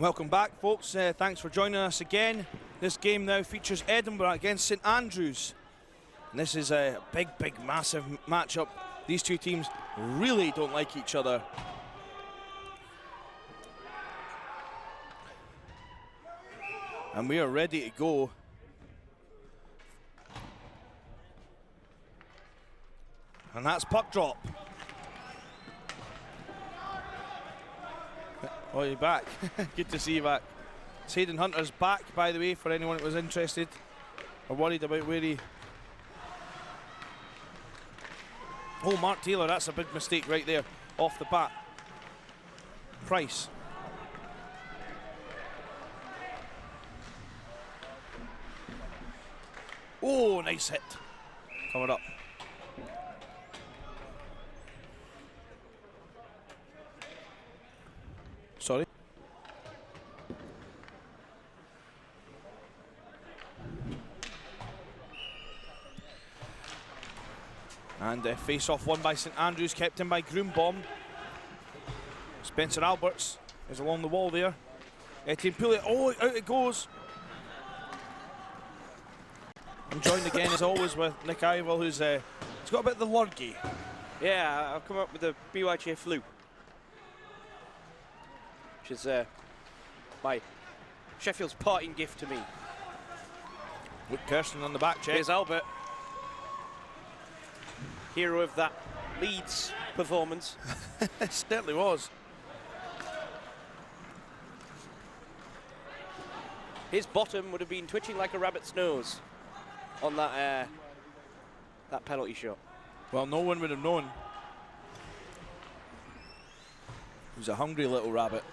Welcome back, folks. Thanks for joining us again. This game now features Edinburgh against St Andrews. And this is a big, massive matchup. These two teams really don't like each other. And we are ready to go. And that's puck drop. Oh, you're back. Good to see you back. Hayden Hunter's back, by the way, for anyone that was interested or worried about where he... Oh, Mark Taylor, that's a big mistake right there, off the bat. Price. Oh, nice hit. Covered up. Sorry. And face-off won by St Andrews, kept in by Groombaum. Spencer Alberts is along the wall there. Etienne Poulet, oh, out it goes. I'm joined again, as always, with Nick Ivell, who's he's got a bit of the lurgy. Yeah, I've come up with the BYJ flu, which is my Sheffield's parting gift to me. Luke Kirsten on the back check. Here's Albert, hero of that Leeds performance. It certainly was. His bottom would have been twitching like a rabbit's nose on that that penalty shot. Well, no one would have known. He was a hungry little rabbit.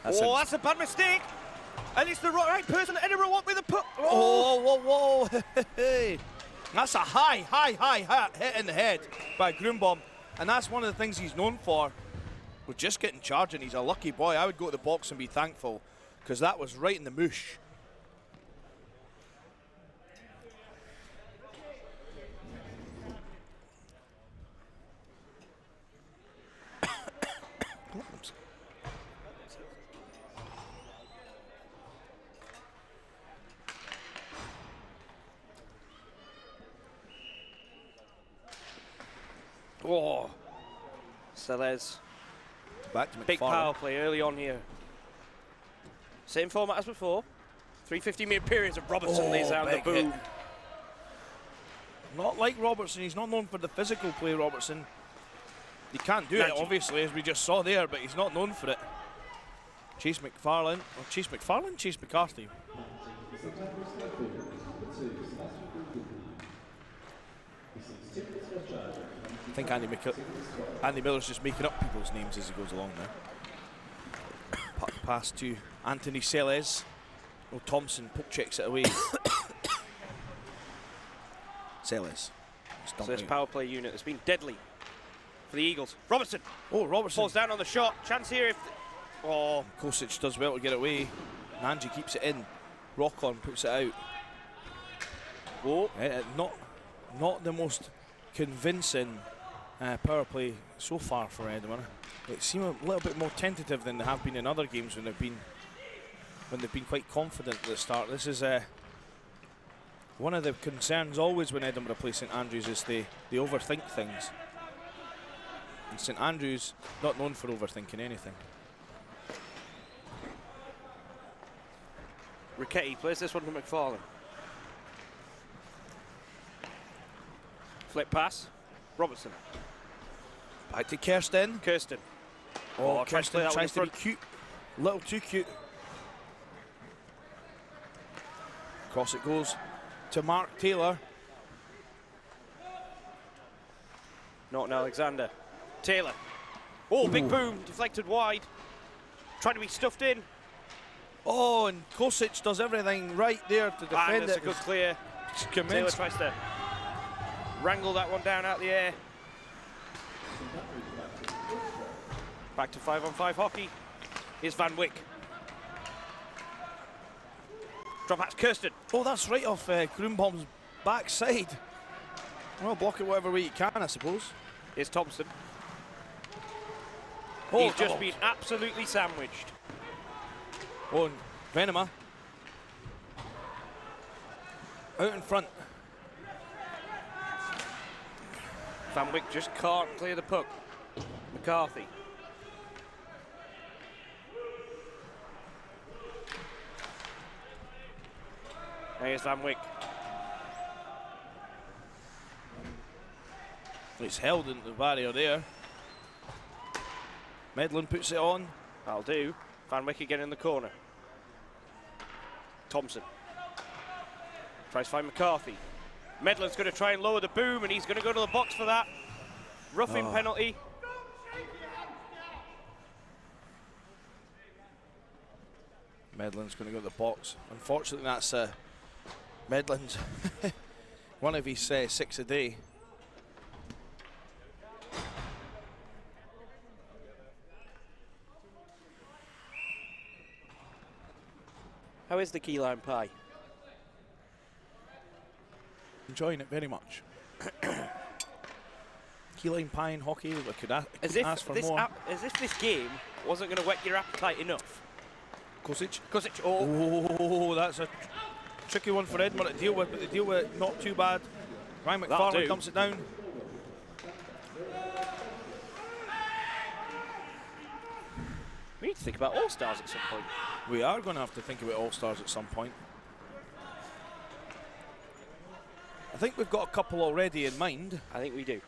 That's a bad mistake. And it's the right person that Edinburgh want with the puck. Oh, whoa. That's a high hit in the head by Groombaum. And that's one of the things he's known for. With just getting charging, he's a lucky boy. I would go to the box and be thankful, because that was right in the moosh. Oh, Celez. Back to McFarlane. Big power play early on here. Same format as before. 3 15-minute periods of Robertson lays down the boom. Hit. Not like Robertson. He's not known for the physical play, Robertson. He can't do it, obviously, as we just saw there, but he's not known for it. Chase McFarlane. Oh, Chase McFarlane? Chase McCarthy. I think Andy Miller's just making up people's names as he goes along now. Pass to Anthony Celez. Oh, Thompson poke checks it away. Celez. So this power play unit has been deadly for the Eagles. Robertson. Oh, Robertson falls down on the shot. Chance here if... Oh, Kosic does well to get it away. Nanji keeps it in. Rock-on puts it out. Whoa. Not the most convincing power play so far for Edinburgh. It seemed a little bit more tentative than they have been in other games when they've been quite confident at the start. This is one of the concerns always when Edinburgh play St Andrews is they overthink things. And St Andrews not known for overthinking anything. Ricchetty plays this one to McFarlane. Flip pass. Robertson. Back to Kirsten. Oh, Kirsten tries to be cute. A little too cute. Cross it goes to Mark Taylor. Norton Alexander. Taylor. Oh, big boom. Deflected wide. Trying to be stuffed in. Oh, and Kosic does everything right there to defend it. That's a good clear. Taylor tries to wrangle that one down out the air. Back to 5-on-5 hockey. Here's Van Wyck. Drop pass, Kirsten. Oh, that's right off Groombaum's backside. Well, block it whatever way you can, I suppose. Here's Thompson. Oh, He's just been absolutely sandwiched. Oh, and Venema out in front. Van Wyck just can't clear the puck. McCarthy. Here's Van Wyck. It's held into the barrier there. Medlin puts it on. That'll do. Van Wyck again in the corner. Thompson tries to find McCarthy. Medlin's going to try and lower the boom, and he's going to go to the box for that. Roughing penalty. Medlin's going to go to the box. Unfortunately, that's Medlin's one of his 6 a day. How is the key lime pie? Enjoying it very much. Key lime pie in hockey, I could ask for more. As if this game wasn't going to whet your appetite enough. Kosic. Oh, That's a tricky one for Edinburgh to deal with, but they deal with it not too bad. Ryan McFarlane dumps it down. We need to think about All-Stars at some point. We are going to have to think about All-Stars at some point. I think we've got a couple already in mind. I think we do.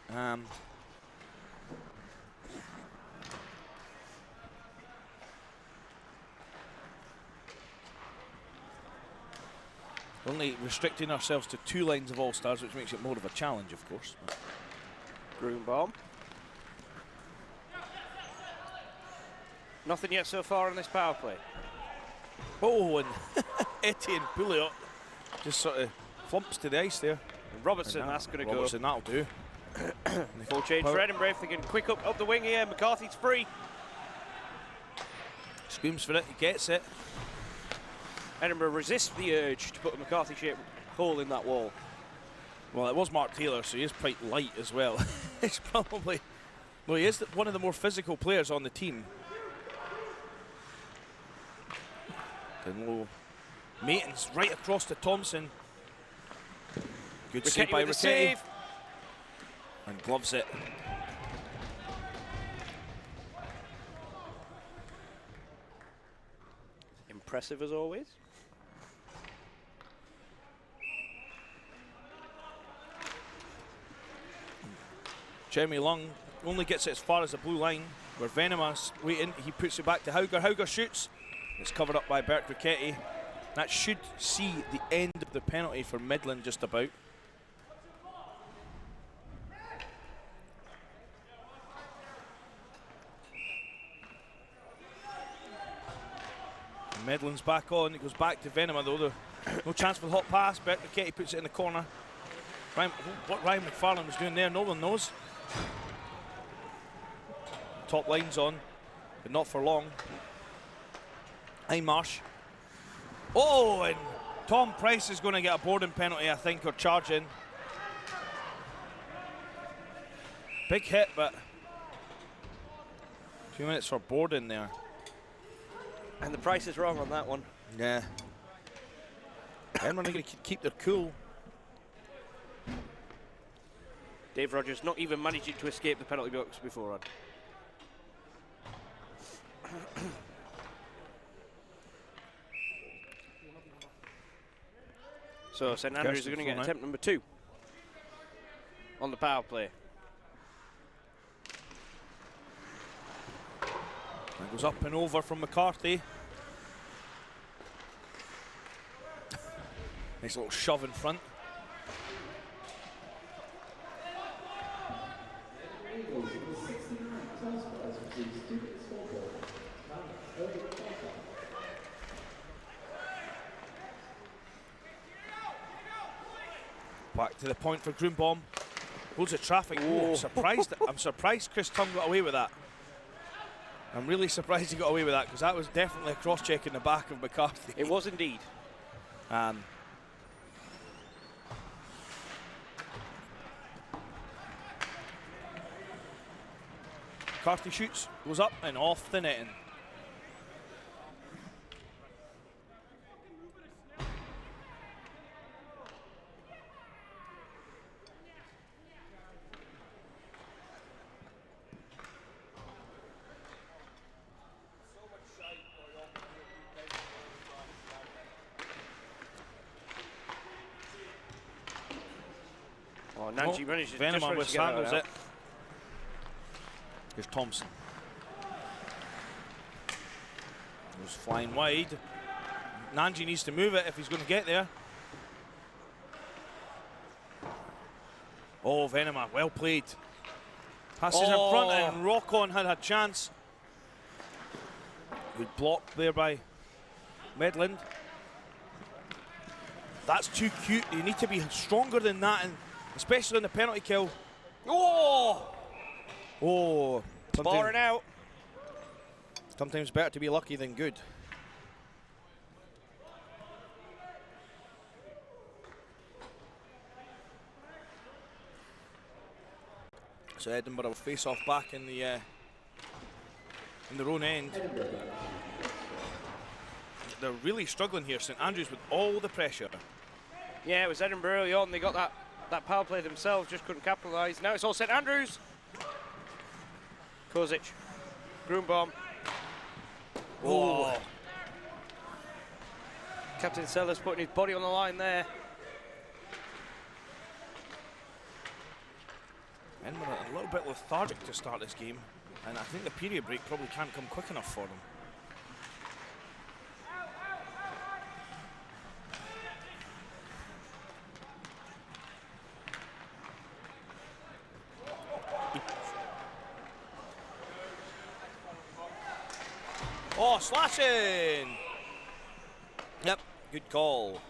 Only restricting ourselves to 2 lines of All-Stars, which makes it more of a challenge, of course. Broombaum. Nothing yet so far in this power play. Oh, and Etienne Pouliot just sort of flumps to the ice there. And Robertson, that's going to go. Robertson, that'll do. Full change for Edinburgh if they can quick up the wing here. McCarthy's free. Screams for it, he gets it. Edinburgh resists the urge to put a McCarthy-shaped hole in that wall. Well, it was Mark Taylor, so he is quite light as well. It's probably... Well, he is one of the more physical players on the team. And low. Maitons right across to Thompson. Good save by Riquetti. And gloves it. Impressive as always. Jeremy Lung only gets it as far as the blue line, where Venema's waiting. He puts it back to Hauger. Hauger shoots. It's covered up by Bert Riquetti. That should see the end of the penalty for Midland just about. Midland's back on. It goes back to Venema though. No chance for the hot pass. Bert Riquetti puts it in the corner. What Ryan McFarlane was doing there, no one knows. Top line's on, but not for long. Marsh. Oh, and Tom Price is going to get a boarding penalty, I think, or charging. Big hit, but 2 minutes for boarding there. And the price is wrong on that one. Yeah. Edinburgh are going to keep their cool. Dave Rogers not even managing to escape the penalty box beforehand. So St Andrews are going to get attempt number 2 on the power play. It goes up and over from McCarthy. Nice little shove in front. Back to the point for Grunbaum. Loads of traffic. Oh, I'm surprised Chris Tung got away with that. I'm really surprised he got away with that, because that was definitely a cross-check in the back of McCarthy. It was indeed. McCarthy shoots, goes up and off the netting. Oh, Nancy managed to Venema just handles it. Here's Thompson. Goes flying wide. Nanji needs to move it if he's going to get there. Oh, Venema, well played. Passes in front and Rock-On had a chance. Good block there by Medland. That's too cute. You need to be stronger than that, and especially in the penalty kill. Oh! Oh. Barring out. Sometimes better to be lucky than good. So Edinburgh will face off back in their own end. They're really struggling here, St Andrews, with all the pressure. Yeah, it was Edinburgh early on. They got that power play themselves, just couldn't capitalise. Now it's all St Andrews. Kozic. Grunbaum. Oh. Captain Sellers putting his body on the line there. Edinburgh a little bit lethargic to start this game, and I think the period break probably can't come quick enough for them. Oh, slashing! Yep, good call.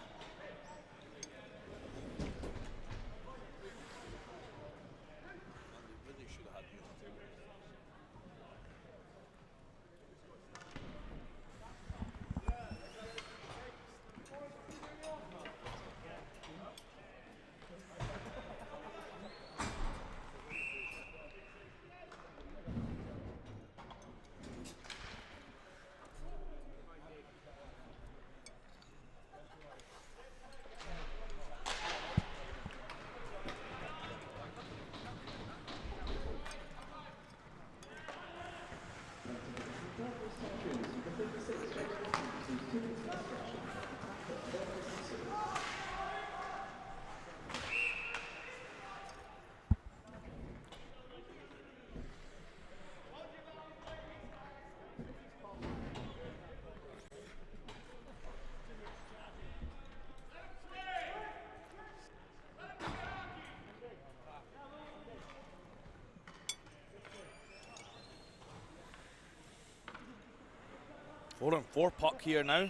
Four on four puck here now.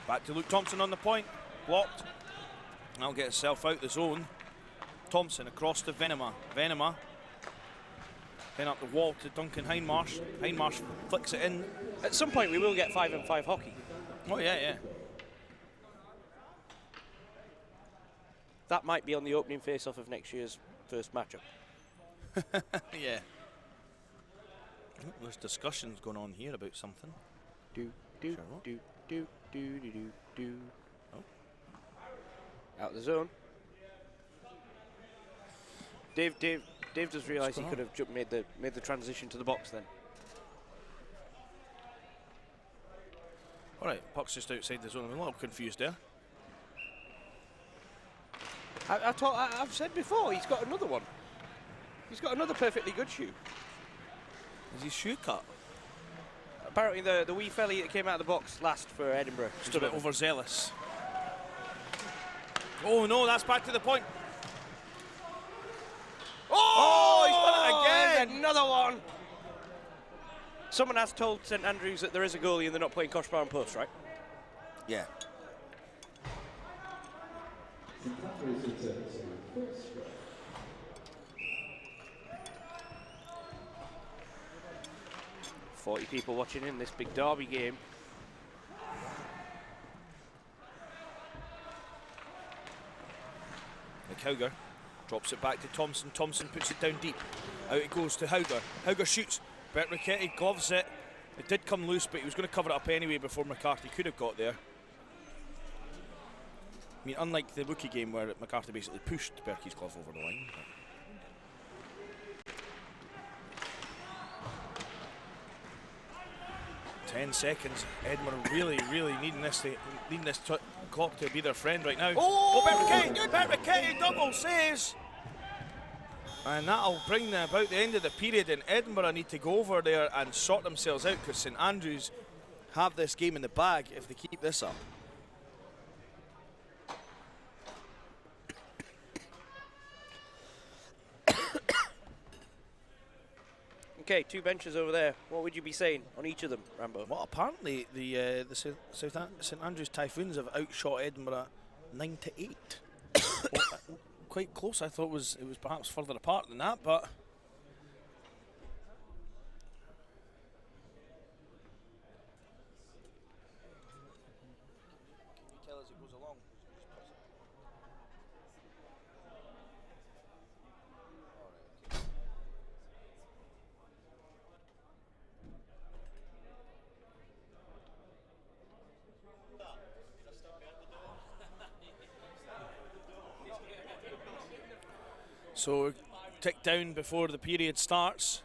Back to Luke Thompson on the point. Blocked. Now get himself out the zone. Thompson across to Venema. Venema. Then up the wall to Duncan Hindmarsh. Hindmarsh flicks it in. At some point we will get 5-on-5 hockey. Oh yeah, yeah. That might be on the opening face-off of next year's first matchup. Yeah. There's discussions going on here about something. Do. Oh. Out of the zone. Dave does realise he could have made the transition to the box then. All right, puck's just outside the zone. I'm a little confused there. I've said before, he's got another one. He's got another perfectly good shoe. Is his shoe cut? Apparently the wee felly that came out of the box last for Edinburgh. Just a bit overzealous. Oh no, that's back to the point. Oh, he's done it again! Another one! Someone has told St Andrews that there is a goalie and they're not playing Koshbar and post, right? Yeah. "40 people watching in this big derby game." Hauger drops it back to Thompson. Thompson puts it down deep. Out it goes to Hauger. Hauger shoots. Bert Ricchetty gloves it. It did come loose, but he was going to cover it up anyway before McCarthy could have got there. I mean, unlike the rookie game where McCarthy basically pushed Berkey's glove over the line. 10 seconds. Edinburgh really needing this clock to be their friend right now. Berwick double saves. And that'll bring them about the end of the period, and Edinburgh need to go over there and sort themselves out, because St Andrews have this game in the bag if they keep this up. Okay, 2 benches over there. What would you be saying on each of them, Rambo? Well, apparently the St Andrews Typhoons have outshot Edinburgh 9-8. Well, quite close. I thought it was perhaps further apart than that, but can you tell as it goes along? So tick down before the period starts,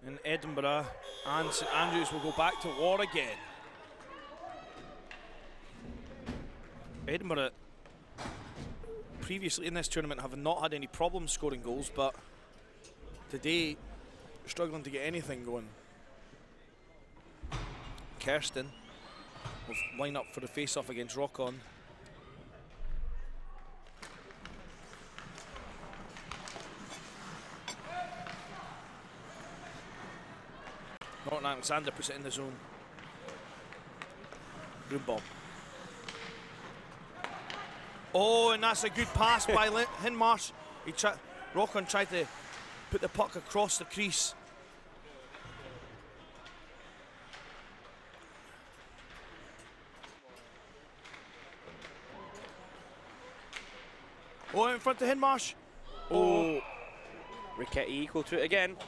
and Edinburgh and St Andrews will go back to war again. Edinburgh previously in this tournament have not had any problems scoring goals, but today struggling to get anything going. Kirsten will line up for the face-off against Rockon. Norton Alexander puts it in the zone. Groomball. Oh, and that's a good pass by Hinmarsh. Rockon tried to put the puck across the crease. Oh, in front of Hinmarsh. Oh. Ricchetty equal to it again.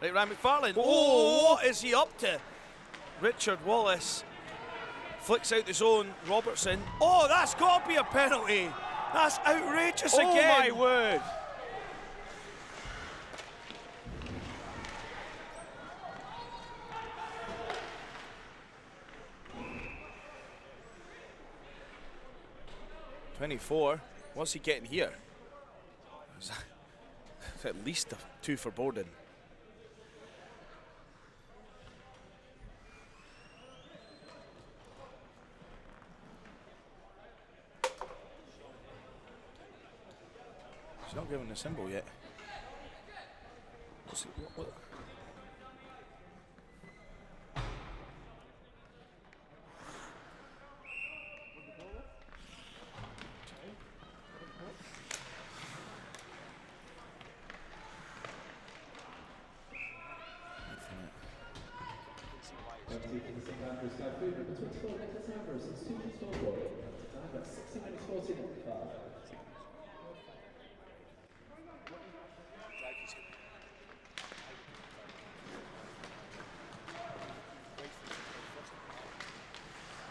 Right, Ryan McFarlane. Oh, what is he up to? Richard Wallace flicks out the zone. Robertson. Oh, that's got to be a penalty. That's outrageous again. Oh, my word. .24. What's he getting here? It's at least a 2 for Borden. He's not given the symbol yet. What's it, what?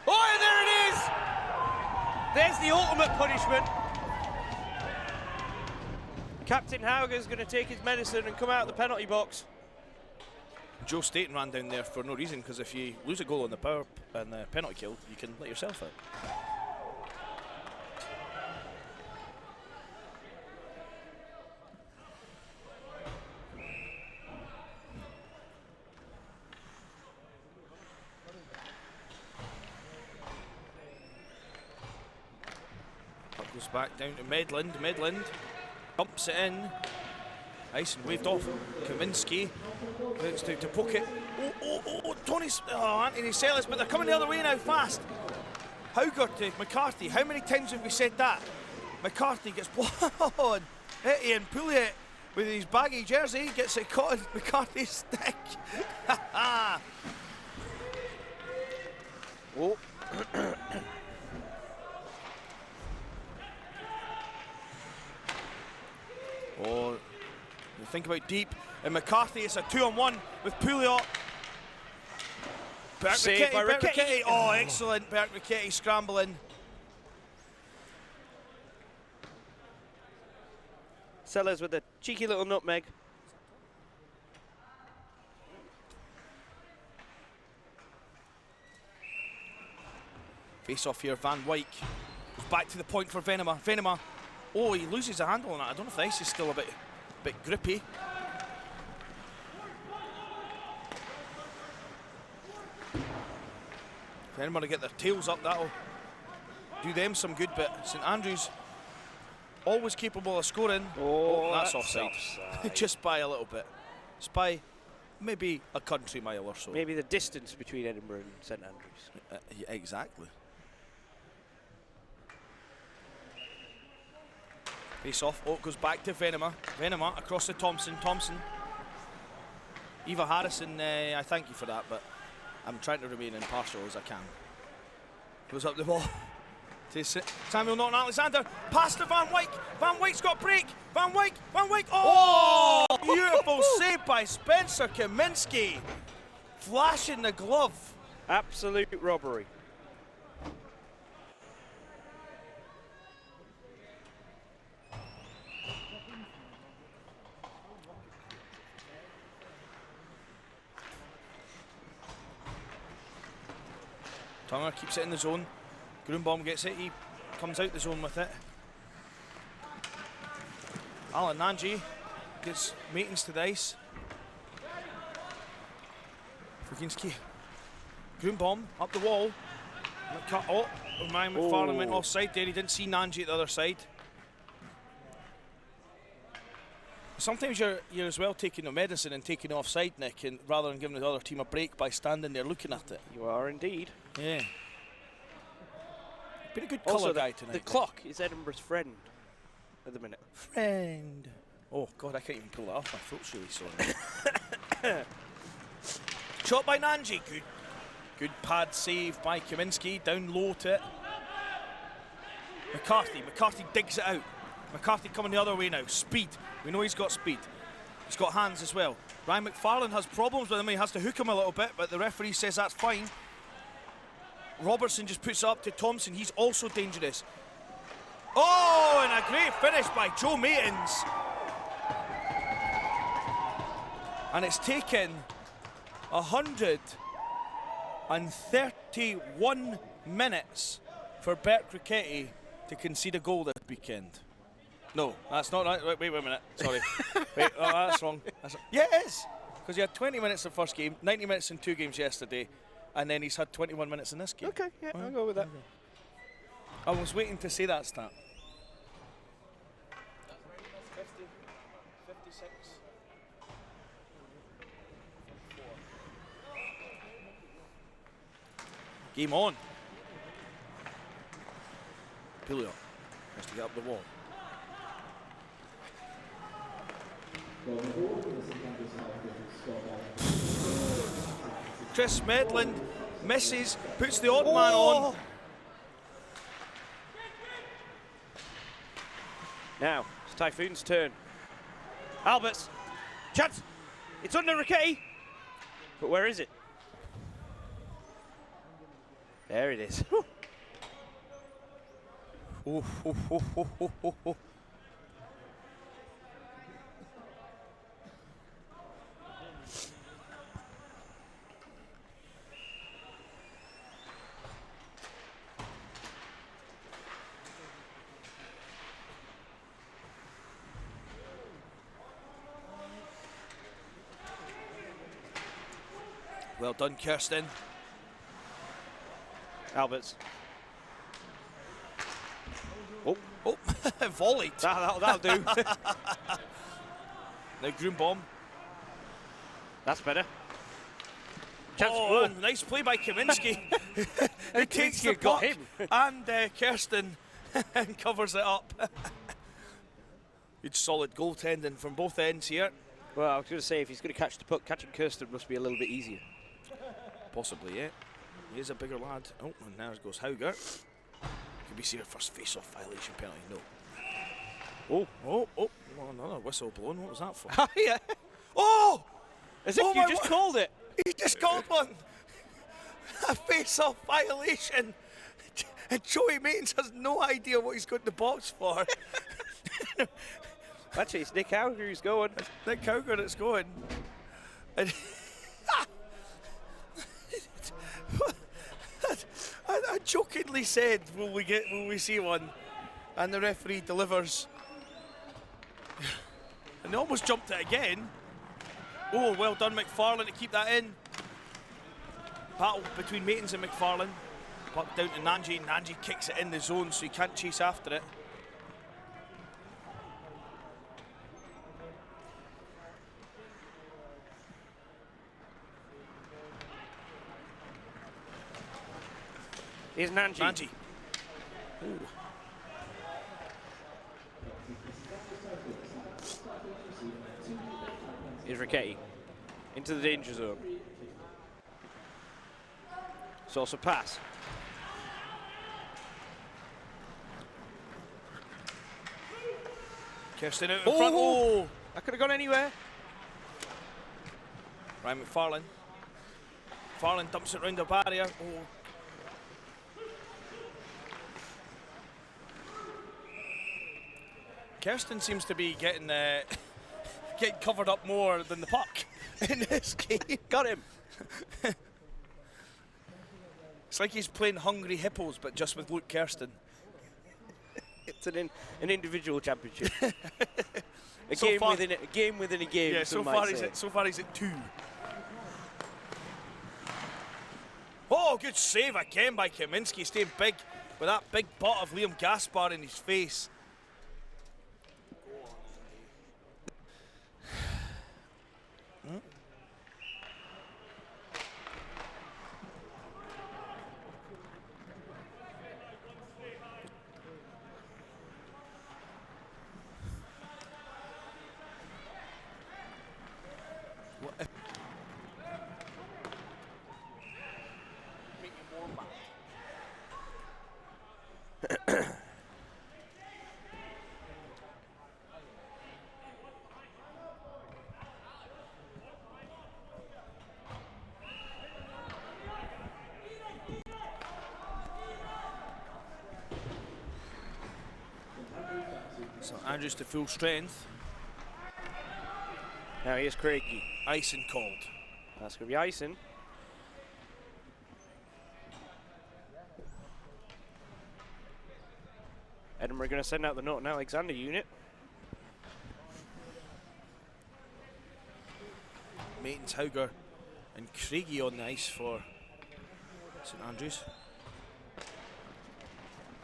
Oh, there it is! There's the ultimate punishment. Captain Hauger's going to take his medicine and come out of the penalty box. Joe Staten ran down there for no reason, because if you lose a goal on the penalty kill, you can let yourself out. Puck goes back down to Medland pumps it in. Nice and waved off. Kaminski looks to poke it. Anthony Sellis, but they're coming the other way now fast. Hauger to McCarthy. How many times have we said that? McCarthy gets blown. Ian Pouliot with his baggy jersey gets it caught in McCarthy's stick. Oh. Oh, You think about deep, and McCarthy, it's a 2-on-1 with Pouliot. Bert Ricketty. Oh, excellent. Bert Ricketty scrambling. Sellers with a cheeky little nutmeg. Face off here, Van Wyk. Back to the point for Venema. Venema. Oh, he loses a handle on that. I don't know if the ice is still a bit grippy. Venema to get their tails up, that'll do them some good, but St Andrews always capable of scoring. Oh, that's offside. Just by a little bit. It's by maybe a country mile or so. Maybe the distance between Edinburgh and St Andrews. Yeah, exactly. Face off. Oh, it goes back to Venema. Venema across to Thompson. Thompson. Eva Harrison, I thank you for that, but I'm trying to remain impartial as I can. Goes up the ball to Samuel Norton Alexander. Pass to Van Wyk. Van Wyk's got break. Van Wyk. Van Wyk. Oh! Beautiful save by Spencer Kaminski. Flashing the glove. Absolute robbery. Tunger keeps it in the zone. Grunbaum gets it, he comes out the zone with it. Alan Nanji gets Matins to the ice. Fuginski. Grunbaum up the wall. Oh, Ryan McFarlane went offside there. He didn't see Nanji at the other side. Sometimes you're as well taking the medicine and taking offside, Nick, and rather than giving the other team a break by standing there looking at it. You are indeed. Yeah. Been a good colour guy tonight. The clock is Edinburgh's friend at the minute. Friend. Oh God, I can't even pull that off. My throat's really sore. Shot by Nanji. Good pad save by Kaminski. Down low to it. McCarthy. McCarthy digs it out. McCarthy coming the other way now. Speed. We know he's got speed. He's got hands as well. Ryan McFarlane has problems with him. He has to hook him a little bit, but the referee says that's fine. Robertson just puts it up to Thompson. He's also dangerous. Oh, and a great finish by Joe Matins. And it's taken 131 minutes for Bert Ricketty to concede a goal this weekend. No, that's not right. Wait a minute. Sorry. Wait, oh, that's wrong. Yeah, it is. Because he had 20 minutes the first game, 90 minutes in 2 games yesterday, and then he's had 21 minutes in this game. Okay, yeah, I'll go with that. I was waiting to say that stat. 56. Game on. Pouliot has to get up the wall. Chris Medland misses, puts the odd man on. Now, it's Typhoon's turn. Alberts, chance. It's under Ricketty. But where is it? There it is. Well done, Kirsten. Alberts. Oh, volleyed. That'll do. Now Grunbaum. That's better. Chance. Oh, nice play by Kaminski. He takes the puck and Kirsten and covers it up. Good solid goaltending from both ends here. Well, I was going to say, if he's going to catch the puck, catching Kirsten must be a little bit easier. Possibly, yeah. He is a bigger lad. Oh, and there goes Hauger. Could we see our first face-off violation penalty? No. Oh. Oh, another whistle blown. What was that for? Yeah. Oh! As if Oh you my just wo- called it. He just called one. A face-off violation. And Joey Maitons has no idea what he's got in the box for. Actually, it's Nick Hauger who's going. It's Nick Hauger that's going. And I jokingly said, will we see one? And the referee delivers. And they almost jumped it again. Oh, well done, McFarlane, to keep that in. Battle between Maitons and McFarlane. Puck down to Nanji. Nanji kicks it in the zone, so he can't chase after it. Here's Nanji. Nanji. Ooh. Here's Ricchetти. Into the danger zone. Source a pass. Kirsten out in front. Oh! That could have gone anywhere. Ryan McFarlane. McFarlane dumps it round the barrier. Oh. Kirsten seems to be getting getting covered up more than the puck in this game. Got him. It's like he's playing Hungry Hippos, but just with Luke Kirsten. It's an individual championship. a So game far- within a game within a game. Yeah, some so might say. far he's at 2. Oh, good save again by Kaminski, staying big with that big butt of Liam Gaspar in his face. So Andrews to full strength. Now here's Craigie. Icing called. That's going to be icing. Edinburgh going to send out the Norton Alexander unit. Maitons, Hauger and Craigie on the ice for St Andrews.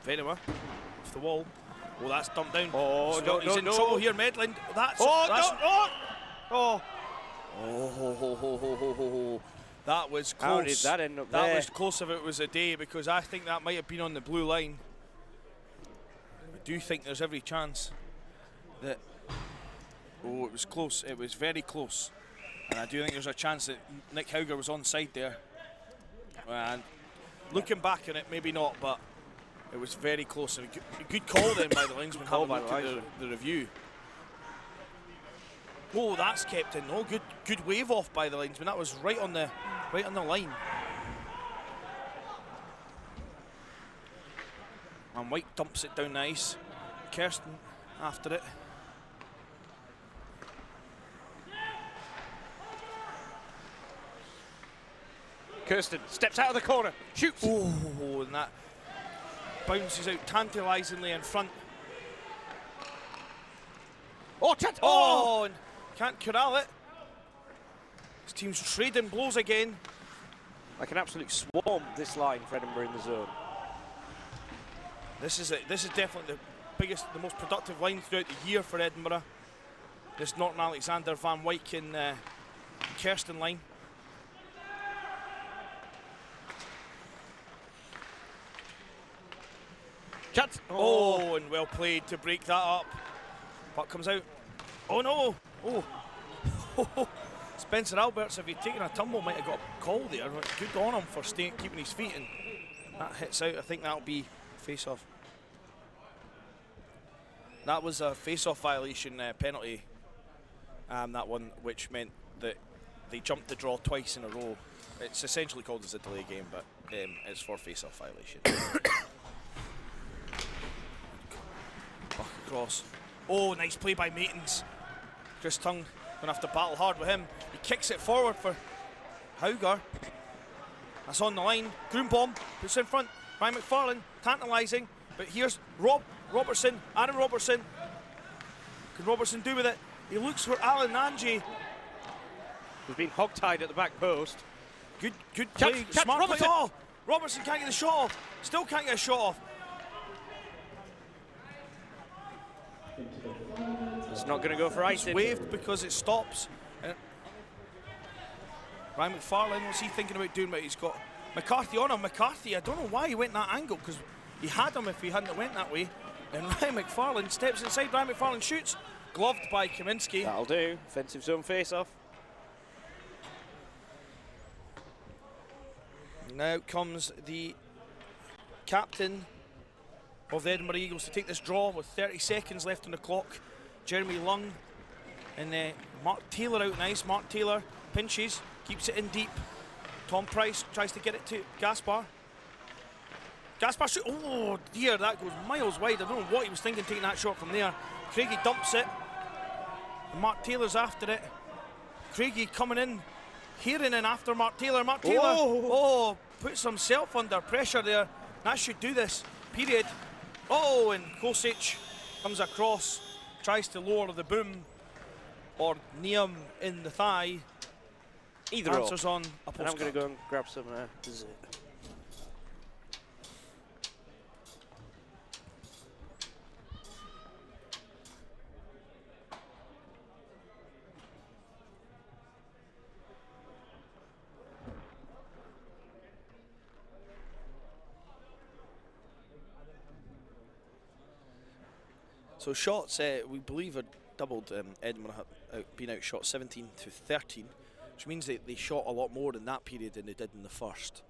Venema off the wall. Oh, that's dumped down. Oh, He's in trouble here, Medland. That's that was close. How did that end up That there? was close if it was a day, because I think that might have been on the blue line. I do think there's every chance that. Oh, it was close. It was very close. And I do think there's a chance that Nick Hauger was onside there. And looking back on it, maybe not, but it was very close. And a good call then by the linesman. Call Having by looked the at the review. Oh, that's kept in. Oh, good wave off by the linesman. That was right on the line. And White dumps it down the ice. Kirsten after it. Kirsten steps out of the corner, shoots. Oh, and that bounces out tantalisingly in front. Oh, chance. Oh, and can't corral it. His team's trading blows again. Like an absolute swarm, this line for Edinburgh in the zone. This is definitely the biggest, the most productive line throughout the year for Edinburgh. This Norton Alexander, Van Wyk and Kirsten line. Chance. Oh, and well played to break that up. Puck comes out. Oh no! Oh, Spencer Alberts, if he'd taken a tumble, might have got a call there. Good on him for keeping his feet, and that hits out. I think that'll be face-off. That was a face-off violation penalty, that one, which meant that they jumped the draw twice in a row. It's essentially called as a delay game, but it's for face-off violation. Buck across. Oh, nice play by Maitons. Chris Tongue gonna have to battle hard with him. He kicks it forward for Hauger. That's on the line. Groombomb puts in front. Ryan McFarlane, tantalising, but here's Robertson, Aaron Robertson. Can Robertson do with it? He looks for Alan Nanji. He's been hog-tied at the back post. Good play, catch smart Robertson. play. Oh, Robertson can't get the shot off. Still can't get a shot off. It's not going to go for It's icing. waved because it stops. Ryan McFarlane, what's he thinking about doing? But he's got McCarthy on him. McCarthy, I don't know why he went that angle, because he had him if he hadn't went that way. And Ryan McFarlane steps inside. Ryan McFarlane shoots. Gloved by Kaminski. That'll do. Offensive zone face-off. Now comes the captain of the Edinburgh Eagles to take this draw with 30 seconds left on the clock. Jeremy Lung and Mark Taylor out nice. Mark Taylor pinches, keeps it in deep. Tom Price tries to get it to Gaspar. Gaspar shoot. Oh dear, that goes miles wide. I don't know what he was thinking taking that shot from there. Craigie dumps it. And Mark Taylor's after it. Craigie coming in, hearing in after Mark Taylor. Mark Taylor, oh, puts himself under pressure there. That should do this period. Oh, and Kosic comes across, tries to lower the boom or knee him in the thigh. Either Answers or. on a And I'm going postcard. to go and grab some dessert. So shots, we believe, are doubled. Edinburgh have been outshot 17 to 13, which means that they shot a lot more in that period than they did in the first.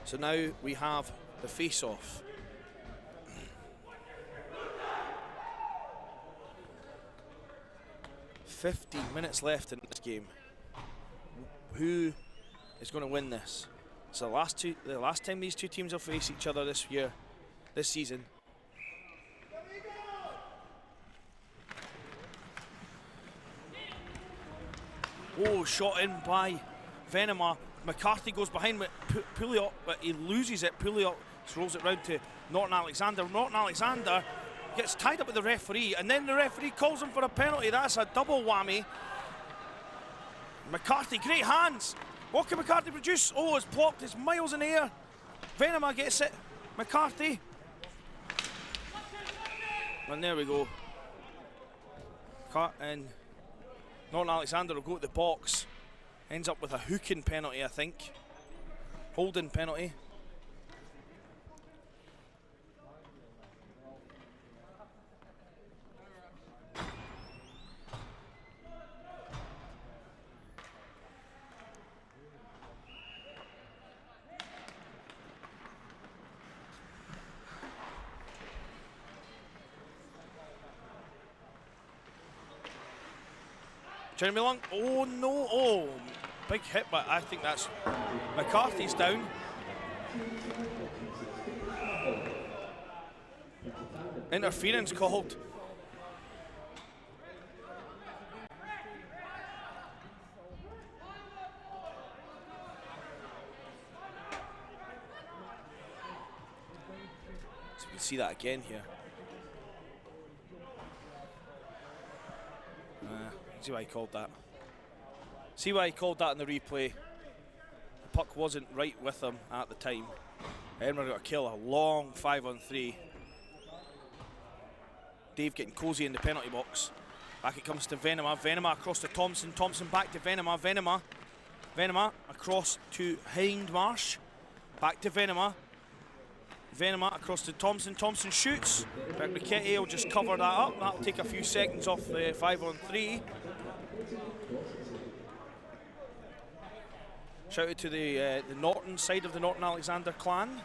So now we have the face-off. .15 left in this game. Who is going to win this? It's the last time these two teams will face each other this season. Oh, shot in by Venema. McCarthy goes behind with Pouliot, but he loses it. Pouliot throws it round to Norton Alexander. Norton Alexander gets tied up with the referee, and then the referee calls him for a penalty. That's a double whammy. McCarthy, great hands. What can McCarthy produce? Oh, it's blocked. It's miles in the air. Venema gets it. McCarthy. And there we go. And Norton Alexander will go to the box. Ends up with a hooking penalty, I think. Holding penalty. Jeremy Long. Oh no. Oh. Big hit, but I think that's McCarthy's down. Interference called. So we can see that again here. See why he called that. See why he called that in the replay. The puck wasn't right with him at the time. Edinburgh got a kill, a long 5-on-3. Dave getting cosy in the penalty box. Back it comes to Venema. Venema across to Thompson. Thompson back to Venema. Venema across to Hindmarsh. Back to Venema. Venema across to Thompson. Thompson shoots. But Riquetti will just cover that up. That'll take a few seconds off the 5-on-3. Shout out to the Norton side of the Norton Alexander clan.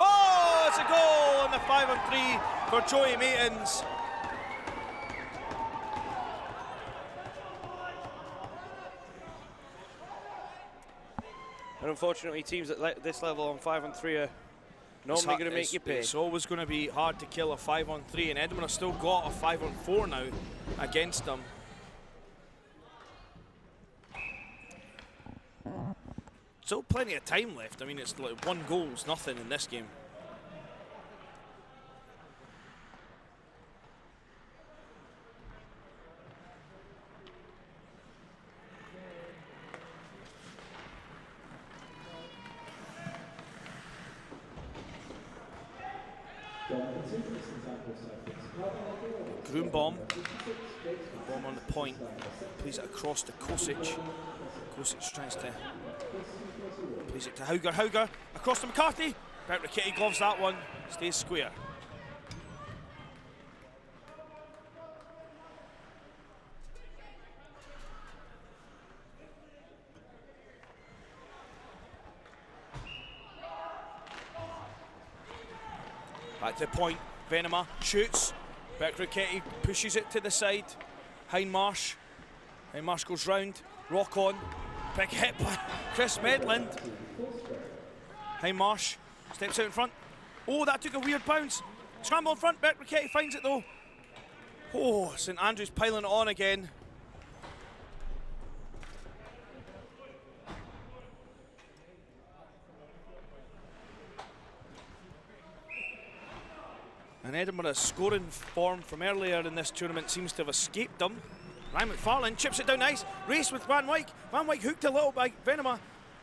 Oh, it's a goal on the 5-on-3 for Joey Maitons. And unfortunately, teams at this level on 5-on-3 are normally going to make you pay. It's always going to be hard to kill a 5-on-3, and Edinburgh have still got a 5-on-4 now against them. Still plenty of time left. I mean, it's like 1 goal's nothing in this game. Groombaum on the point, plays it across to Kosic. Kosic tries to plays it to Hauger. Hauger across to McCarthy. Bert Riquetti gloves that one, stays square. Back to the point, Venema shoots. Bert Riquetti pushes it to the side. Hindmarsh. Hindmarsh goes round. Rock on. Big hit by Chris Medland. Hindmarsh steps out in front. Oh, that took a weird bounce. Scramble in front. Bert Riquetti finds it though. Oh, St Andrews piling it on again. And Edinburgh's scoring form from earlier in this tournament seems to have escaped them. Ryan McFarlane chips it down nice. Race with Van Wyk. Van Wyk hooked a little by Venema.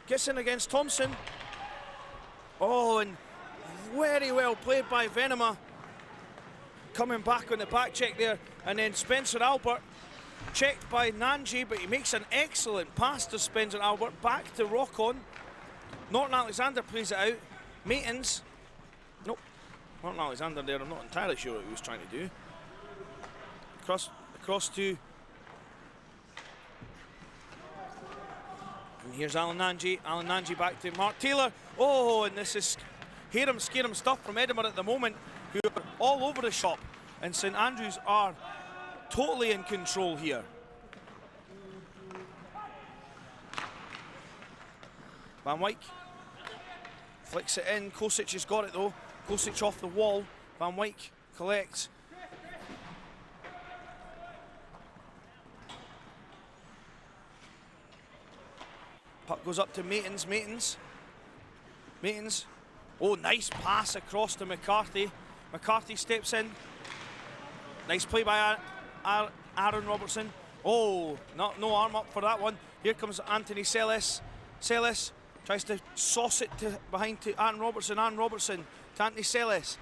Gets in against Thompson. Oh, and very well played by Venema. Coming back on the back check there. And then Spencer Albert checked by Nanji, but he makes an excellent pass to Spencer Albert. Back to Rockon. Norton Alexander plays it out. Maitons. Nope. Norton Alexander there, I'm not entirely sure what he was trying to do. Across to... And here's Alan Nanji. Alan Nanji back to Mark Taylor. Oh, and this is hear-em, scare-em stuff from Edinburgh at the moment, who are all over the shop. And St Andrews are totally in control here. Van Wyk flicks it in. Kosic has got it though. Kosic off the wall. Van Wyk collects. Puck goes up to Maitons. Maitons. Oh, nice pass across to McCarthy. McCarthy steps in. Nice play by Aaron Robertson. Oh, no arm up for that one. Here comes Anthony Sellis. Sellis tries to sauce it behind to Aaron Robertson. Aaron Robertson to Anthony Sellis.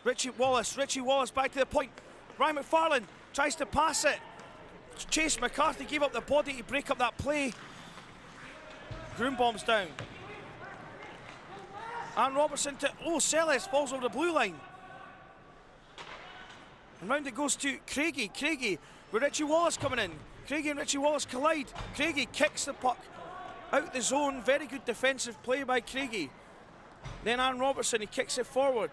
Richie Wallace back to the point. Ryan McFarlane tries to pass it. Chase McCarthy gave up the body to break up that play. Groombaum's down. Aaron Robertson to, oh, Sellis falls over the blue line. And round it goes to Craigie. Craigie with Richie Wallace coming in. Craigie and Richie Wallace collide. Craigie kicks the puck out the zone. Very good defensive play by Craigie. Then Aaron Robertson, he kicks it forward.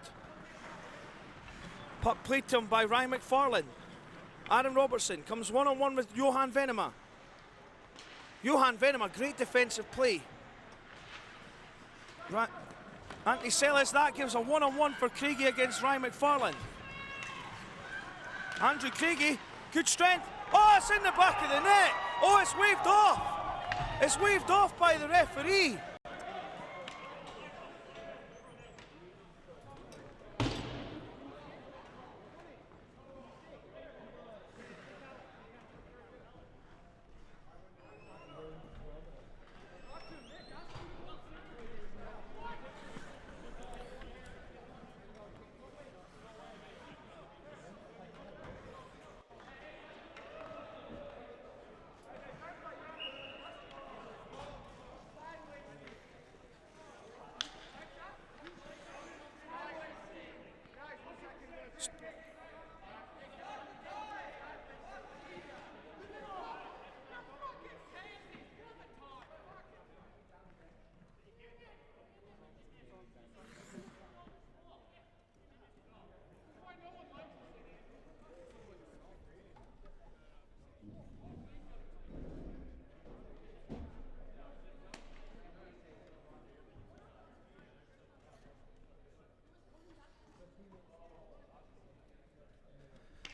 Puck played to him by Ryan McFarlane. Aaron Robertson comes one-on-one with Johan Venema. Johan Venema, great defensive play. Right. Anthony Sellis, that gives a one-on-one for Craigie against Ryan McFarlane. Andrew Craigie, good strength. Oh, it's in the back of the net. Oh, it's waved off. It's waved off by the referee.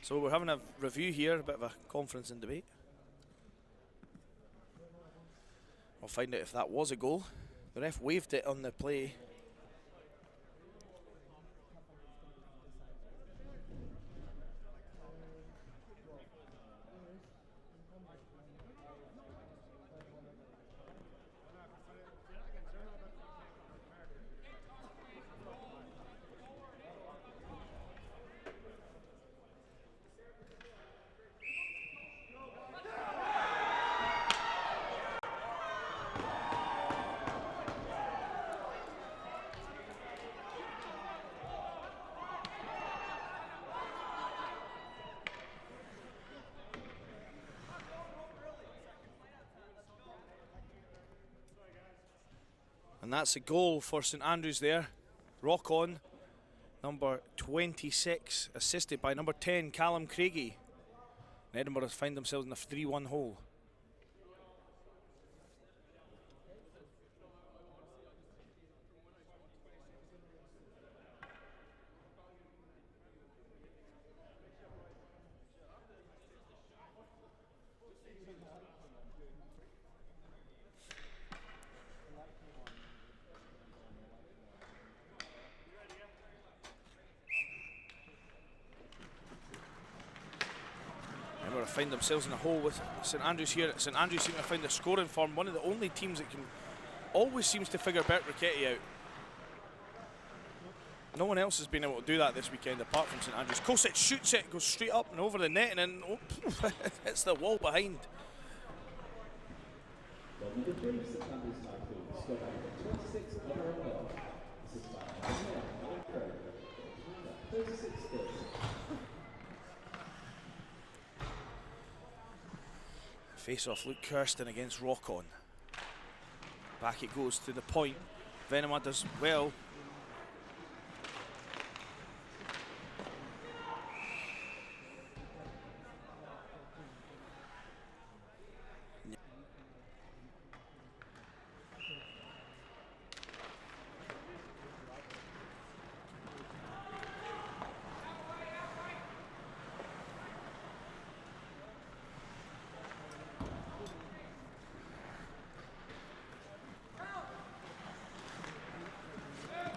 So we're having a review here, a bit of a conference and debate. We'll find out if that was a goal. The ref waved it on the play. And that's a goal for St Andrews there. Rock on, number 26, assisted by number 10, Callum Craigie. And Edinburgh has found themselves in a 3-1 hole. Find themselves in a hole with St Andrews here. St Andrews seem to find their scoring form, one of the only teams that can always seems to figure Bert Ricchetty out. No one else has been able to do that this weekend apart from St Andrews. Kosic shoots it, goes straight up and over the net, and then hits the wall behind. Face off Luke Kirsten against Rock On. Back it goes to the point. Venema does well.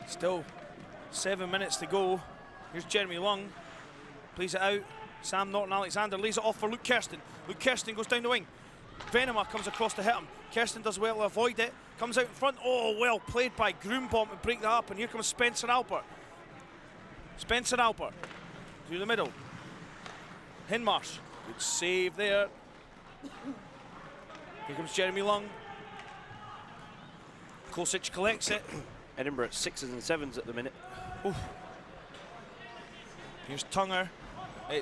Still 7 minutes to go. Here's Jeremy Lung. Plays it out. Sam Norton-Alexander lays it off for Luke Kirsten. Luke Kirsten goes down the wing. Venema comes across to hit him. Kirsten does well to avoid it. Comes out in front. Oh, well played by Groombomb to break that up. And here comes Spencer Albert. Spencer Albert through the middle. Hinmarsh. Good save there. Here comes Jeremy Lung. Kosic collects it. Edinburgh at 6s and 7s at the minute. Oof. Here's Tunger.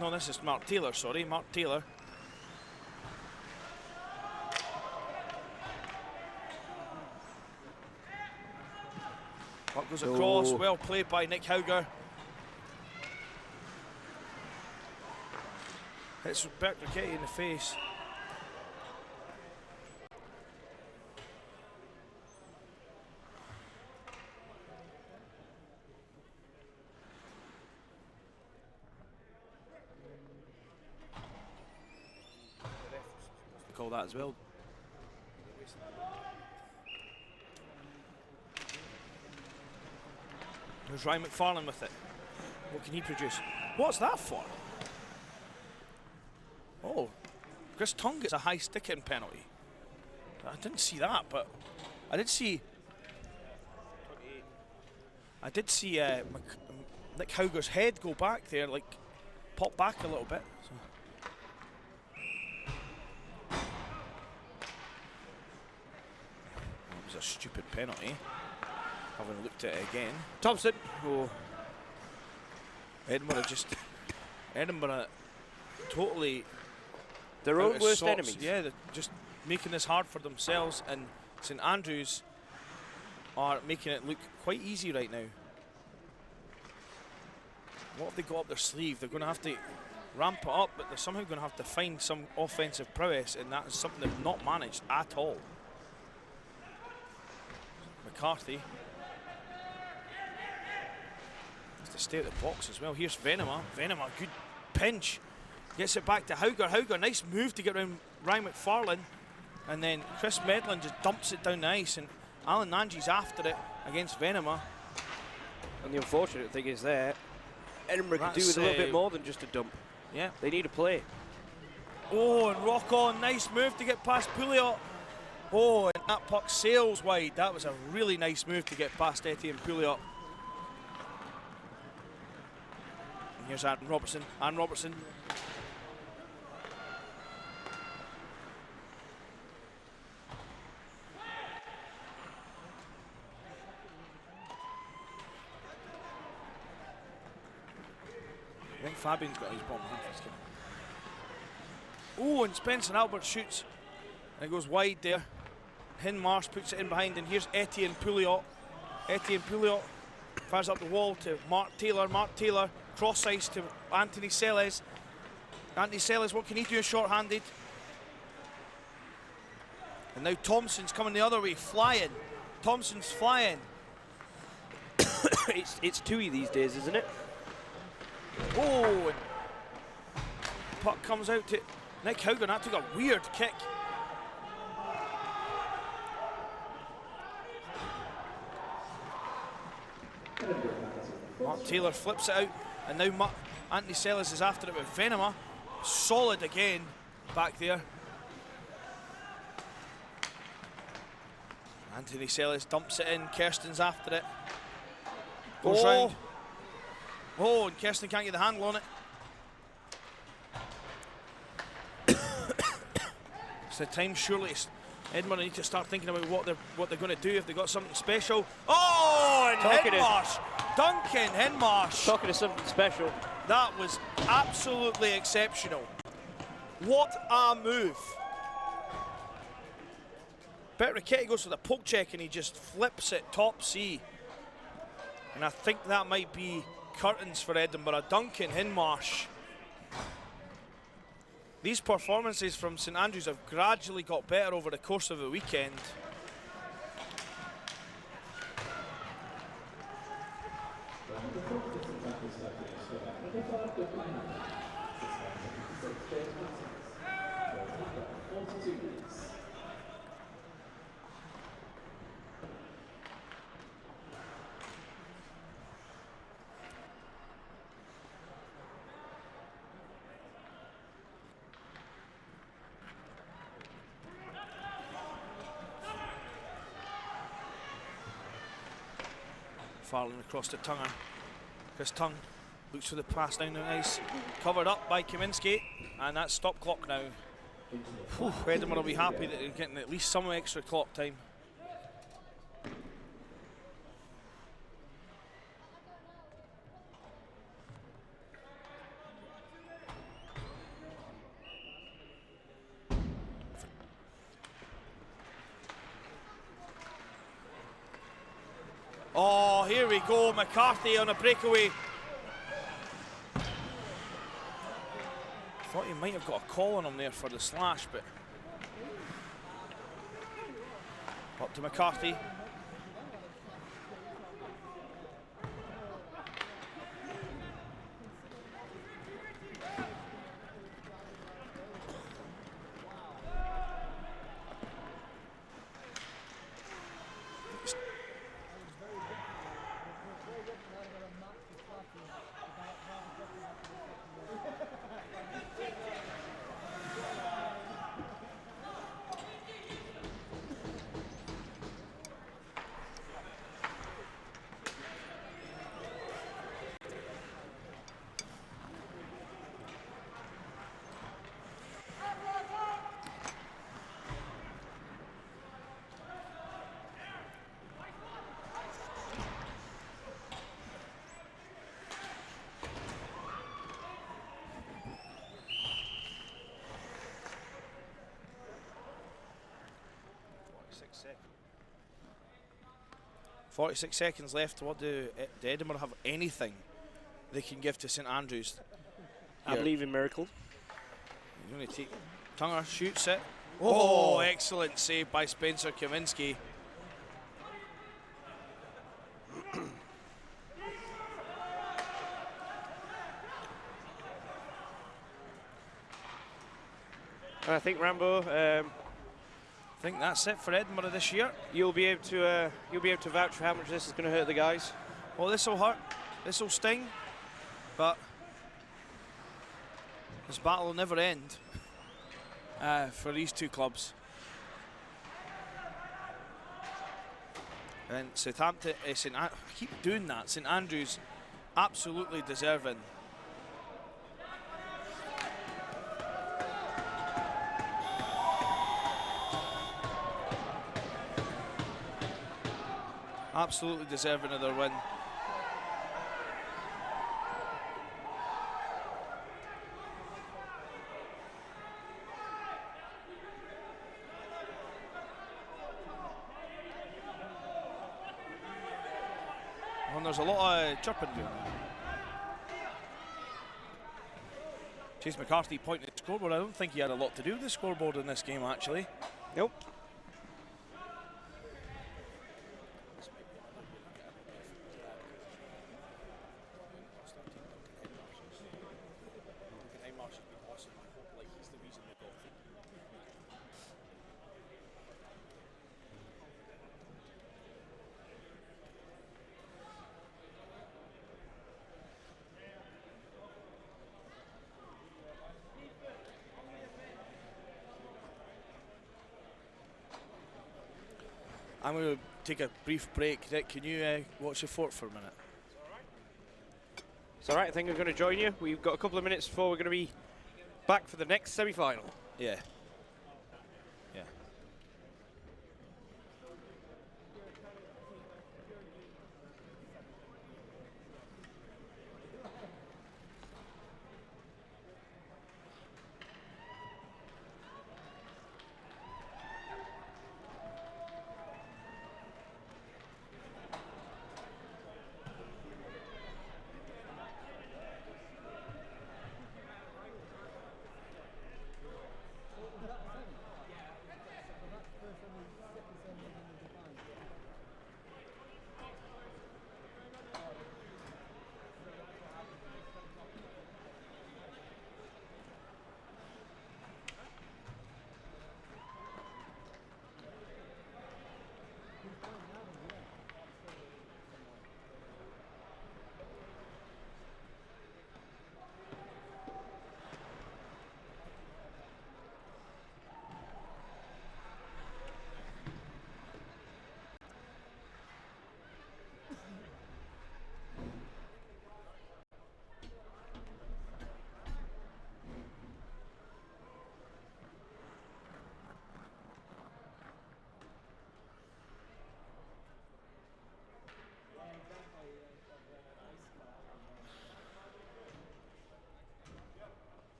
No, this is Mark Taylor, sorry. Mark Taylor. Puck goes across. Well played by Nick Hauger. Hits Bert Ricchetty in the face. Call that as well. There's Ryan McFarlane with it. What can he produce? What's that for? Oh, Chris Tongue gets a high stick-in penalty. I didn't see that, but I did see. Nick Hauger's head go back there, like pop back a little bit. So. A stupid penalty. Having looked at it again. Thompson. Oh. Edinburgh totally their own worst enemies. Yeah, they're just making this hard for themselves, and St Andrews are making it look quite easy right now. What have they got up their sleeve? They're going to have to ramp it up, but they're somehow going to have to find some offensive prowess, and that is something they've not managed at all. McCarthy has to stay at the box as well. Here's Venema. Venema, good pinch. Gets it back to Hauger. Hauger, nice move to get around Ryan McFarlane. And then Chris Medlin just dumps it down the ice, and Alan Nanji's after it against Venema. And the unfortunate thing is there, Edinburgh could do with a little bit more than just a dump. Yeah. They need a play. Oh, and Rock On, nice move to get past Pouliot. Oh, and that puck sails wide. That was a really nice move to get past Etienne Pouliot. And here's Aaron Robertson. Aaron Robertson. I think Fabian's got his bottom half. Oh, and Spencer Albert shoots. And it goes wide there. Hinmarsh puts it in behind, and here's Etienne Pouliot. Etienne Pouliot fires up the wall to Mark Taylor. Mark Taylor cross ice to Anthony Seles. Anthony Seles, what can he do short-handed? And now Thompson's coming the other way, flying. Thompson's flying. It's Tui these days, isn't it? Oh, and puck comes out to Nick Haugen. That took a weird kick. Mark Taylor flips it out, and now Anthony Seles is after it with Venema. Solid again back there. Anthony Seles dumps it in. Kirsten's after it. Goes round. Oh, and Kirsten can't get the handle on it. It's the time, surely. Edinburgh need to start thinking about what they're going to do if they got something special. Oh, and Hinmarsh, Duncan Hinmarsh. Talking to something special. That was absolutely exceptional. What a move. Bet Riquetti goes for the poke check and he just flips it top C. And I think that might be curtains for Edinburgh. Duncan Hinmarsh. These performances from St Andrews have gradually got better over the course of the weekend. Farland across to Tunger. Chris Tung looks for the pass down the ice. Covered up by Kaminski, and that's stop clock now. Whew, Edinburgh will be happy that they're getting at least some extra clock time. Oh, here we go, McCarthy on a breakaway. Thought he might have got a call on him there for the slash, but up to McCarthy. Seconds. 46 seconds left. What do Edinburgh have anything they can give to St Andrews? I believe in miracle. He's going to take Tunger, shoots it. Oh, excellent save by Spencer Kaminski. And I think Rambo, I think that's it for Edinburgh this year. you'll be able to vouch for how much this is going to hurt the guys. Well, this will hurt, this will sting, but this battle will never end for these two clubs. And Southampton, I keep doing that. St Andrews, absolutely deserving. Absolutely deserving of their win. And there's a lot of chirping going on. Chase McCarthy pointing at the scoreboard. I don't think he had a lot to do with the scoreboard in this game, actually. Nope. I'm going to take a brief break. Rick, can you watch the fort for a minute? It's all right. I think I'm going to join you. We've got a couple of minutes before we're going to be back for the next semi-final. Yeah. Yeah.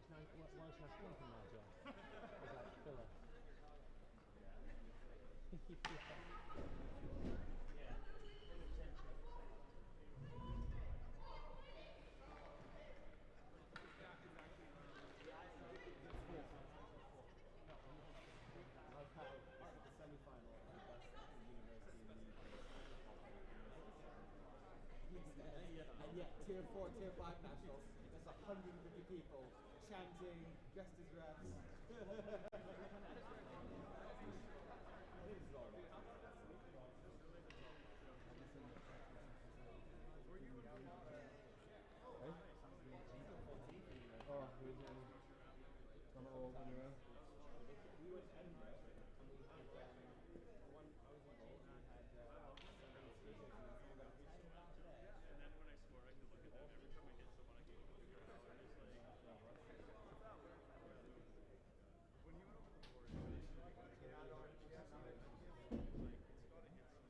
Why should I come from now, John? Is that filler? And yet, tier 4, tier 5 nationals, there's 150 people chanting, dressed as refs. Oh, who's on it all in a row? We were in Edinburgh, and we had one, I was involved, we had 7 speakers, and someone got 10 pounds there. And then when I score, I can look at them. Every time I hit someone, I can look at the crowd. And it's like, when he went over the board, it's like, it's got to hit some.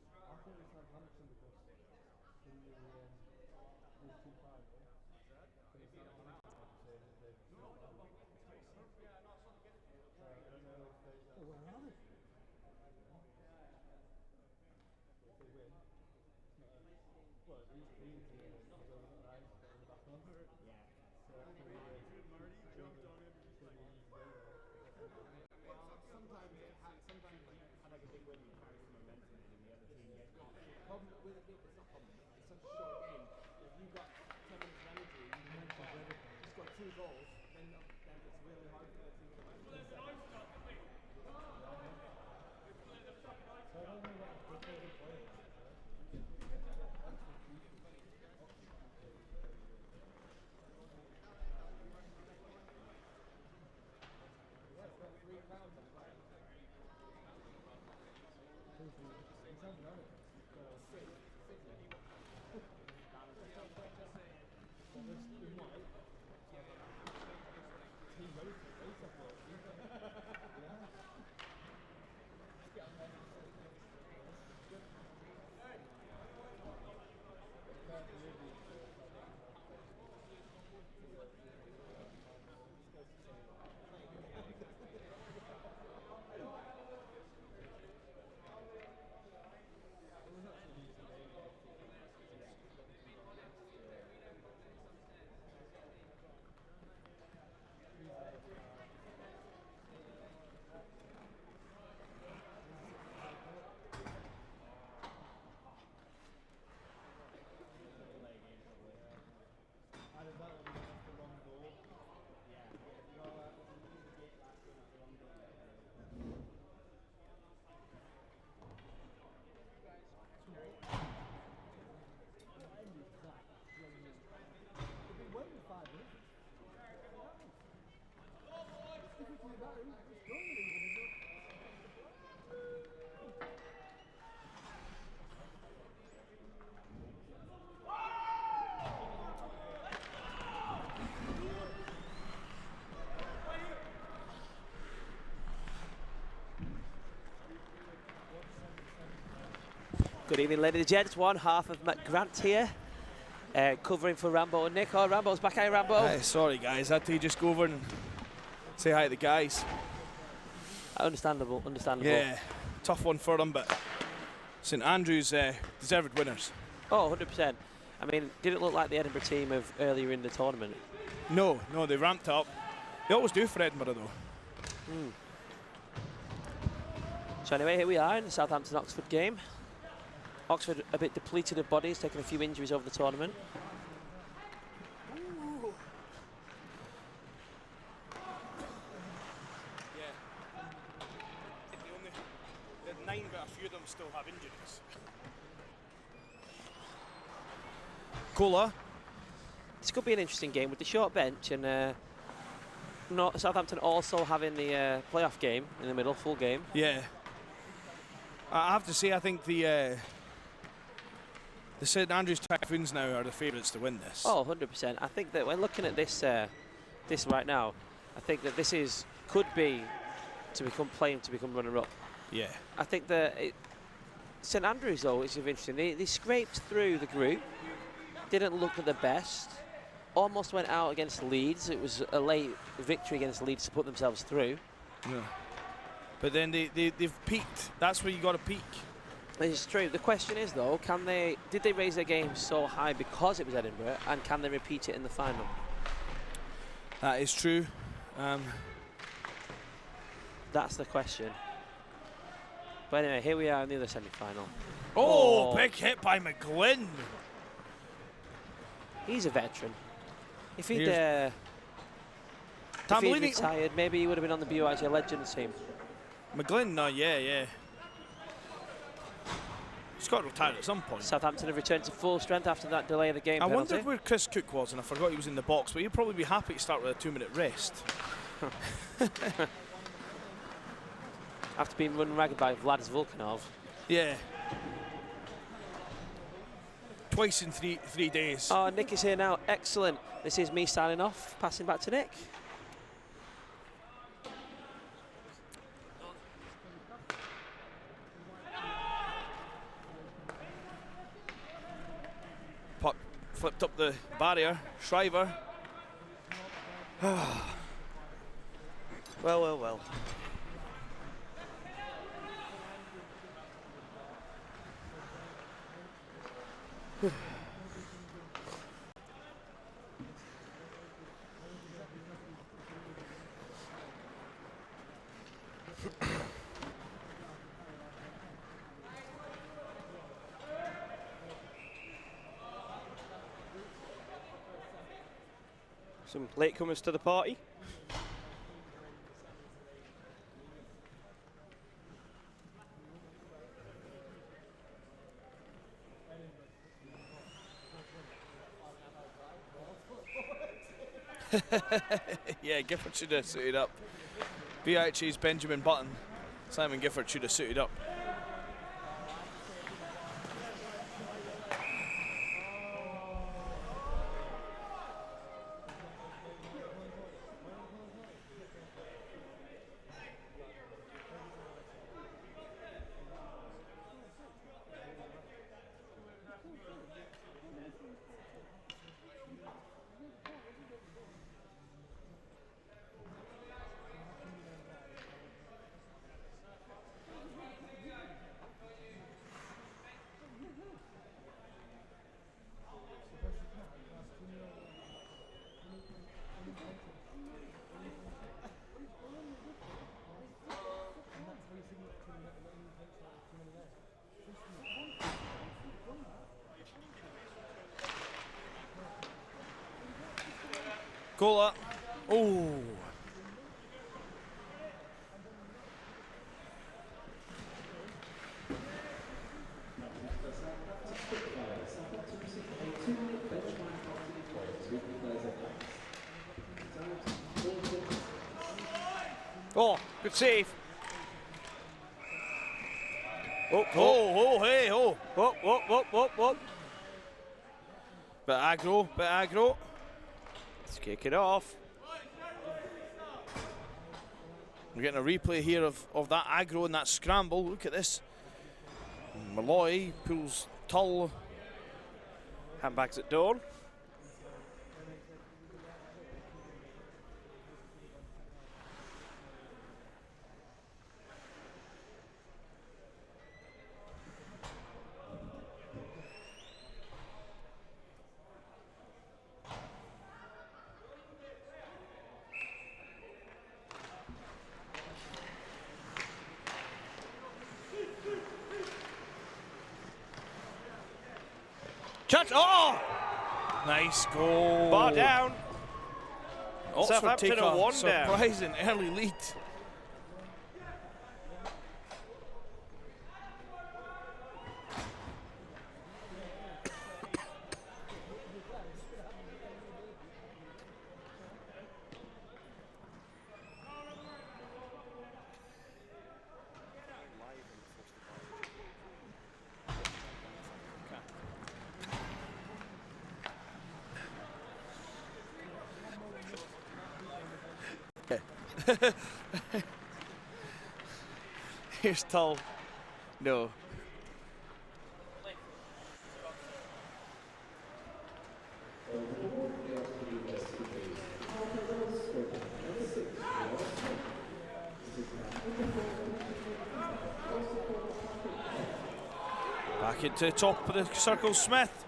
I think it's like Hampton because in the 2-5. Oh, where are they? If they win, it's not a, well, at least Leeds is over the right, in the back one. Yeah. So that's going to be Marty jumped on him. He's like, Well, sometimes you have like a big win, you carry some momentum in, and the other team gets caught. The problem with it, it's not problem, it's such a short game. If you've got 10 minutes of energy, you score 2 goals, then it's really hard for the team to win. So I don't know what the play is. Good evening, ladies and gents. One half of Matt Grant here, covering for Rambo and Nick. Oh, Rambo's back. Hey, Rambo. Hey, sorry, guys. I had to just go over and say hi to the guys. Understandable, understandable. Yeah, tough one for them, but St Andrews deserved winners. Oh, 100%. I mean, didn't look like the Edinburgh team of earlier in the tournament. No, they ramped up. They always do for Edinburgh, though. So anyway, here we are in the Southampton-Oxford game. Oxford a bit depleted of bodies, taking a few injuries over the tournament. Yeah. They had 9, but a few of them still have injuries. Cola. This could be an interesting game with the short bench and Southampton also having the playoff game in the middle, full game. Yeah. I have to say, I think the St Andrews Typhoons now are the favourites to win this. Oh, 100%. I think that when looking at this this right now, I think that this could be to become runner-up. Yeah. I think that St Andrews, though, is interesting. They scraped through the group, didn't look at the best, almost went out against Leeds. It was a late victory against Leeds to put themselves through. Yeah. But then they've peaked. That's where you got to peak. It's true. The question is, though, did they raise their game so high because it was Edinburgh, and can they repeat it in the final? That is true. That's the question. But anyway, here we are in the other semi-final. Oh, big hit by McGlynn. He's a veteran. If he'd Tambellini retired, maybe he would have been on the BYG Legends team. McGlynn, no, yeah. He's got to retire at some point. Southampton have returned to full strength after that delay of the game I penalty. wondered where Chris Cook was, and I forgot he was in the box, but he'd probably be happy to start with a 2-minute rest. After being run ragged by Vlad Volkanov. Yeah. Twice in three days. Oh, Nick is here now. Excellent. This is me signing off. Passing back to Nick. Puck flipped up the barrier. Shriver. Well. Some latecomers to the party. Yeah, Gifford should have suited up. BHA's Benjamin Button. Simon Gifford should have suited up. Goal. Oh. Oh, good save. Hey, oh. Whoop. Bit aggro. Let's kick it off. We're getting a replay here of that aggro and that scramble. Look at this. Malloy pulls Tull. Handbags at dawn. Chance. Oh! Nice goal. Bar down. Oxford Southampton take are a one down. surprising early lead. Here's Tull. No. it to the top of the circle, Smith.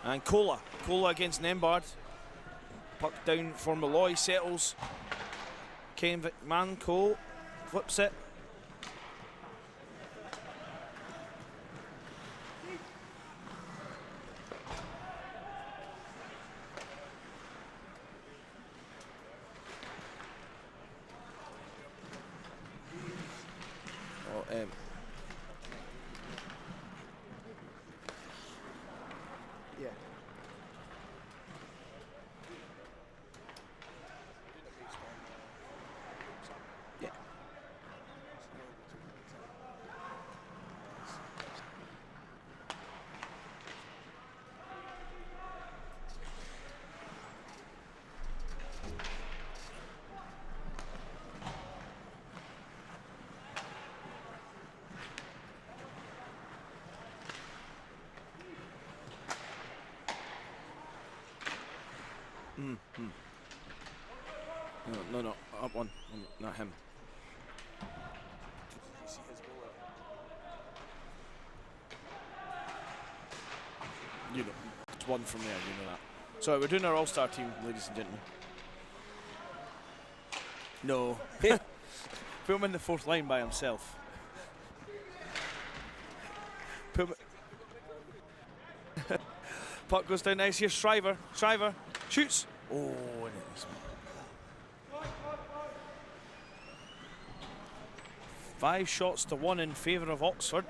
And Cola against Nembard. Puck down for Malloy, settles. Kane McMahon, Cole flips it. Yeah. Yeah. No, up one, not him. Did you see his goal? You know, it's one from there, you know that. So we're doing our all-star team, ladies and gentlemen. No. Put him in the fourth line by himself. Put him. Puck goes down nice here, Shriver shoots. Oh, and it's 5 shots to 1 in favour of Oxford.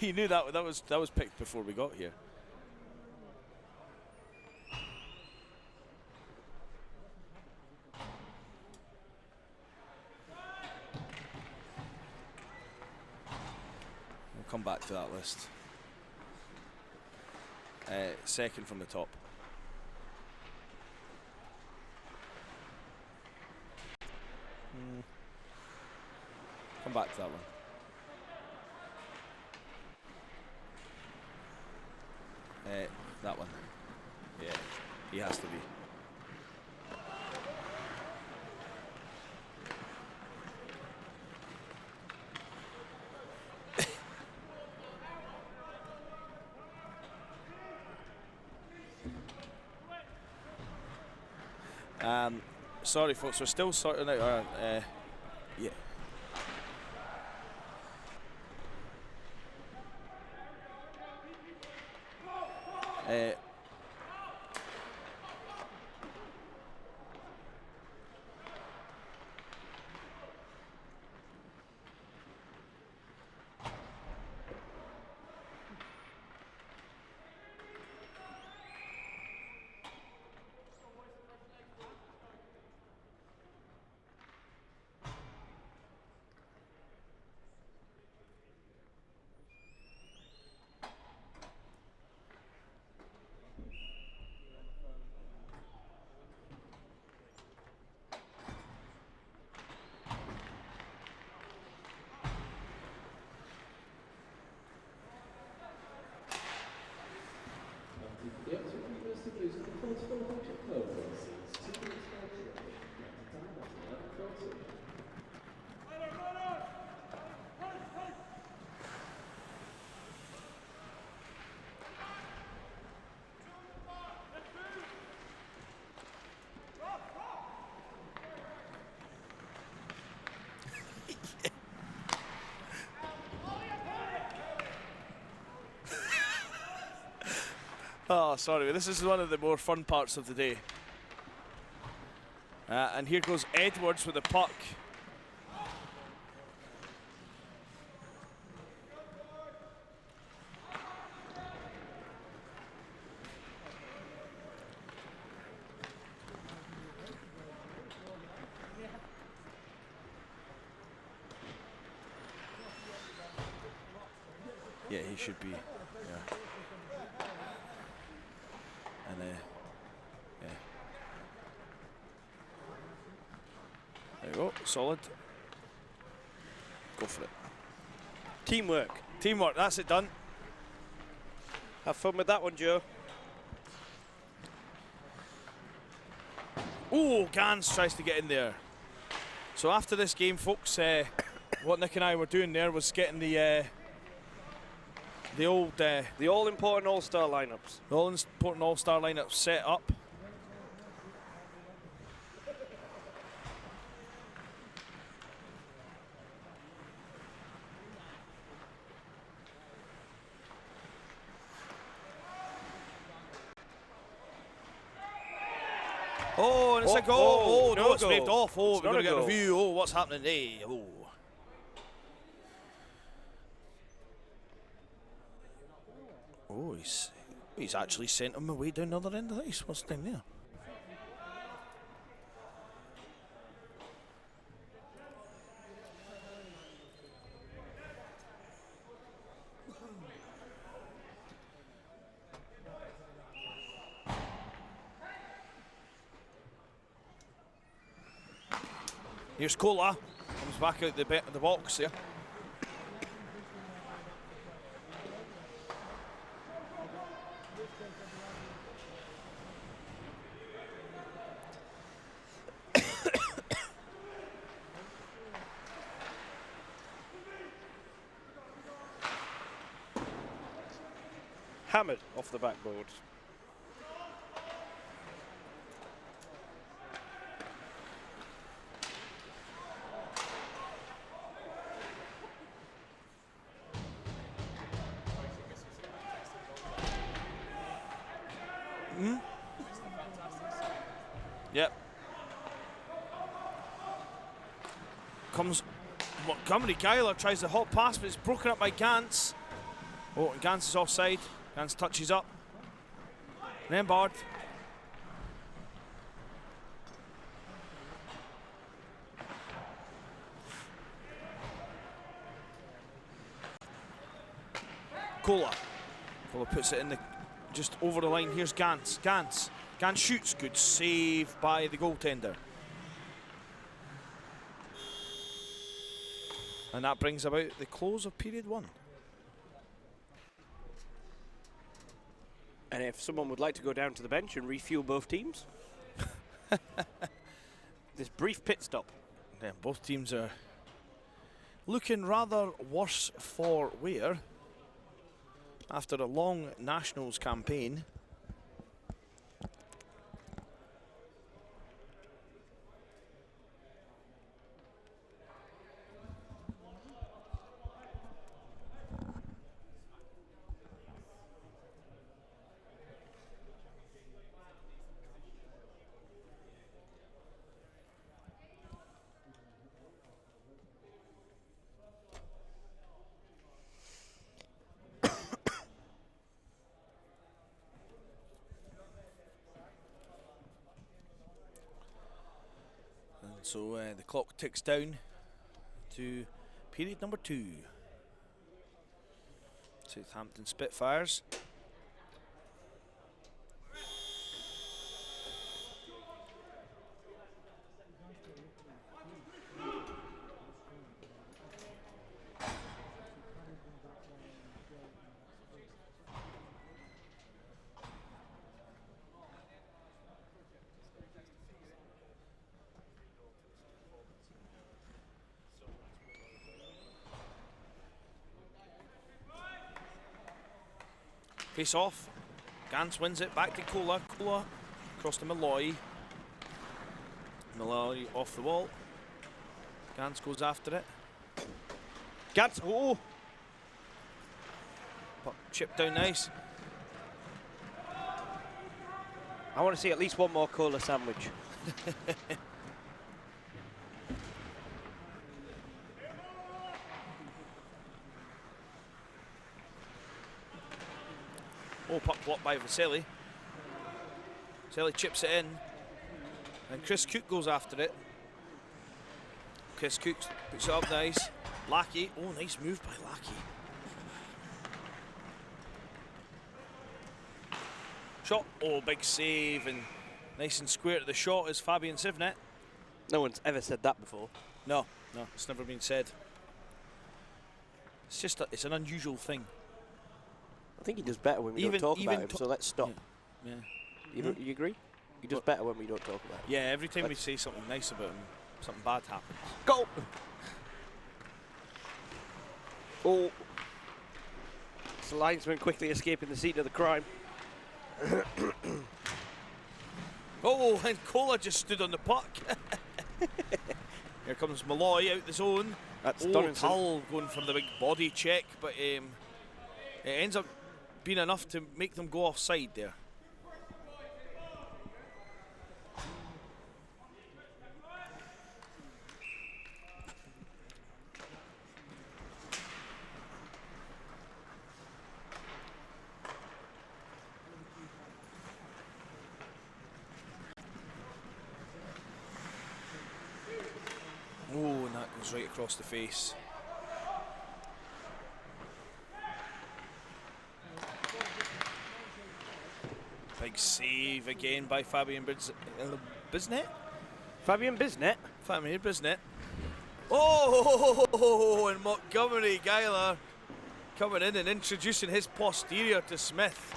He knew that was picked before we got here. We'll come back to that list. Second from the top. Come back to that one. That one. Yeah, he has to be. Sorry folks, we're still sorting out our yeah. Oh, sorry, this is one of the more fun parts of the day. And here goes Edwards with the puck. Yeah, he should be. Yeah. And yeah. There you go, solid. Go for it. Teamwork. Teamwork, that's it done. Have fun with that one, Joe. Oh, Gans tries to get in there. So after this game, folks, what Nick and I were doing there was getting the all-important all-star lineups. The all-important all-star lineup set up. Oh, and it's a goal. Oh, no, it's waved off. Oh, we're going to get a review. Oh, what's happening there? Oh. Oh, he's actually sent him away down the other end of the ice. What's down there? Here's Cola. Comes back out the box there. Hammered off the backboard. Yep. Comes Montgomery. Geiler tries the hot pass, but it's broken up by Gantz. Oh, and Gantz is offside. Gantz touches up. Nembard. Cola puts it in just over the line. Here's Gantz. Gantz shoots. Good save by the goaltender. And that brings about the close of period 1. And if someone would like to go down to the bench and refuel both teams, this brief pit stop. Yeah, both teams are looking rather worse for wear after a long Nationals campaign. So the clock ticks down to period number 2. Southampton Spitfires. Face off. Gantz wins it. Back to Cola. Cola across to Malloy. Malloy off the wall. Gantz goes after it. Gantz, oh! Puck chipped down nice. I want to see at least one more cola sandwich. Oh, puck blocked by Vasily. Vasily chips it in. And Chris Cook goes after it. Chris Cook puts it up nice. Lackey. Oh, nice move by Lackey. Shot. Oh, big save. And nice and square to the shot is Fabian Sivnet. No one's ever said that before. No, it's never been said. It's just, it's an unusual thing. I think he does better when we don't talk about him, so let's stop. Yeah. You agree? He does better when we don't talk about him. Yeah, every time we say something nice about him, something bad happens. Go! Oh. It's the linesman quickly escaping the scene of the crime. Oh, and Kola just stood on the puck. Here comes Malloy out the zone. That's Tull going for the big body check, but it ends up being enough to make them go offside there. Oh, and that goes right across the face. Big save again by Fabian Bisnet. Fabian Bisnet. Fabian Bisnet. Oh, and Montgomery Geiler coming in and introducing his posterior to Smith.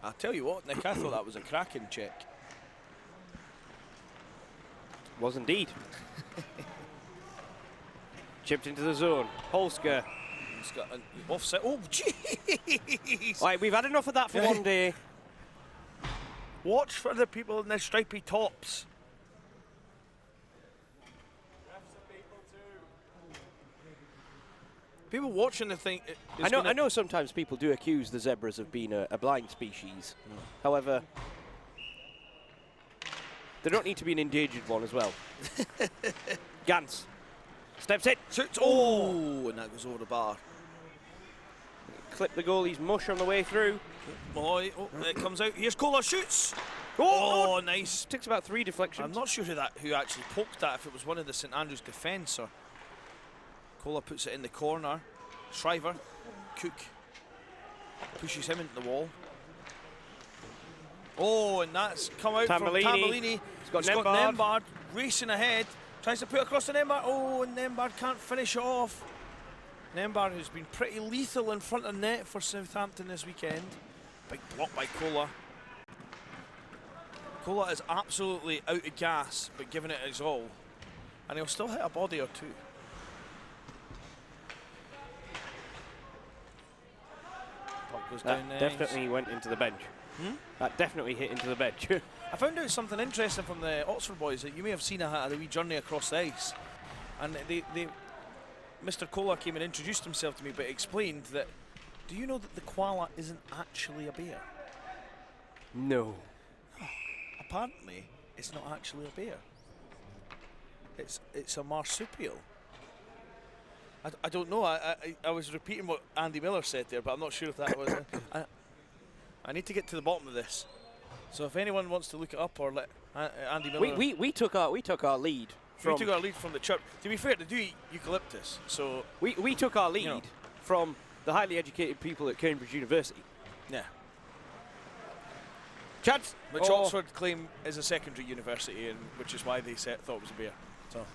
I'll tell you what, Nick, I thought that was a cracking check. Was indeed. Chipped into the zone. Holsker. He's got an offset. Oh, jeez! Right, we've had enough of that for one day. Watch for the people in their stripy tops. People watching the thing. I know sometimes people do accuse the zebras of being a blind species. However, they don't need to be an endangered one as well. Gantz steps in. Shoots. Oh, and that goes over the bar. Clip the goalie's mush on the way through. Malloy. Oh, it comes out. Here's Kola. Shoots. Oh, Oh, nice. Takes about 3 deflections. I'm not sure who actually poked that, if it was one of the St Andrews defence or. Kola puts it in the corner. Shriver. Cook pushes him into the wall. Oh, and that's come out from Tambellini. He's got Nembard racing ahead. Tries to put it across the Nembard. Oh, and Nembard can't finish it off. Nembard, who's been pretty lethal in front of net for Southampton this weekend. Big block by Kola. Kola is absolutely out of gas, but giving it his all. And he'll still hit a body or two. Puck goes down That there. definitely went into the bench. That definitely hit into the bench. I found out something interesting from the Oxford boys that you may have seen a wee journey across the ice. And Mr. Kola came and introduced himself to me, but explained that, do you know that the koala isn't actually a bear? No. Apparently, it's not actually a bear. It's a marsupial. I don't know. I was repeating what Andy Miller said there, but I'm not sure if that was. I need to get to the bottom of this. So if anyone wants to look it up or let Andy Miller. We took our lead. We took our lead from the church. To be fair, they do eat eucalyptus, so We took our lead from the highly educated people at Cambridge University. yeah. Chance. Which Oxford claim is a secondary university, and which is why they thought it was a bear. So.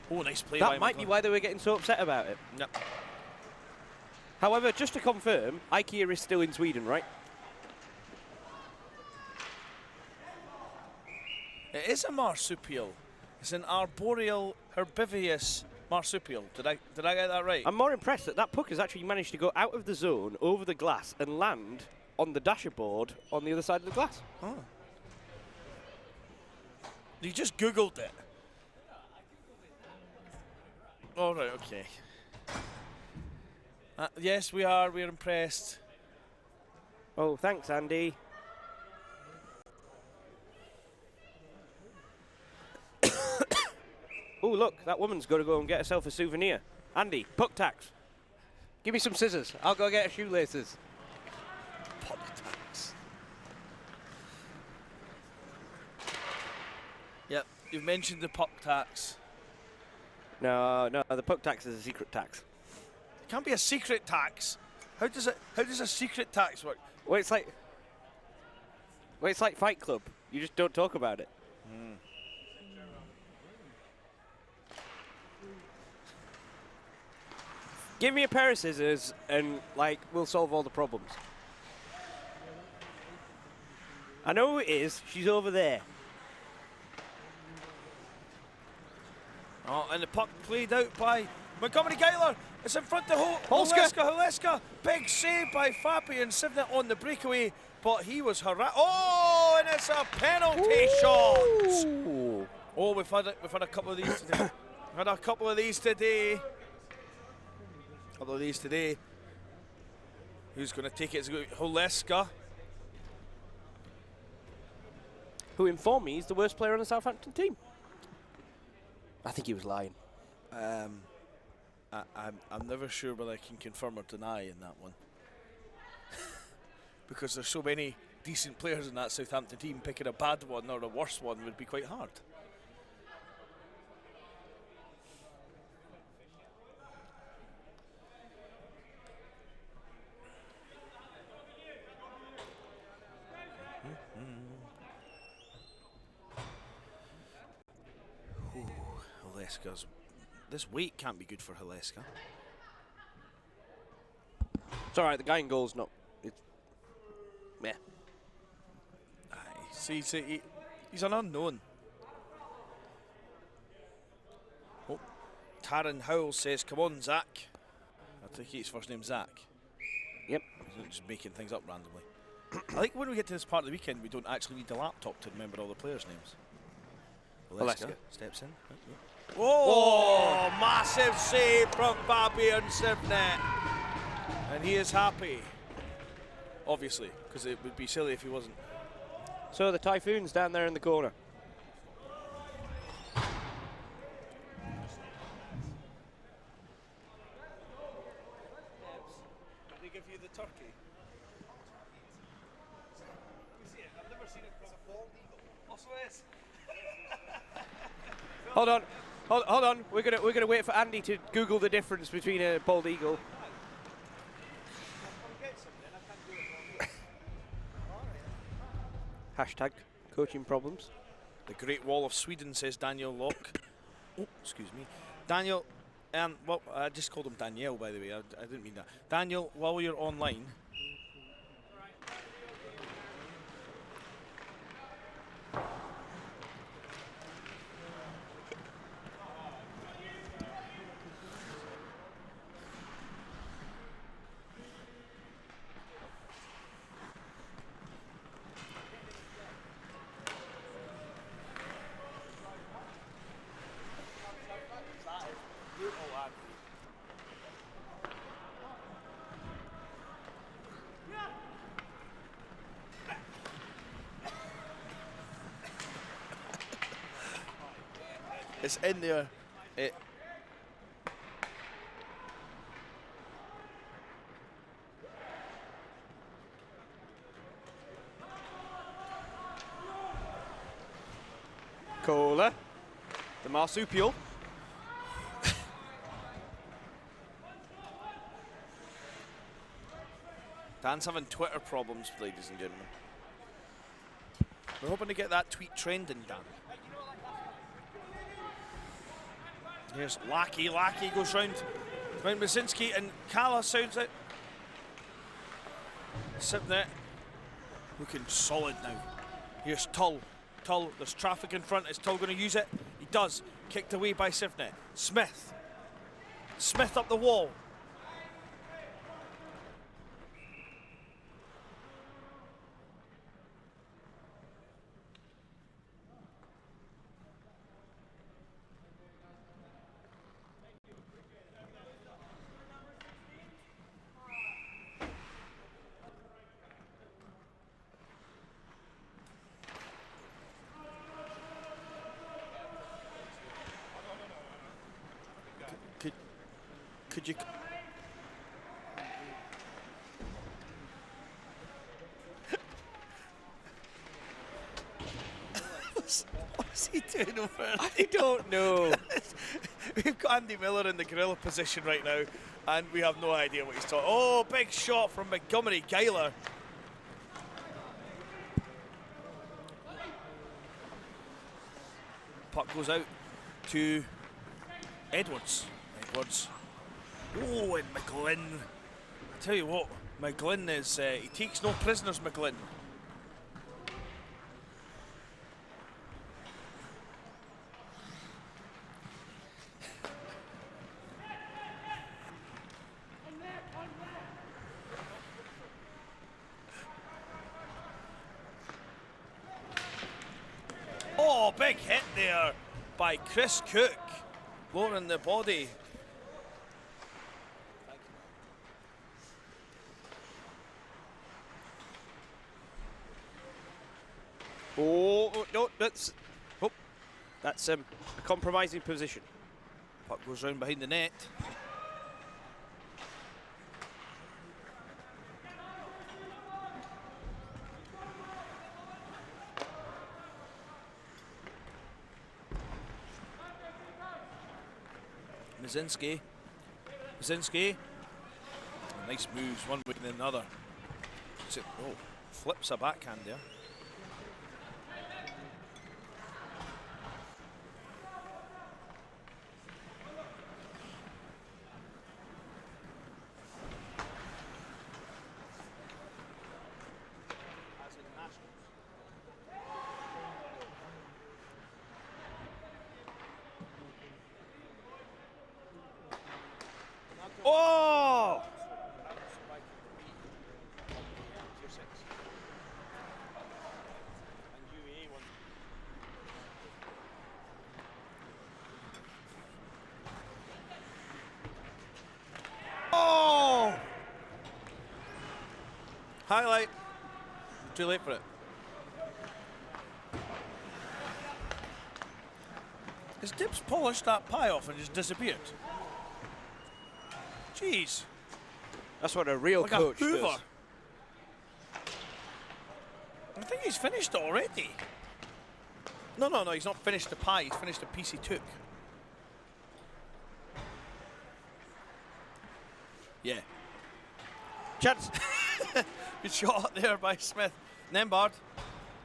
Oh, nice play. That might be why they were getting so upset about it. Yep. However, just to confirm, IKEA is still in Sweden, right? It is a marsupial. It's an arboreal herbivorous marsupial. Did I get that right? I'm more impressed that puck has actually managed to go out of the zone, over the glass, and land on the dashboard on the other side of the glass. Oh. You just Googled it. All right, okay. Yes, we are. We're impressed. Oh, thanks, Andy. Oh, look, that woman's got to go and get herself a souvenir. Andy, puck tax. Give me some scissors. I'll go get her shoelaces. Puck tax. Yep, you've mentioned the puck tax. No, the puck tax is a secret tax. It can't be a secret tax. How does a secret tax work? Well, it's like Fight Club. You just don't talk about it. Give me a pair of scissors and, like, we'll solve all the problems. I know who it is. She's over there. Oh, and the puck played out by Montgomery Geiler. It's in front of Holska. Holeska. Big save by Fabian Sivnet on the breakaway, but he was harassed. Oh, and it's a penalty shot. Oh, we've had a couple of these today. Had a couple of these today. Who's going to take it? It's going to be Holeska. Who informed me he's the worst player on the Southampton team. I think he was lying. I'm never sure whether I can confirm or deny in that one. Because there's so many decent players in that Southampton team, picking a bad one or a worse one would be quite hard. Holeska's. This weight can't be good for Holeska. It's all right. The guy in goal's not. It's meh. See, he's an unknown. Oh, Taron Howell says, "Come on, Zach." I think his first name's Zach. Yep. He's just making things up randomly. I think when we get to this part of the weekend, we don't actually need the laptop to remember all the players' names. Holeska steps in. Oh, massive save from Fabian Sivnet. And he is happy. Obviously, because it would be silly if he wasn't. So the Typhoon's down there in the corner. Did they give you the turkey? I've never seen it from a bald eagle. Also is. Hold on. We're gonna wait for Andy to Google the difference between a bald eagle. Hashtag coaching problems. The Great Wall of Sweden, says Daniel Locke. Oh, excuse me. Daniel, well, I just called him Danielle, by the way. I didn't mean that. Daniel, while you're online, it's in there. Cola. The marsupial. Dan's having Twitter problems, ladies and gentlemen. We're hoping to get that tweet trending, Dan. Here's Lackey. Lackey goes round Mazinski, and Kala sounds it. Sitting there. Looking solid now. Here's Tull. Tull, there's traffic in front. Is Tull going to use it? He does. Kicked away by Sivnet. Smith. Smith up the wall. Could you? What's he doing over there? I don't know. We've got Andy Miller in the gorilla position right now, and we have no idea what he's talking. Oh, big shot from Montgomery Geiler. Puck goes out to Edwards. Edwards. Oh, and McGlynn. I tell you what, McGlynn is, he takes no prisoners, McGlynn. Oh, big hit there by Chris Cook, lowering the body. Oh, no, that's a compromising position. Puck goes round behind the net. Mazinski. Nice moves, one way and another. Oh, flips a backhand there. Oh! Oh! Highlight. Too late for it. Has Dibbs polished that pie off and just disappeared? Jeez. That's what a real Like coach a Hoover. does. I think he's finished it already. No, he's not finished the pie, he's finished the piece he took. Yeah. Chance. Good shot there by Smith. Nembard.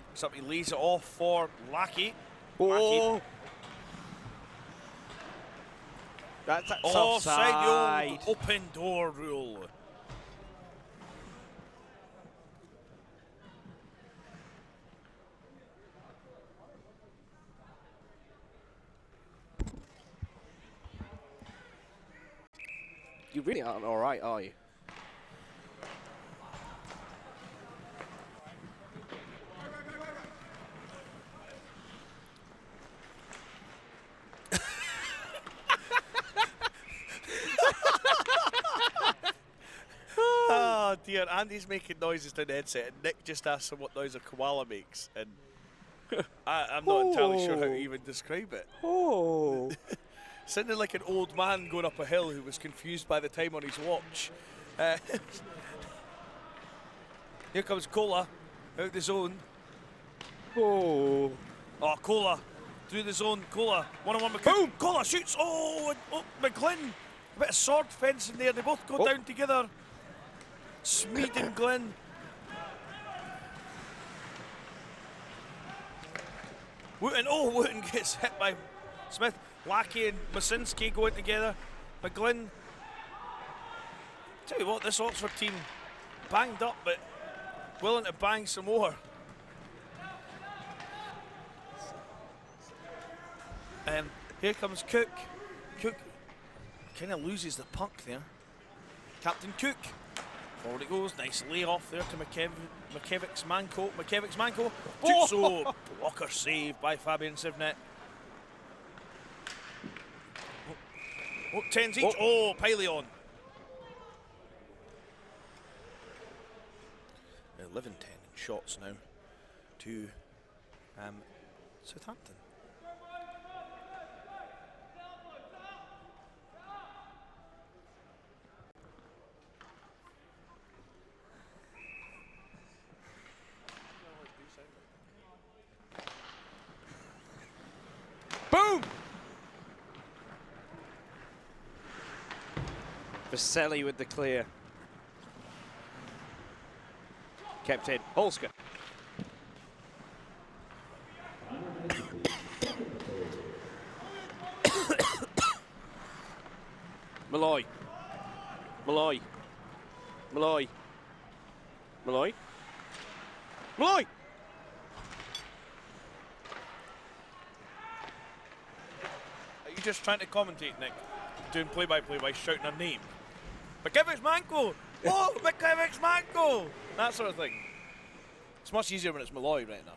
Looks like he lays it off for Lackey. Oh. That's offside. offside. The open door rule. You really aren't all right, are you? Oh dear, Andy's making noises down the headset and Nick just asked him what noise a koala makes, and I'm not entirely sure how to even describe it. Oh. Sounded like an old man going up a hill who was confused by the time on his watch. Here comes Cola out the zone. Oh. Oh, Cola through the zone. Cola, one-on-one. Boom! Cola shoots. Oh, and McGlynn. A bit of sword fencing there. They both go down together. Smeed and Glenn. Wooten gets hit by Smith. Lackey and Masinski going together. McGlynn. Tell you what, this Oxford team banged up, but willing to bang some more. Here comes Cook. Cook kind of loses the puck there. Captain Cook. Forward it goes. Nice layoff there to McKevic's Manco. Shoots. Oh, blocker save by Fabian Sivnet. Oh, 10s each. Oh, Pyleon. 11-10 in shots now to Southampton. Vaselli with the clear. Kept in. Holsker. Malloy. Malloy. Malloy. Malloy. Malloy! Are you just trying to commentate, Nick? Doing play-by-play by shouting her name? McKivic's Manco! Oh, McKivic's Manco! That sort of thing. It's much easier when it's Malloy, right enough.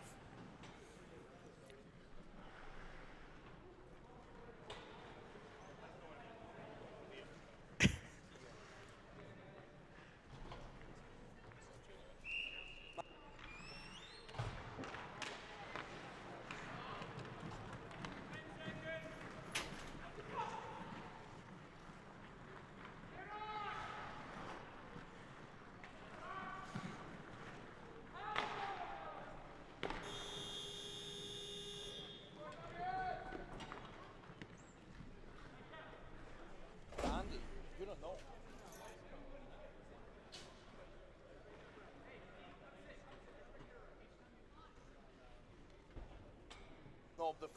Andy, you don't know. No, the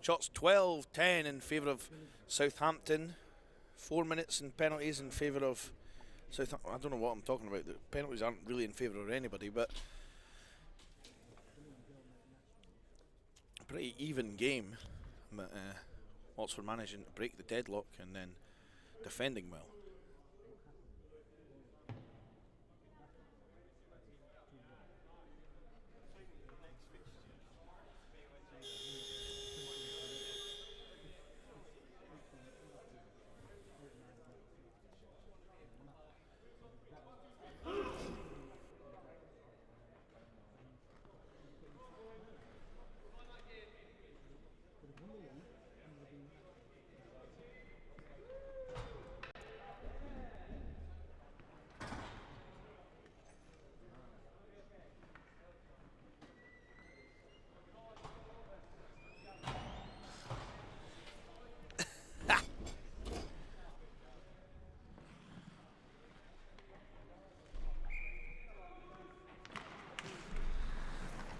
shots 12-10 in favour of Southampton. 4 minutes and penalties in favour of Southampton. I don't know what I'm talking about. The penalties aren't really in favour of anybody, but a pretty even game. But Oxford managing to break the deadlock and then defending well.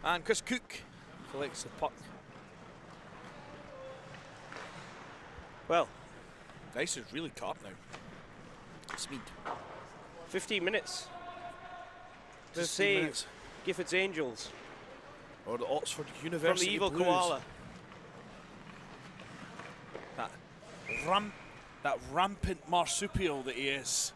And Chris Cook collects the puck. Well, The ice is really cut up now. Speed. 15 minutes to 15 save minutes. Gifford's Angels Or the Oxford from University the evil Blues. koala. That rampant marsupial that he is.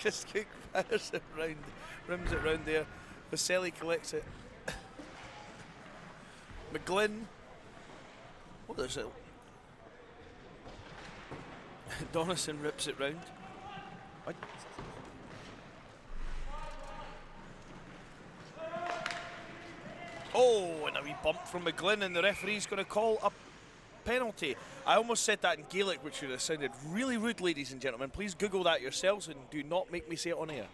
Chris Cook fires it round, rims it round there. Vaselli collects it. McGlynn. What is it? Donison rips it round. What? Oh, and a wee bump from McGlynn, and the referee's going to call a penalty. I almost said that in Gaelic, which would have sounded really rude, ladies and gentlemen. Please Google that yourselves and do not make me say it on air.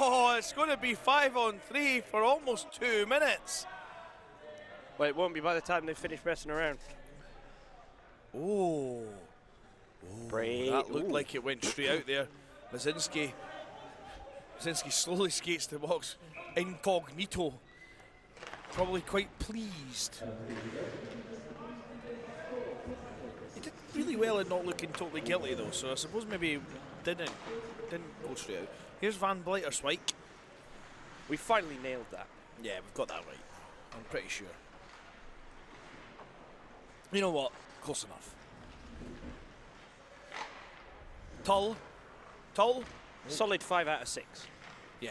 Oh, it's going to be 5-on-3 for almost 2 minutes. Well, it won't be by the time they finish messing around. Oh. Brave. That looked like it went straight out there. Mazinski slowly skates the box. Incognito. Probably quite pleased. He did really well in not looking totally guilty though, so I suppose maybe didn't go straight out. Here's Van Blyterswyk. We finally nailed that. Yeah, we've got that right. I'm pretty sure. You know what? Close enough. Tull. Solid 5 out of 6. Yeah.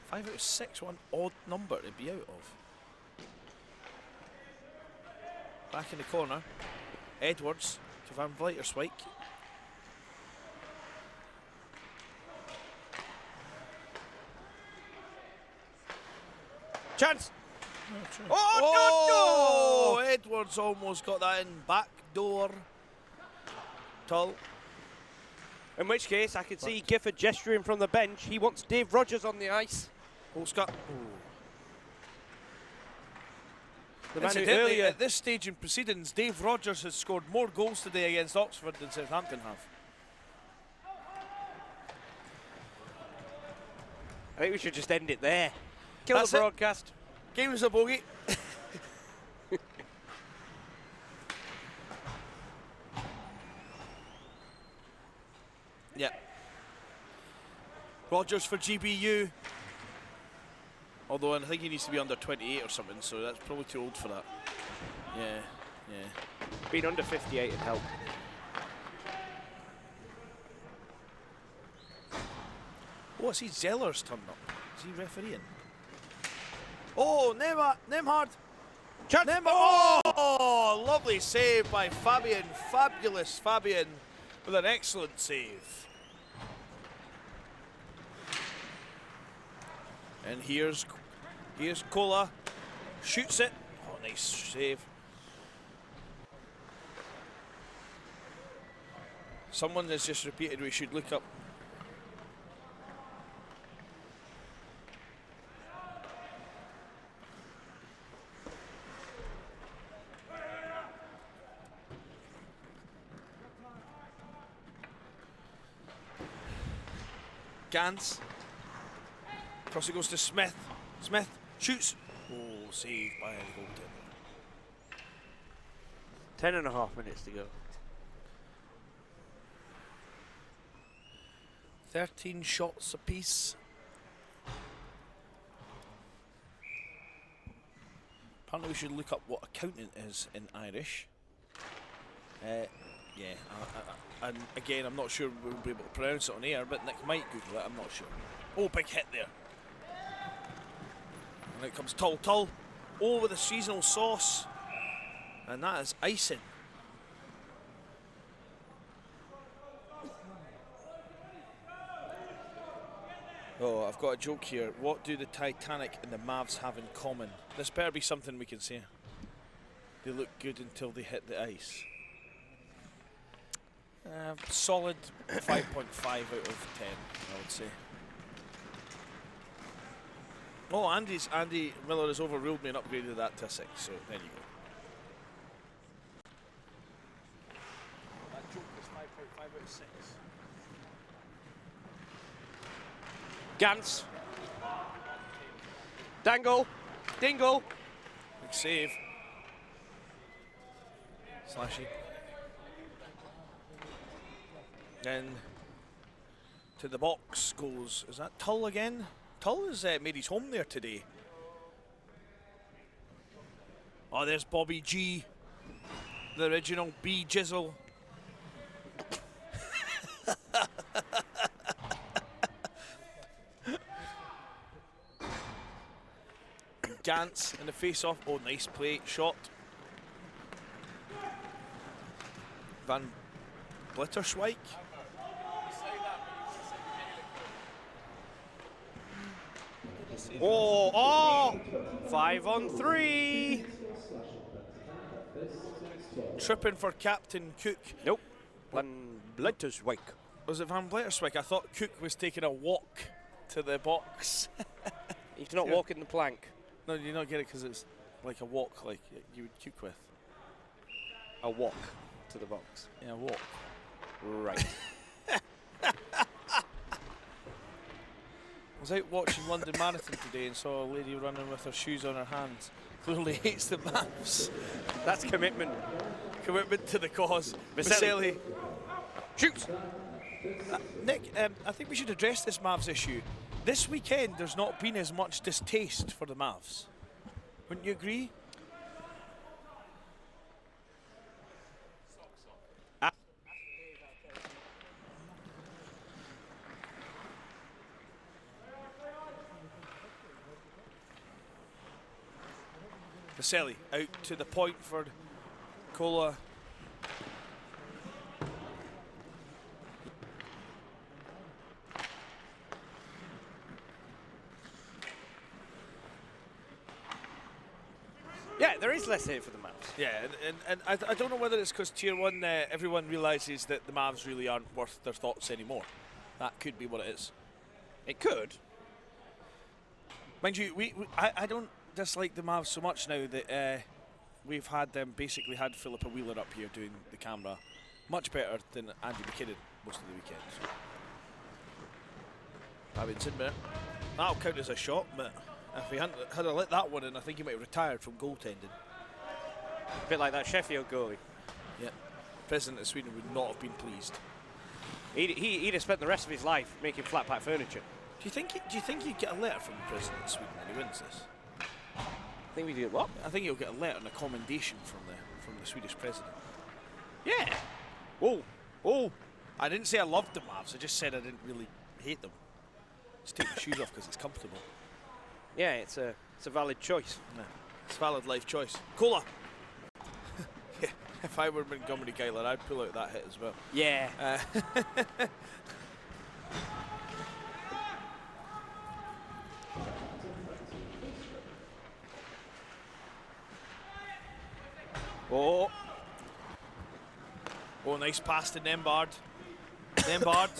5 out of 6, what an odd number to be out of. Back in the corner. Edwards to Van Blyterswyk. Chance! Oh, no! Edwards almost got that in. Back door. Tull. In which case, I could see Gifford gesturing from the bench. He wants Dave Rogers on the ice. Holscott. The man who Incidentally, earlier at this stage in proceedings, Dave Rogers has scored more goals today against Oxford than Southampton have. I think we should just end it there. Kill That's the it. broadcast. Game was a bogey. Yeah. Rogers for GBU. Although I think he needs to be under 28 or something, so that's probably too old for that. Yeah. Being under 58 would help. Oh, I see Zeller's turned up. Is he refereeing? Oh, Nemhard. Chance. Oh, lovely save by Fabian. Fabulous Fabian with an excellent save. And here's Kola. Shoots it. Oh, nice save. Someone has just repeated we should look up. Gans. Cross it goes to Smith. Smith shoots. Oh, saved by the goaltender. 10.5 minutes to go. 13 shots apiece. Apparently we should look up what accountant is in Irish. Yeah, and again, I'm not sure we'll be able to pronounce it on air, but Nick might Google it, I'm not sure. Oh, big hit there. And out comes Tull. Oh, with a seasonal sauce. And that is icing. Oh, I've got a joke here. What do the Titanic and the Mavs have in common? This better be something we can say. They look good until they hit the ice. Solid 5.5 out of 10, I would say. Oh, Andy Miller has overruled me and upgraded that to 6, so there you go. That joke is 5.5 out of 6. Gans. Dangle. Dingle. Big save. Slashy. Then to the box goes, is that Tull again? Tull has made his home there today. Oh, there's Bobby G, the original B Jizzle. Gantz in the face-off. Oh, nice play, shot. Van Blyterswyk. Oh! 5-on-3. Tripping for Captain Cook. Nope. Van Blyterswyk. Was it Van Blyterswyk? I thought Cook was taking a walk to the box. He's not walking the plank. No, you not get it because it's like a walk, like you would puke with. A walk to the box. Yeah, a walk. Right. I was out watching London Marathon today and saw a lady running with her shoes on her hands. Clearly hates the Mavs. That's commitment. Commitment to the cause. Vaselli. Vaselli. Shoots. Nick, I think we should address this Mavs issue. This weekend, there's not been as much distaste for the Mavs. Wouldn't you agree? Vaselli out to the point for Cola. Yeah, there is less hate for the Mavs. Yeah, and I don't know whether it's because Tier 1, everyone realises that the Mavs really aren't worth their thoughts anymore. That could be what it is. It could. Mind you, I don't dislike the Mavs so much now that we've had them basically had Philippa Wheeler up here doing the camera much better than Andy McKinnon most of the weekend. Fabian Sidmer. That'll count as a shot, but if he hadn't had let that one in, I think he might have retired from goaltending. A bit like that Sheffield goalie. Yeah. President of Sweden would not have been pleased. He'd have spent the rest of his life making flat pack furniture. Do you think he'd get a letter from the President of Sweden when he wins this? I think we do what? I think he'll get a letter and a commendation from the Swedish President. Yeah. Oh. Oh. I didn't say I loved the Mavs, I just said I didn't really hate them. Just take my shoes off because it's comfortable. Yeah, it's a valid choice. Yeah, it's a valid life choice. Cola! Yeah, if I were Montgomery Geiler, I'd pull out that hit as well. Yeah. Oh, nice pass to Nembard. Nembard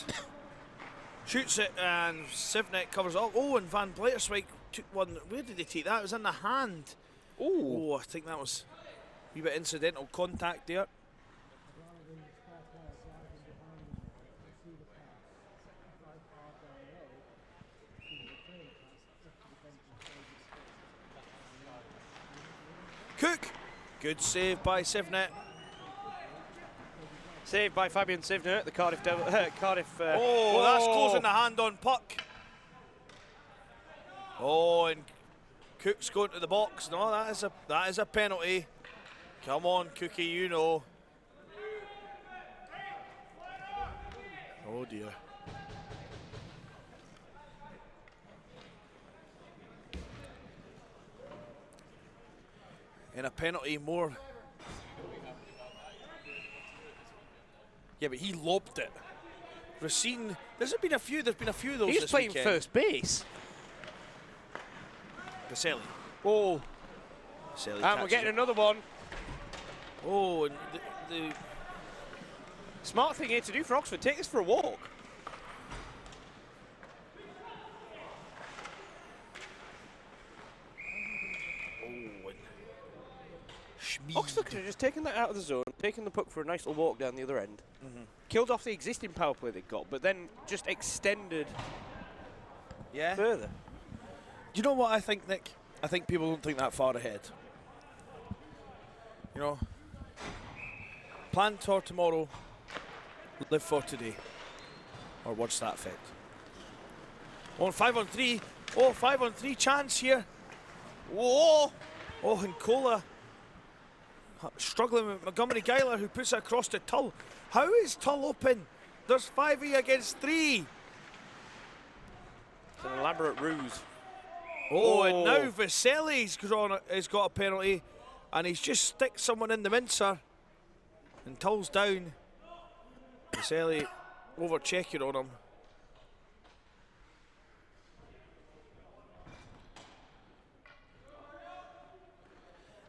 shoots it and Sivnek covers up. Oh, and Van Blatterswijk took one. Where did he take that? It was in the hand. Oh, I think that was a wee bit incidental contact there. Cook. Good save by Sivnet. Saved by Fabian Sivner, the Cardiff Devil. Cardiff. Oh, that's closing the hand on puck. Oh, and Cook's going to the box. No, that is a penalty. Come on, Cookie, you know. Oh dear. And a penalty more. Yeah, but he lobbed it. Racine, there's been a few of those He's this playing weekend. first base. Vaselli. Oh. Vaselli And we're catches getting it. another one. Oh, and the Smart thing here to do for Oxford, take this for a walk. Oxford could have just taken that out of the zone, taken the puck for a nice little walk down the other end, killed off the existing power play they got, but then just extended further. Do you know what I think, Nick? I think people don't think that far ahead. You know, plan for tomorrow, live for today, or words to that effect. On 5-on-3. Oh, 5-on-3 chance here. Whoa! Oh, and Cola struggling with Montgomery Geiler, who puts it across to Tull. How is Tull open? There's 5 against 3. It's an elaborate ruse. Oh, and now Vaselli's got a penalty, and he's just sticked someone in the mincer. And Tull's down. Vaselli over-checking on him.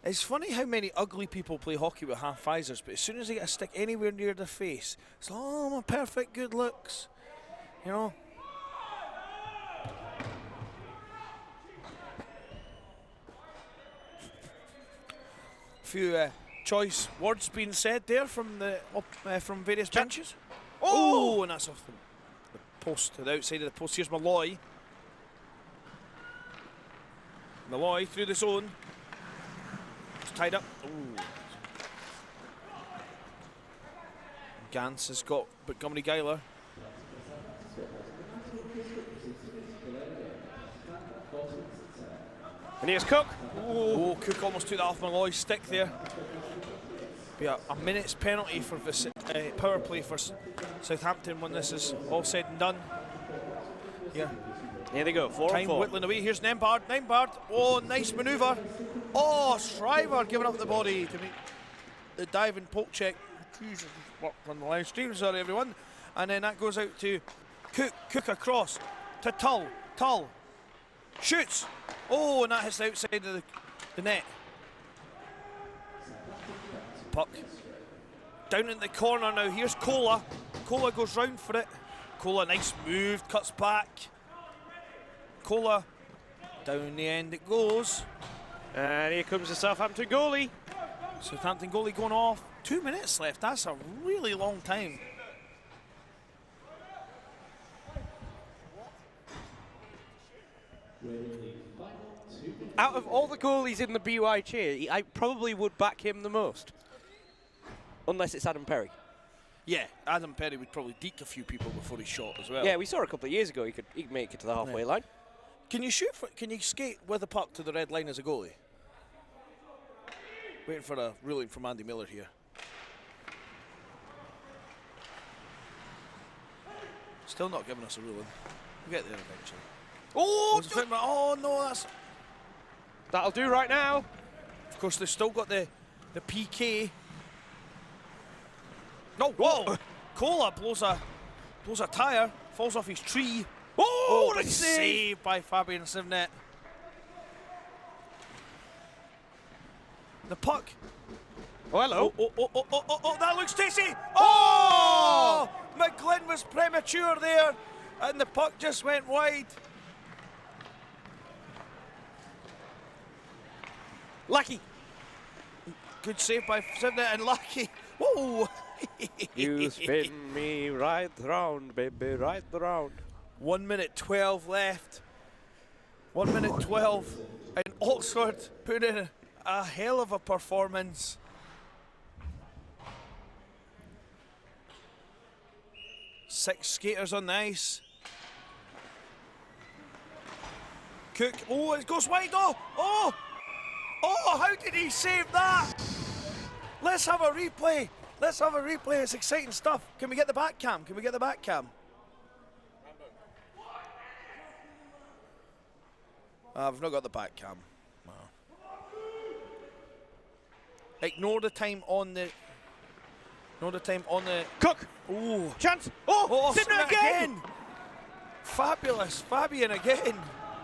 It's funny how many ugly people play hockey with half visors, but as soon as they get a stick anywhere near their face, it's like, oh, my perfect good looks. You know? few choice words being said there from the from various benches. Oh, and that's off the post, to the outside of the post. Here's Malloy. Malloy through the zone. It's tied up. Ooh. Gans has got Montgomery Guyler. And here's Cook. Oh, Cook almost took that off Malloy's stick there. Be a minute's penalty for power play for Southampton when this is all said and done. Here. Here they go, 4 Time and 4. whittling away. Here's Nembard. Nembard. Oh, nice manoeuvre. Oh, Shriver giving up the body to make the dive and poke check. Jesus, on the live stream, sorry everyone. And then that goes out to Cook. Cook across to Tull. Tull shoots. Oh, and that hits the outside of the net. Puck down in the corner now. Here's Kola. Kola goes round for it. Kola, nice move, cuts back. Kola, down the end it goes. And here comes the Southampton goalie. Southampton goalie going off. 2 minutes left. That's a really long time. Out of all the goalies in the BYG, I probably would back him the most. Unless it's Adam Perry. Yeah, Adam Perry would probably deke a few people before he shot as well. Yeah, we saw a couple of years ago he could make it to the halfway line. Can you can you skate with a puck to the red line as a goalie? Waiting for a ruling from Andy Miller here. Still not giving us a ruling. We'll get there eventually. Oh no, that's... That'll do right now. Of course, they've still got the PK. No, whoa! Kola blows a tyre, falls off his tree. Oh, nice save by Fabian Sivnet. The puck. Oh, hello. Oh, that looks tasty. Oh! McGlynn was premature there, and the puck just went wide. Lucky. Good save by Sivnet and Lucky. Whoa! You spin me right round, baby, right round. 1 minute 12 left. 1 minute 12. And Oxford put in a hell of a performance. Six skaters on the ice. Cook. Oh, it goes wide. Oh, how did he save that? Let's have a replay. Let's have a replay. It's exciting stuff. Can we get the back cam? Can we get the back cam? I've not got the back cam. No. Ignore the time on the. Ignore the time on the. Cook. Oh, Chance. Oh, Sivnet again. Fabulous. Fabian again.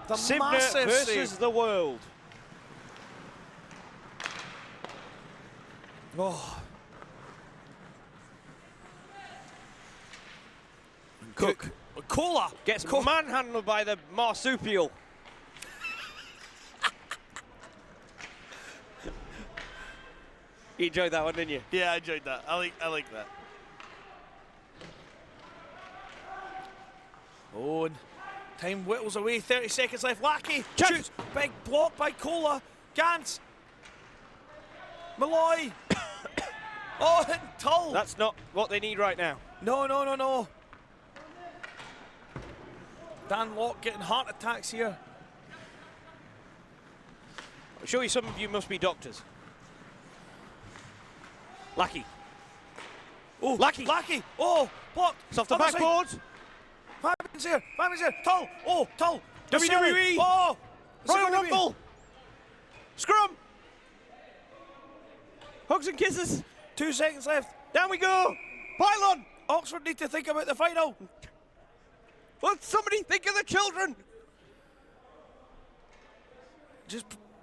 The Sivnet massive versus save. the world. Oh. Cook. Kola Gets manhandled by the marsupial. You enjoyed that one, didn't you? Yeah, I enjoyed that. I like that. Oh, and time whittles away. 30 seconds left. Lackey shoots. Big block by Kola. Gans. Malloy. Oh, and Tull. That's not what they need right now. No. Dan Locke getting heart attacks here. I'm sure some of you must be doctors. Lucky. Oh, Lucky. Oh, blocked. It's off the Other side. backboards. Fabian's here. Tull. Oh, Tull. WWE. Oh, Royal Rumble. Scrum. Hugs and kisses. 2 seconds left. Down we go. Pylon. Oxford need to think about the final. Will somebody think of the children?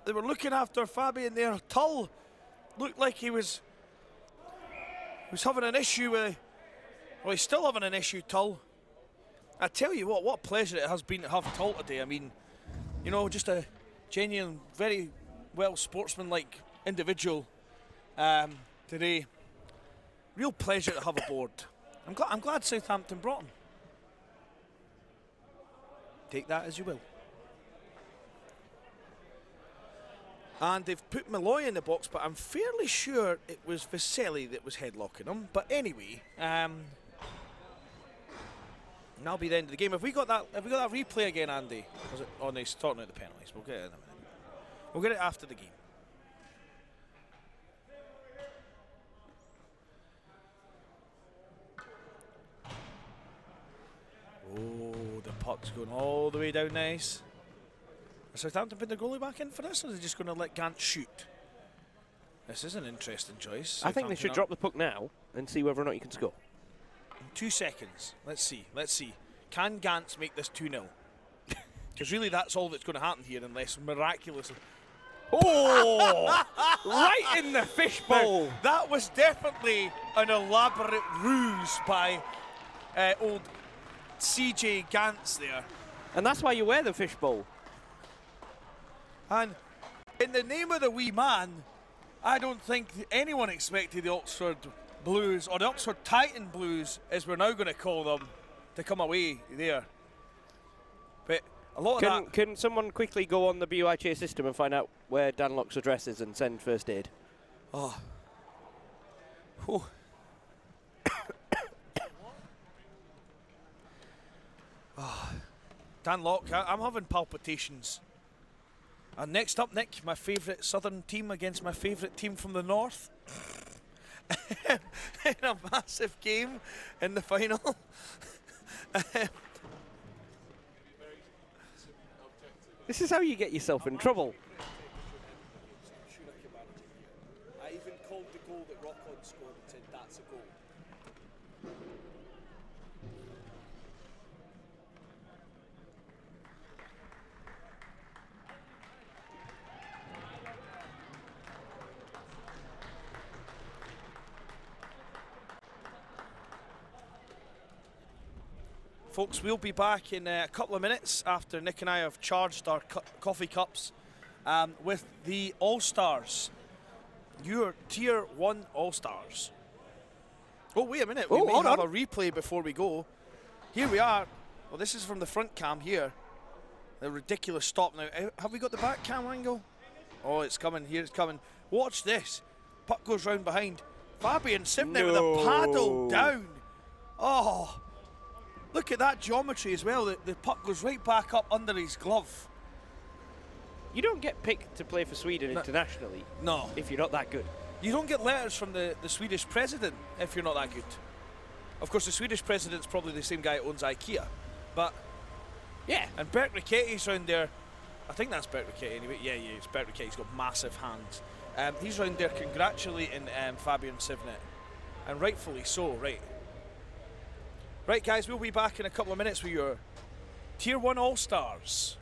They were looking after Fabian there. Tull looked like he was having an issue with. Well, he's still having an issue, Tull. I tell you what a pleasure it has been to have Tull today. I mean, you know, just a genuine, very well sportsmanlike individual. today. Real pleasure to have aboard. I'm glad Southampton brought him. Take that as you will. And they've put Malloy in the box, but I'm fairly sure it was Vaselli that was headlocking him. But anyway, and that'll be the end of the game. Have we got that replay again, Andy? Was it? Oh, no, he's talking about the penalties. We'll get it in a minute. We'll get it after the game. Oh, the puck's going all the way down. Nice. Is Southampton putting the goalie back in for this, or are they just going to let Gant shoot? This is an interesting choice. I think they should drop the puck now and see whether or not you can score. In 2 seconds. Let's see. Can Gantz make this 2-0? Because really that's all that's going to happen here unless miraculously... Oh! Right in the fishbowl. Now, that was definitely an elaborate ruse by old CJ Gantz there. And that's why you wear the fishbowl. And in the name of the wee man, I don't think anyone expected the Oxford Blues, or the Oxford Titan Blues, as we're now going to call them, to come away there. But a lot of that... Can someone quickly go on the BUIHA system and find out where Dan Locke's address is and send first aid? Oh. Oh. Oh. Dan Locke, I'm having palpitations. And next up, Nick, my favourite southern team against my favourite team from the north. In a massive game in the final. This is how you get yourself in trouble. I even called the goal that Rockon scored and said that's a goal. Folks, we'll be back in a couple of minutes after Nick and I have charged our coffee cups with the All-Stars. Your Tier 1 All-Stars. Oh, wait a minute. We may have a replay before we go. Here we are. Well, this is from the front cam here. The ridiculous stop now. Have we got the back cam angle? Oh, it's coming. Here it's coming. Watch this. Puck goes round behind. Fabian Sivnet with a paddle down. Oh. Look at that geometry as well. The puck goes right back up under his glove. You don't get picked to play for Sweden internationally. No. If you're not that good. You don't get letters from the Swedish president if you're not that good. Of course, the Swedish president's probably the same guy who owns IKEA. But, yeah. And Bert Ricketti's round there. I think that's Bert Ricketty anyway. Yeah, it's Bert Ricketty. He's got massive hands. He's round there congratulating Fabian Sivnet. And rightfully so, right. Right, guys, we'll be back in a couple of minutes with your Tier 1 All-Stars.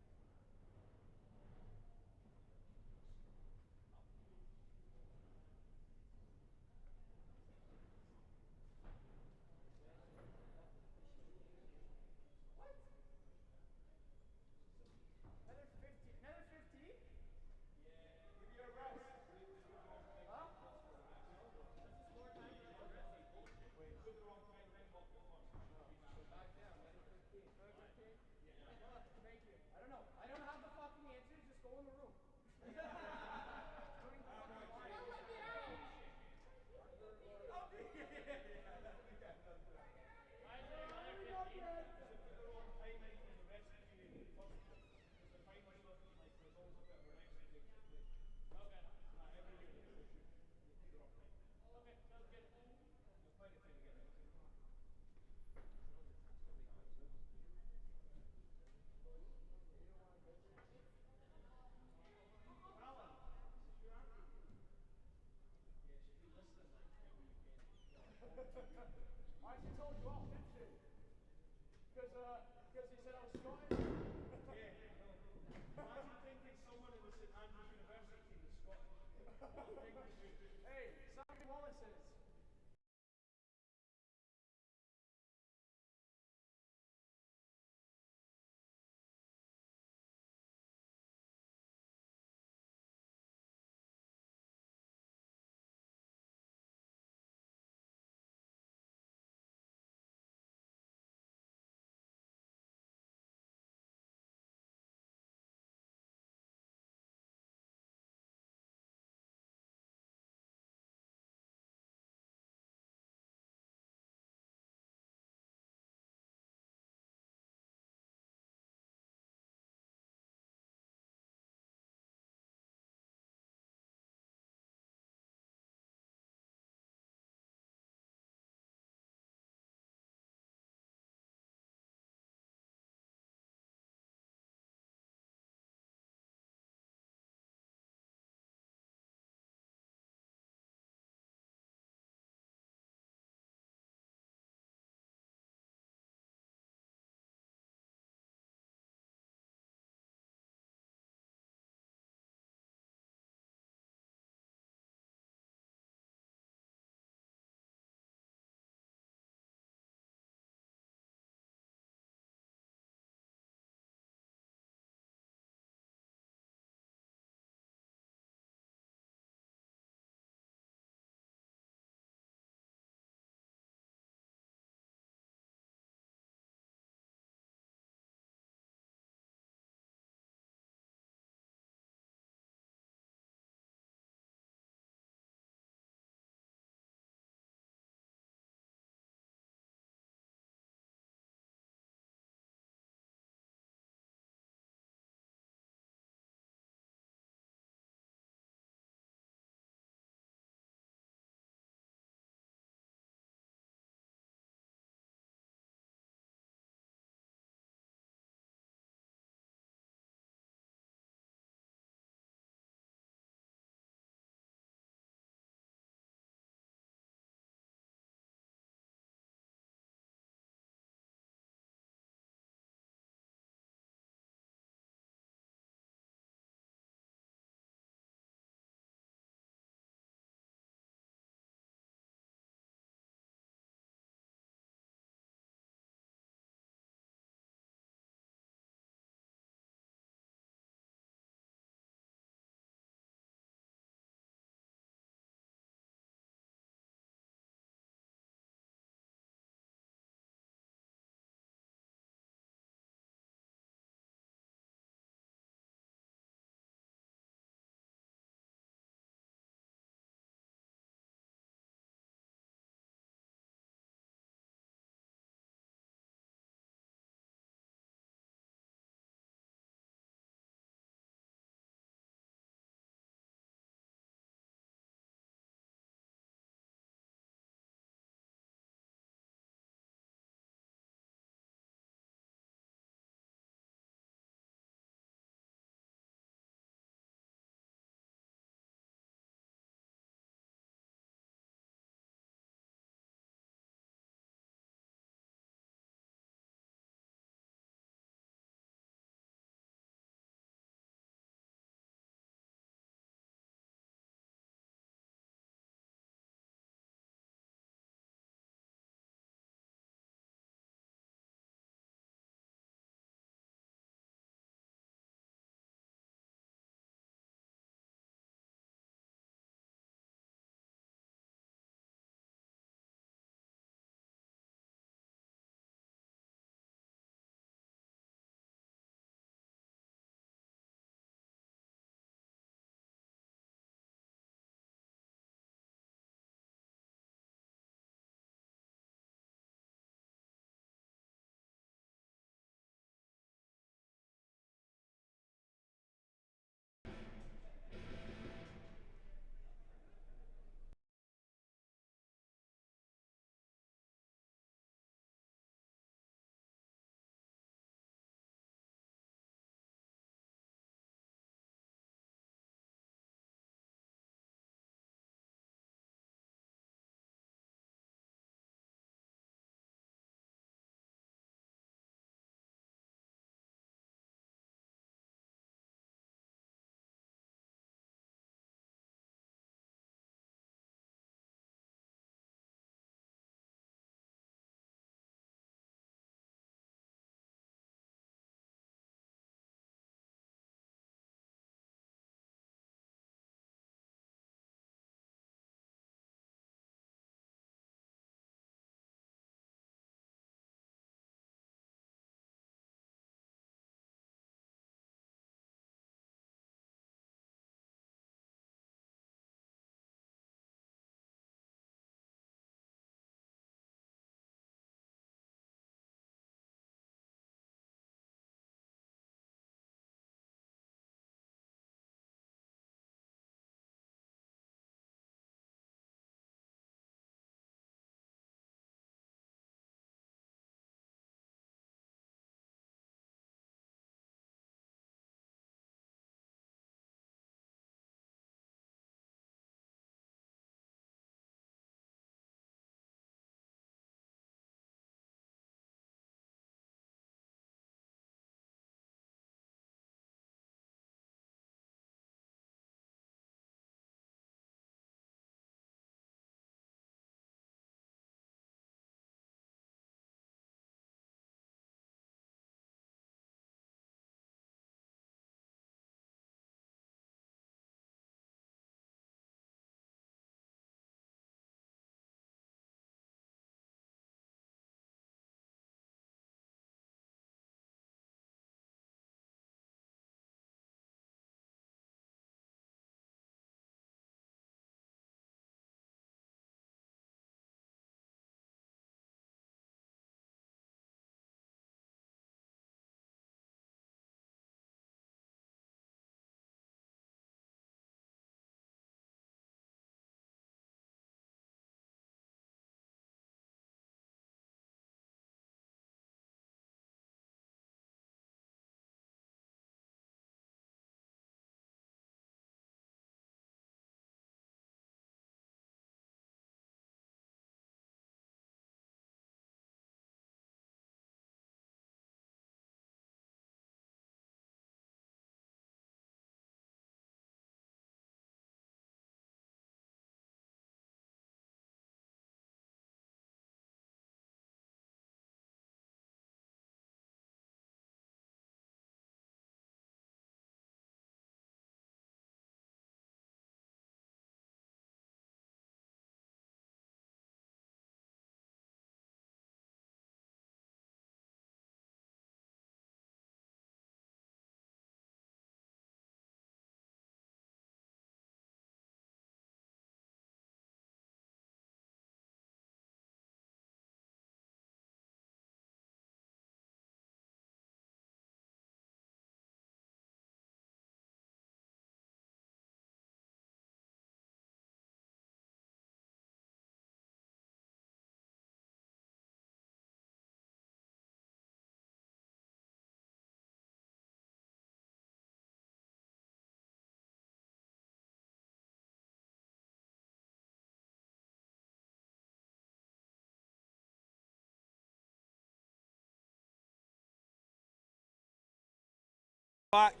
back.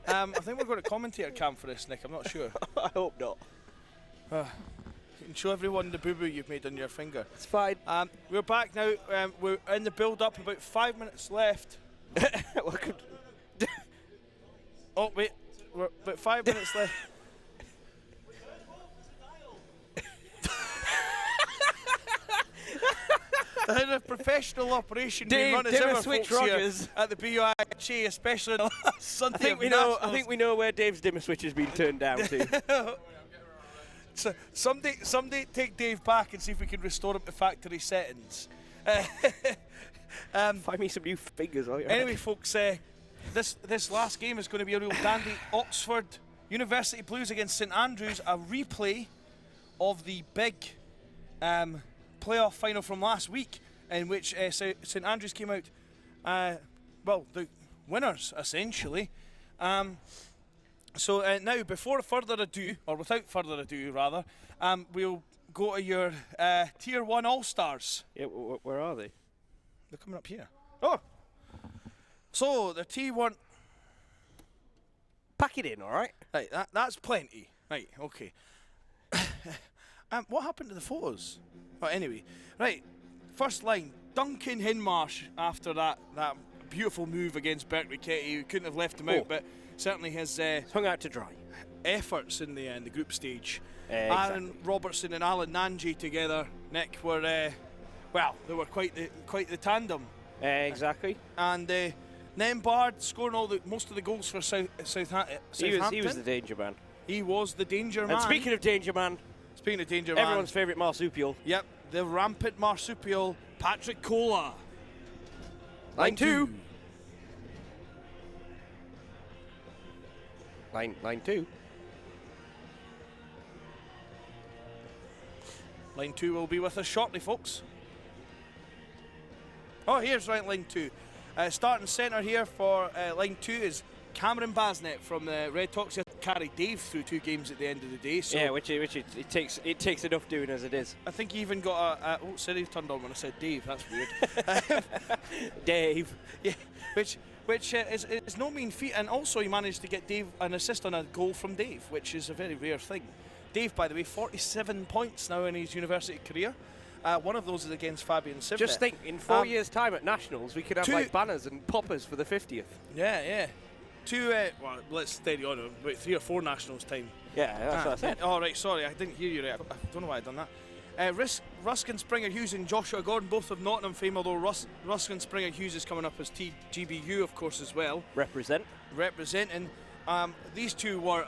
I think we're going to commentator camp for this, Nick. I'm not sure. I hope not. You can show everyone the boo-boo you've made on your finger. It's fine. We're back now. We're in the build-up. About 5 minutes left. Oh wait, we're about 5 minutes left. The professional operation being run as ever, Switch folks, here Rogers. at the BUIHA, especially on the last Sunday. I think we know where Dave's dimmer switch has been turned down to. So someday take Dave back and see if we can restore him to factory settings. Find me some new fingers. Anyway, folks, this last game is going to be a real dandy. Oxford University Blues against St Andrews, a replay of the big playoff final from last week, in which St Andrews came out, the winners essentially. So now, without further ado, rather, we'll go to your Tier 1 All-Stars. Yeah, where are they? They're coming up here. Oh! So, the T1... Pack it in, all right? Right, that's plenty. Right, okay. What happened to the photos? Oh, anyway, right, first line, Duncan Hinmarsh after that beautiful move against Bert Ricketty. We couldn't have left him out, but certainly his hung out to dry efforts in the group stage. Exactly. Aaron Robertson and Alan Nanji together, Nick, were they were quite the tandem. Exactly. And Nembard scoring most of the goals for Southampton. He was the danger man. He was the danger man. And speaking of danger man, everyone's favourite marsupial. Yep, the rampant marsupial, Patrick Cola. Line 2. Line 2. Line 2 will be with us shortly, folks. Oh, here's line 2. Starting centre here for line 2 is Cameron Basnett from the Red Hawks. He carried Dave through 2 games at the end of the day. So yeah, which it takes enough doing as it is. I think he even got oh, Siri turned on when I said Dave. That's weird. Dave. Yeah, which is no mean feat, and also he managed to get Dave an assist on a goal from Dave, which is a very rare thing. Dave, by the way, 47 points now in his university career. One of those is against Fabian Sivnet. Just think, in 4 years' time at Nationals, we could have like banners and poppers for the 50th. Yeah. Well, let's steady on. About 3 or 4 Nationals time. Yeah, that's what I said. Oh, right, sorry, I didn't hear you right. I don't know why I'd done that. Ruskin Springer Hughes and Joshua Gordon, both of Nottingham fame, although Ruskin Springer Hughes is coming up as TGBU, of course, as well. Representing. These two were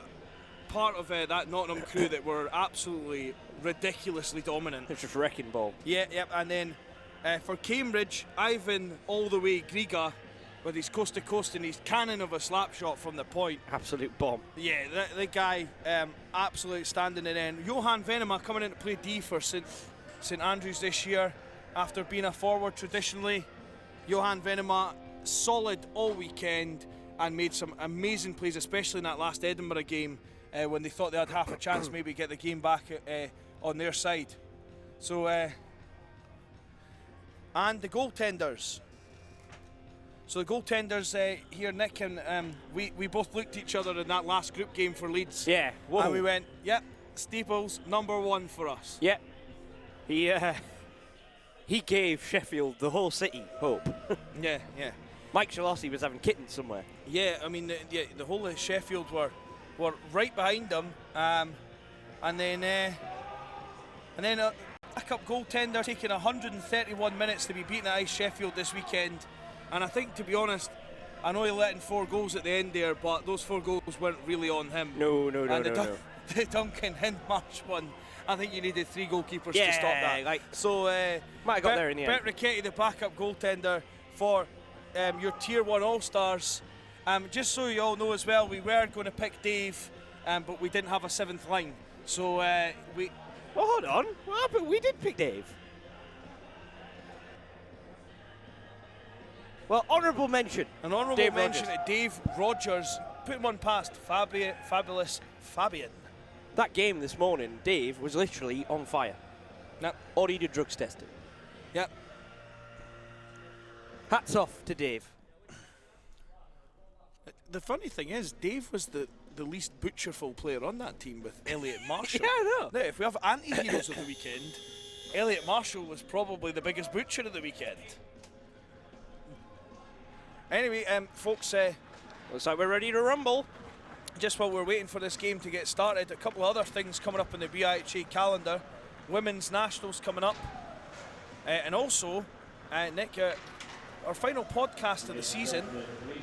part of that Nottingham crew that were absolutely ridiculously dominant. It's just wrecking ball. Yeah, and then for Cambridge, Ivan all the way Griga with his coast to coast and his cannon of a slap shot from the point. Absolute bomb. Yeah, the guy absolute standing. And then Johan Venema coming in to play D for St Andrews this year after being a forward traditionally. Johan Venema solid all weekend and made some amazing plays, especially in that last Edinburgh game when they thought they had half a chance maybe get the game back on their side. So and the goaltenders. So the goaltenders here, Nick, and we both looked at each other in that last group game for Leeds. Yeah. Whoa. And we went, yep, Steeples, #1 for us. Yep. He gave Sheffield, the whole city, hope. Yeah. Mike Shalossi was having kittens somewhere. Yeah, I mean, the whole of Sheffield were right behind them, and then a backup goaltender taking 131 minutes to be beaten at Ice Sheffield this weekend. And I think, to be honest, I know he let in 4 goals at the end there, but those 4 goals weren't really on him. No. The Duncan Hinmarsh one, I think you needed 3 goalkeepers to stop that. So might have got there in the end. Bert Ricketty, the backup goaltender for your Tier 1 All-Stars. Just so you all know as well, we were going to pick Dave, but we didn't have a 7th line. So we... Oh, hold on. What happened? We did pick Dave. Well, honourable mention. An honourable Dave mention Rogers. to Dave Rogers. Put him on past fabulous Fabian. That game this morning, Dave was literally on fire. Yep. Or he did drugs testing. Yep. Hats off to Dave. the funny thing is, Dave was the least butcherful player on that team with Elliot Marshall. Yeah, I know. Now, if we have anti-heroes of the weekend, Elliot Marshall was probably the biggest butcher of the weekend. Anyway, folks, Looks like we're ready to rumble. just while we're waiting for this game to get started, a couple of other things coming up in the BIHA calendar. Women's Nationals coming up. And also, Nick, our final podcast of the season,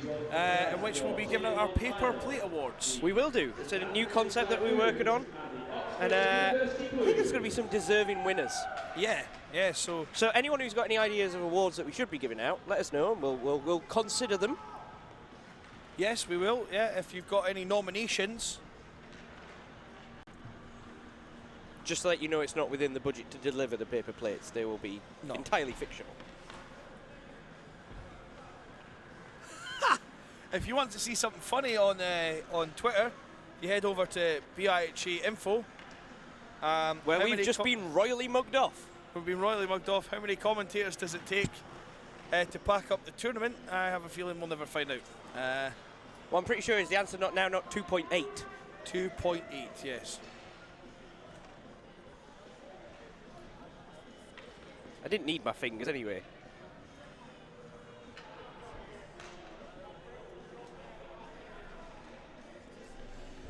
in which we'll be giving out our paper plate awards. We will do. It's a new concept that we're working on. And I think there's going to be some deserving winners. Yeah, so So anyone who's got any ideas of awards that we should be giving out, let us know and we'll consider them. yes, we will. Yeah, if you've got any nominations. Just to let you know, it's not within the budget to deliver the paper plates. They will be No. entirely fictional. If you want to see something funny on Twitter, you head over to BIHA Info. Where how we've many just been royally mugged off. We've been royally mugged off. How many commentators does it take to pack up the tournament? I have a feeling we'll never find out. Well, I'm pretty sure is the answer not 2.8. 2.8, yes. I didn't need my fingers anyway.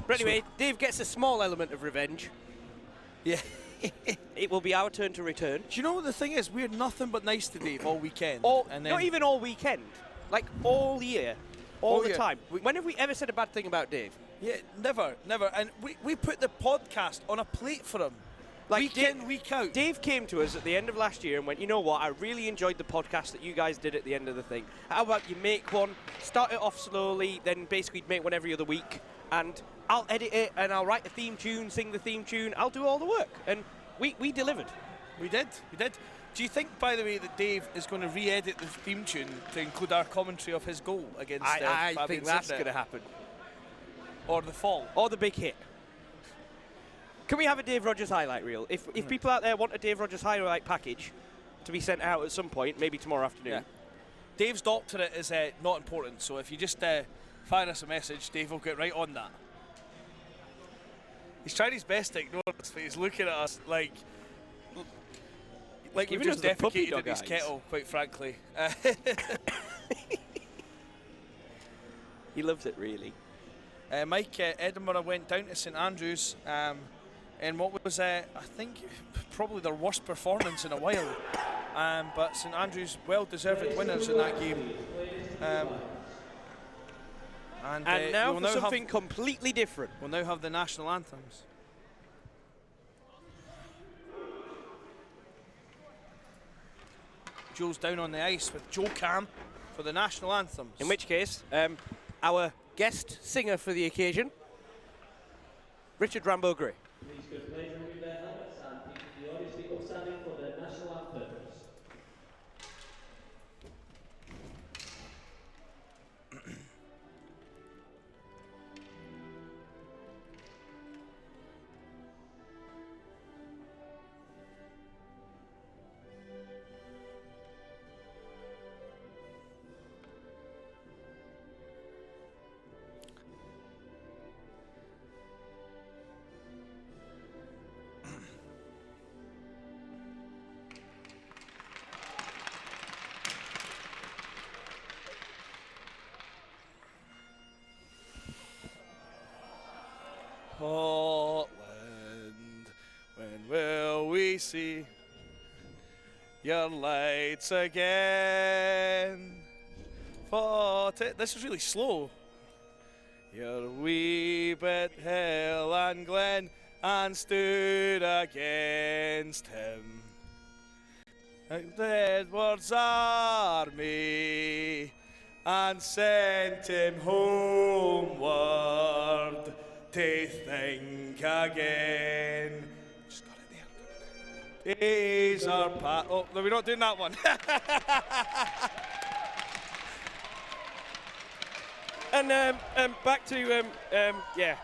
But anyway, Dave gets a small element of revenge. Yeah. It will be our turn to return. Do you know what the thing is? We're nothing but nice to Dave all weekend. And then Not even all weekend. Like all year. All the year. time. When have we ever said a bad thing about Dave? Yeah, never. And we put the podcast on a plate for him. Like week in, week out. Dave came to us at the end of last year and went, you know what, I really enjoyed the podcast that you guys did at the end of the thing. How about you make one, start it off slowly, then basically make one every other week, and I'll edit it, and I'll write the theme tune, sing the theme tune, I'll do all the work. And we delivered. We did. Do you think, by the way, that Dave is going to re-edit the theme tune to include our commentary of his goal against I Fabian think that's Sidney? going to happen. Or the fall? Or the big hit. Can we have a Dave Rogers highlight reel? If people out there want a Dave Rogers highlight package to be sent out at some point, maybe tomorrow afternoon. Yeah. Dave's doctorate is not important, so if you just fire us a message, Dave will get right on that. He's trying his best to ignore us, but he's looking at us like we've Giving just us the puppy defecated in dog his eyes. kettle, quite frankly. He loves it, really. Mike, Edinburgh went down to St Andrews in what was, I think, probably their worst performance in a while. But St Andrews, well-deserved winners in that game. And now we'll for something completely different. We'll now have the national anthems. Joe's down on the ice with Joe Cam for the national anthems. In which case, our guest singer for the occasion, Richard Rambo Gray. Please could please remove their helmets and keep the audience be upstanding for the national anthems. Scotland, when will we see your lights again? This is really slow. Your wee bit hill and glen, and stood against him. The Edward's army, and sent him homeward to think again. Just got it there. Days are past. Oh, no, we're not doing that one. And back to yeah.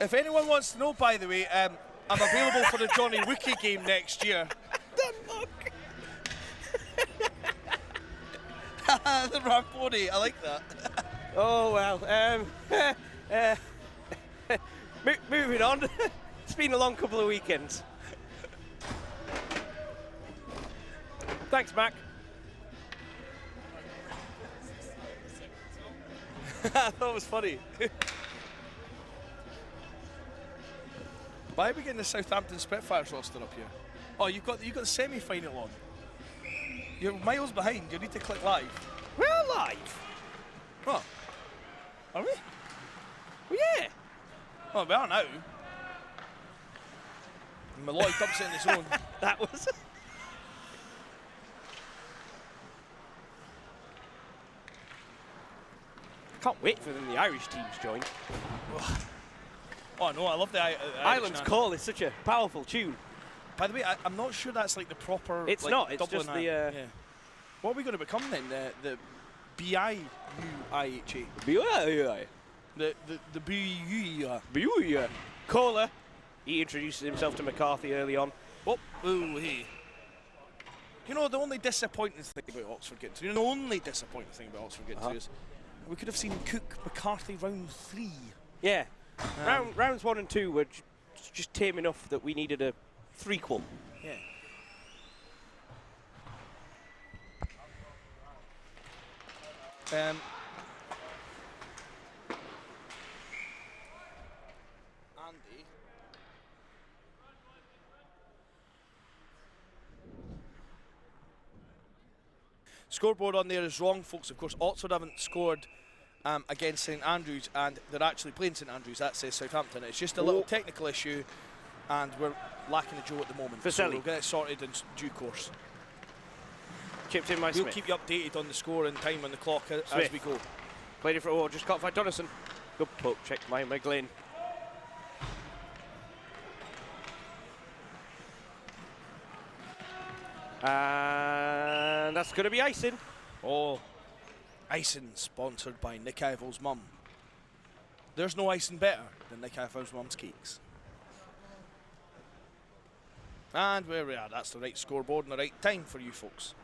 If anyone wants to know, by the way, I'm available for the Johnny Wookie game next year. The Ramponi, I like that. Oh, well. Moving on. It's been a long couple of weekends. Thanks, Mac. That was funny. Why are we getting the Southampton Spitfires roster up here? Oh, you've got the semi-final on. You're miles behind. You need to click live. We're live. Oh, are we? Well, yeah. Oh, we are now. Malloy dumps it in his own. That was. Can't wait for them, the Irish teams join. Oh no, I love the Ireland's Call is such a powerful tune. By the way, I'm not sure that's like the proper. It's like, not. It's Dublin just the. yeah. What are we going to become then? The B-I-U-I-H-A. The B-U-I. Caller. He introduces himself to McCarthy early on. Oh, ooh, hey. You know, the only disappointing thing about Oxford getting through, the only disappointing thing about Oxford getting through is we could have seen Cook McCarthy round 3. Yeah. Rounds 1 and 2 were just tame enough that we needed a threequel. Yeah. Andy. Scoreboard on there is wrong, folks. Of course, Oxford haven't scored against St Andrews, and they're actually playing St Andrews. That says Southampton. It's just a little technical issue, and we're lacking a Joe at the moment. So we'll get it sorted in due course. Chipped in by We'll Smith. keep you updated on the score and time on the clock as we go. Played it for just caught by Donaldson. Good poke check by McGlynn. And that's going to be icing. Oh, icing sponsored by Nick Ivel's mum. There's no icing better than Nick Ivel's mum's cakes. And where we are, that's the right scoreboard and the right time for you folks.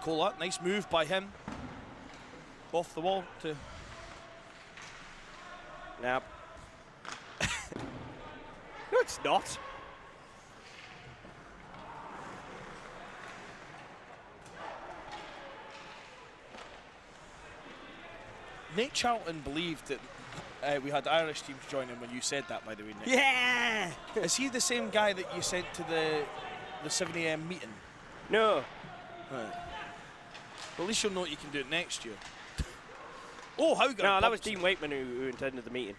Cola, nice move by him. Off the wall to... Now. No, it's not. Nate Charlton believed that we had Irish teams joining when you said that, by the way, Nick. Yeah! Is he the same guy that you sent to the 7 AM meeting? No. Right. Well, at least you'll know what you can do it next year. Oh, how good! No, that was Dean Wakeman who attended the meeting.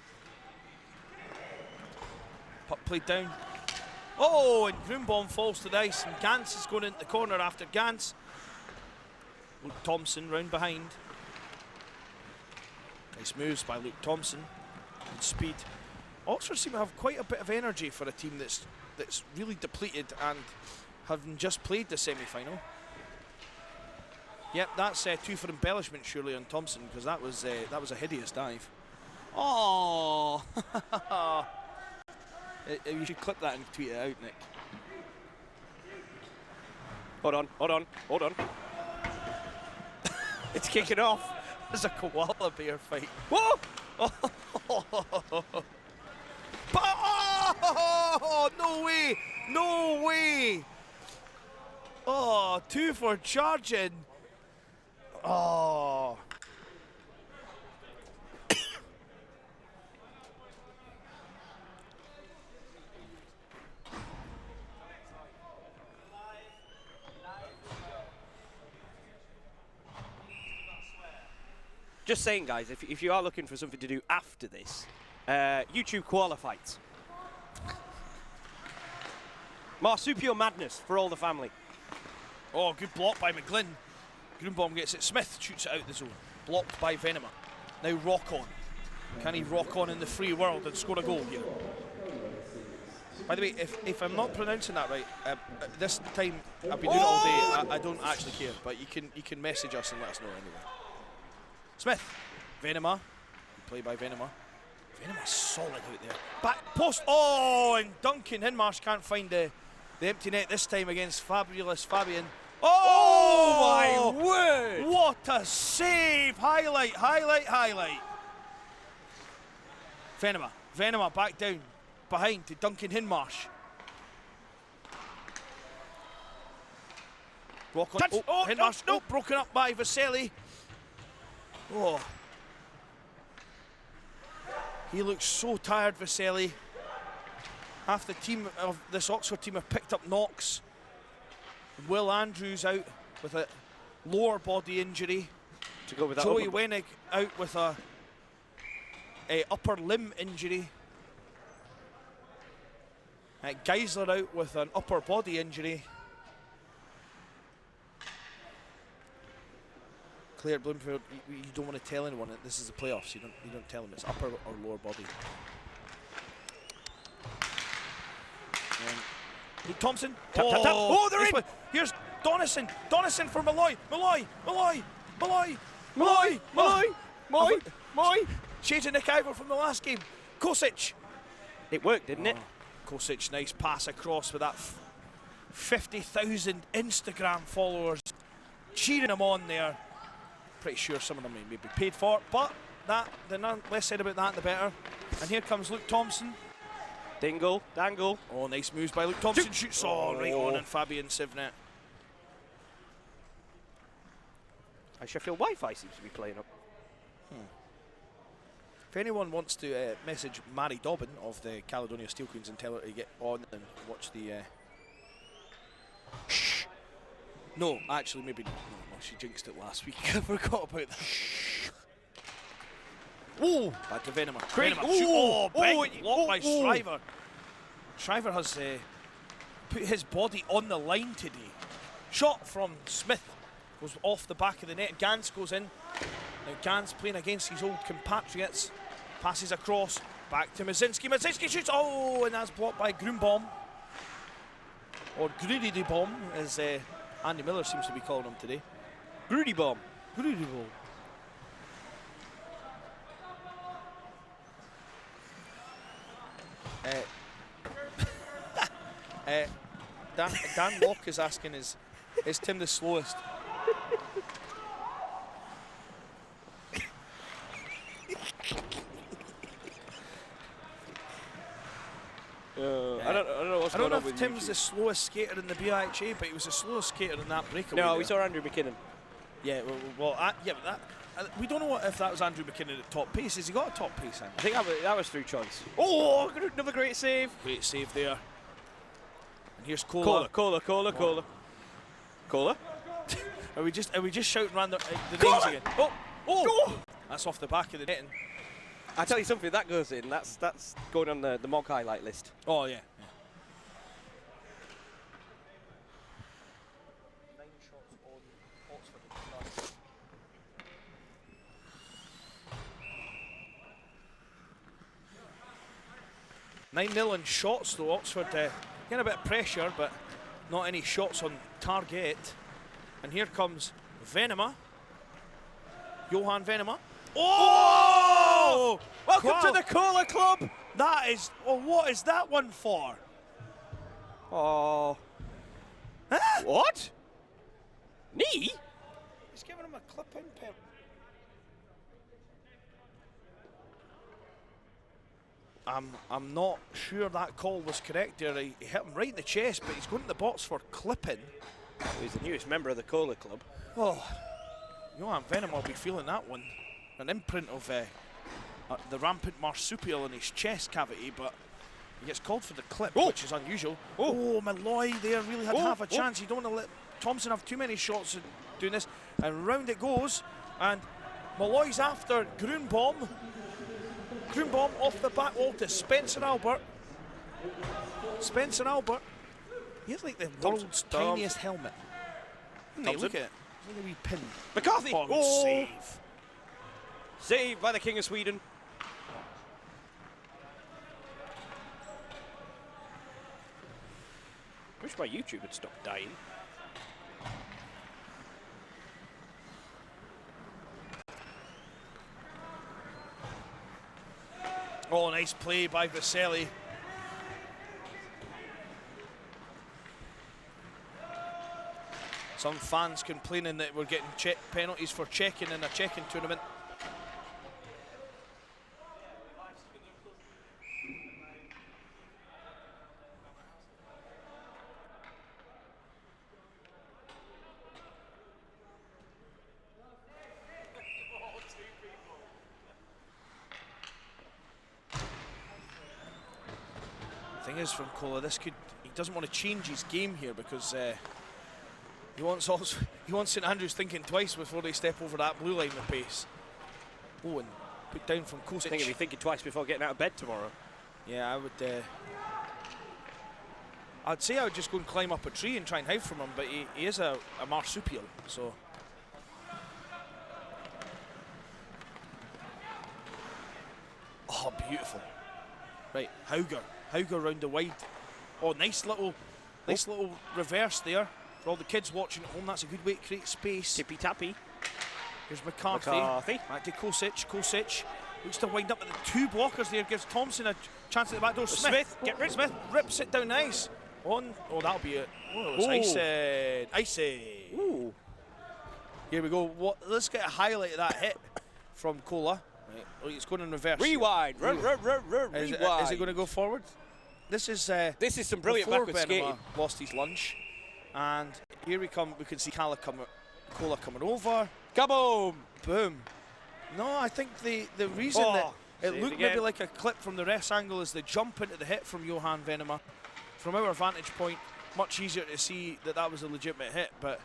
Puck played down. Oh, and Groombomb falls to the ice, and Gantz is going into the corner after Gantz. Luke Thompson round behind. Nice moves by Luke Thompson. Good speed. Oxford seem to have quite a bit of energy for a team that's really depleted and having just played the semi-final. Yep, that's 2 for embellishment surely on Thompson, because that was a hideous dive. Oh, you should clip that and tweet it out, Nick. Hold on. It's kicking off. There's a koala bear fight. Whoa! Oh, no way! No way! Oh, 2 for charging. Oh. Just saying, guys, if you are looking for something to do after this, YouTube koala fights. Marsupial madness for all the family. Oh, good block by McGlynn. Groombomb gets it. Smith shoots it out the zone. Blocked by Venema. Now rock on. Can he rock on in the free world and score a goal here? By the way, if I'm not pronouncing that right, this time I've been doing it all day. I don't actually care, but you can message us and let us know anyway. Smith, Venema, play by Venema. Venema's solid out there. Back post. Oh, and Duncan Hinmarsh can't find the empty net this time against fabulous Fabian. Oh, my word! What a save! Highlight. Venema back down behind to Duncan Hinmarsh. Block on. Touch. Oh, Hinmarsh. no. Broken up by Vaselli. Oh. He looks so tired, Vaselli. Half the team of this Oxford team have picked up knocks. Will Andrews out with a lower body injury. To go with that. Joey Wenig out with a upper limb injury. Geisler out with an upper body injury. Claire Bloomfield, you don't want to tell anyone that this is the playoffs. You don't tell them it's upper or lower body. Luke Thompson. Tap, tap, tap. Oh, they're in. Here's Donison. Donison for Malloy. Shades of Nick Ivor from the last game. Kosic. It worked, didn't it? Kosic, nice pass across with that 50,000 Instagram followers cheering him on there. Pretty sure some of them may be paid for, but the less said about that, the better. And here comes Luke Thompson. Dangle. Oh, nice moves by Luke Thompson. Shoots right on, and Fabian Sivnet. Sheffield Wi-Fi seems to be playing up. If anyone wants to message Mary Dobbin of the Caledonia Steel Queens and tell her to get on and watch the... No, actually, maybe no, she jinxed it last week. I forgot about that. Oh, back to Venema. Big block by Shriver. Shriver has put his body on the line today. Shot from Smith goes off the back of the net. Gans goes in. Now Gans playing against his old compatriots. Passes across. Back to Mazinski. Mazinski shoots. Oh, and that's blocked by Grunbaum. Or Grudy-de-Baum, as Andy Miller seems to be calling him today. Grudy-Baum. Dan Locke is asking, is Tim the slowest? I don't know what's I going don't on know if with Tim's YouTube. the slowest skater in the BIHA, but he was the slowest skater in that breakaway. No, there. we saw Andrew McKinnon. Yeah, we don't know if that was Andrew McKinnon at top pace. Has he got a top pace, Andrew? I think that was through choice. Oh, another great save. Great save there. And here's Cola. Cola. Are we just shouting around the names again? Oh! That's off the back of the net. I tell you something, that goes in. That's going on the Mog highlight list. Oh yeah. 9 shots on Oxford. 9-0 in shots though. Oxford getting a bit of pressure, but not any shots on target. And here comes Venema. Johan Venema. Oh! Welcome to the Cola Club. That is. Oh, what is that one for? Oh. Huh? What? Knee? He's giving him a clip-in pen. I'm not sure that call was correct there. He hit him right in the chest, but he's going to the box for clipping. He's the newest member of the Cola Club. Oh, Johan Venom will be feeling that one. An imprint of the rampant marsupial in his chest cavity, but he gets called for the clip, which is unusual. Oh, Malloy there really had half a chance. You don't want to let Thompson have too many shots in doing this. And round it goes, and Malloy's after Grunbaum. Grunbaum off the back wall to Spencer Albert. Spencer Albert. He has like the world's tiniest helmet. Hey, look at it. Look at the wee pin. McCarthy! Oh, save. Saved by the King of Sweden. Wish my YouTube would stop dying. Oh, nice play by Vaselli. Some fans complaining that we're getting penalties for checking in a checking tournament. The thing is, from Kola, he doesn't want to change his game here because he wants St Andrews thinking twice before they step over that blue line of pace. Oh, and put down from Kosic. I think he'll be thinking twice before getting out of bed tomorrow. Yeah, I would. I'd say I would just go and climb up a tree and try and hide from him, but he is a marsupial, so. Oh, beautiful. Right, Hauger round the wide. Oh, nice little reverse there. For all the kids watching at home, that's a good way to create space. Tippy tappy. Here's McCarthy. Back to Kosic looks to wind up with the two blockers there, gives Thompson a chance at the back door. Smith rips it down nice. Oh, that'll be it. Oh, it's icy. Ooh. Here we go. Let's get a highlight of that hit from Kola. Right. Oh, it's going in reverse. Rewind. Rewind. Is it going to go forward? This is some brilliant backward skating. Lost his lunch, and here we come. We can see Kola coming over. Kaboom! Boom. No, I think the reason that it looked maybe like a clip from the ref's angle is the jump into the hit from Johan Venema. From our vantage point, much easier to see that was a legitimate hit, but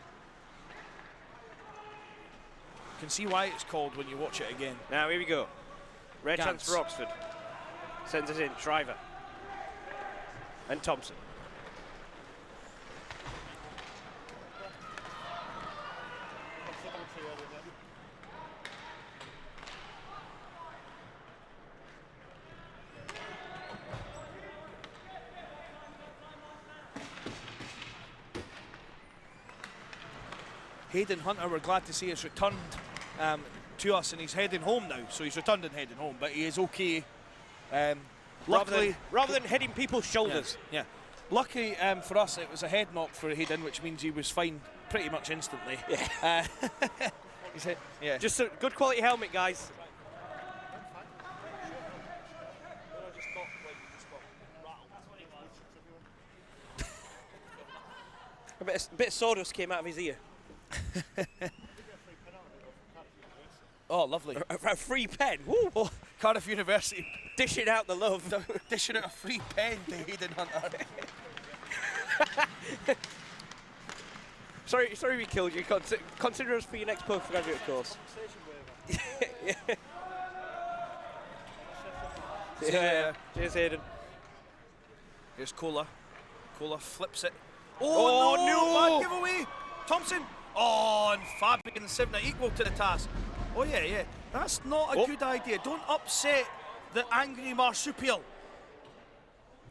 you can see why it's called when you watch it again. Now here we go. Red chance for Oxford. Sends it in. Shriver. And Thompson. Hayden Hunter, we're glad to see, has returned to us, and he's heading home now. So he's returned and heading home, but he is okay. Luckily, rather than hitting people's shoulders. Yeah. Lucky for us, it was a head knock for Hayden, which means he was fine pretty much instantly. Yeah. He's hit, yeah. Just a good quality helmet, guys. A bit of sawdust came out of his ear. Oh, lovely. A free pen. Woo. Oh, Cardiff University. Dishing out the love. Dishing out a free pen to Hayden Hunter. Sorry we killed you. Consider us for your next postgraduate course. Yeah. Cheers, Hayden. Here's Kola. Kola flips it. Oh no! Bad giveaway. Thompson. Oh, and Fabian Sivna equal to the task. Oh yeah. That's not a good idea. Don't upset the angry marsupial.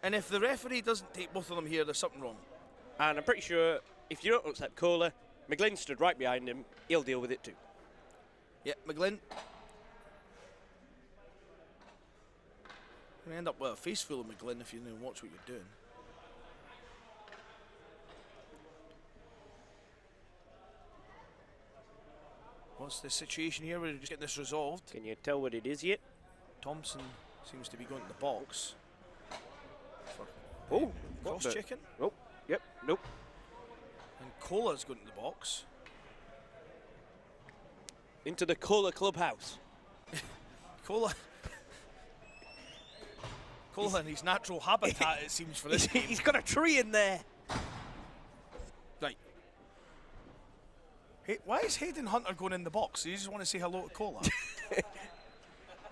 And if the referee doesn't take both of them here, there's something wrong. And I'm pretty sure if you don't accept Kola, McGlynn stood right behind him. He'll deal with it too. Yeah, McGlynn. You end up with a face full of McGlynn if you don't watch what you're doing. What's the situation here? We're just getting this resolved. Can you tell what it is yet? Thompson seems to be going to the box. Oh, cross checking. Oh, yep, nope. And Kola's going to the box. Into the Kola clubhouse. Kola in his natural habitat, it seems, for this game. He's got a tree in there. Right. Hey, why is Hayden Hunter going in the box? You just want to say hello to Kola?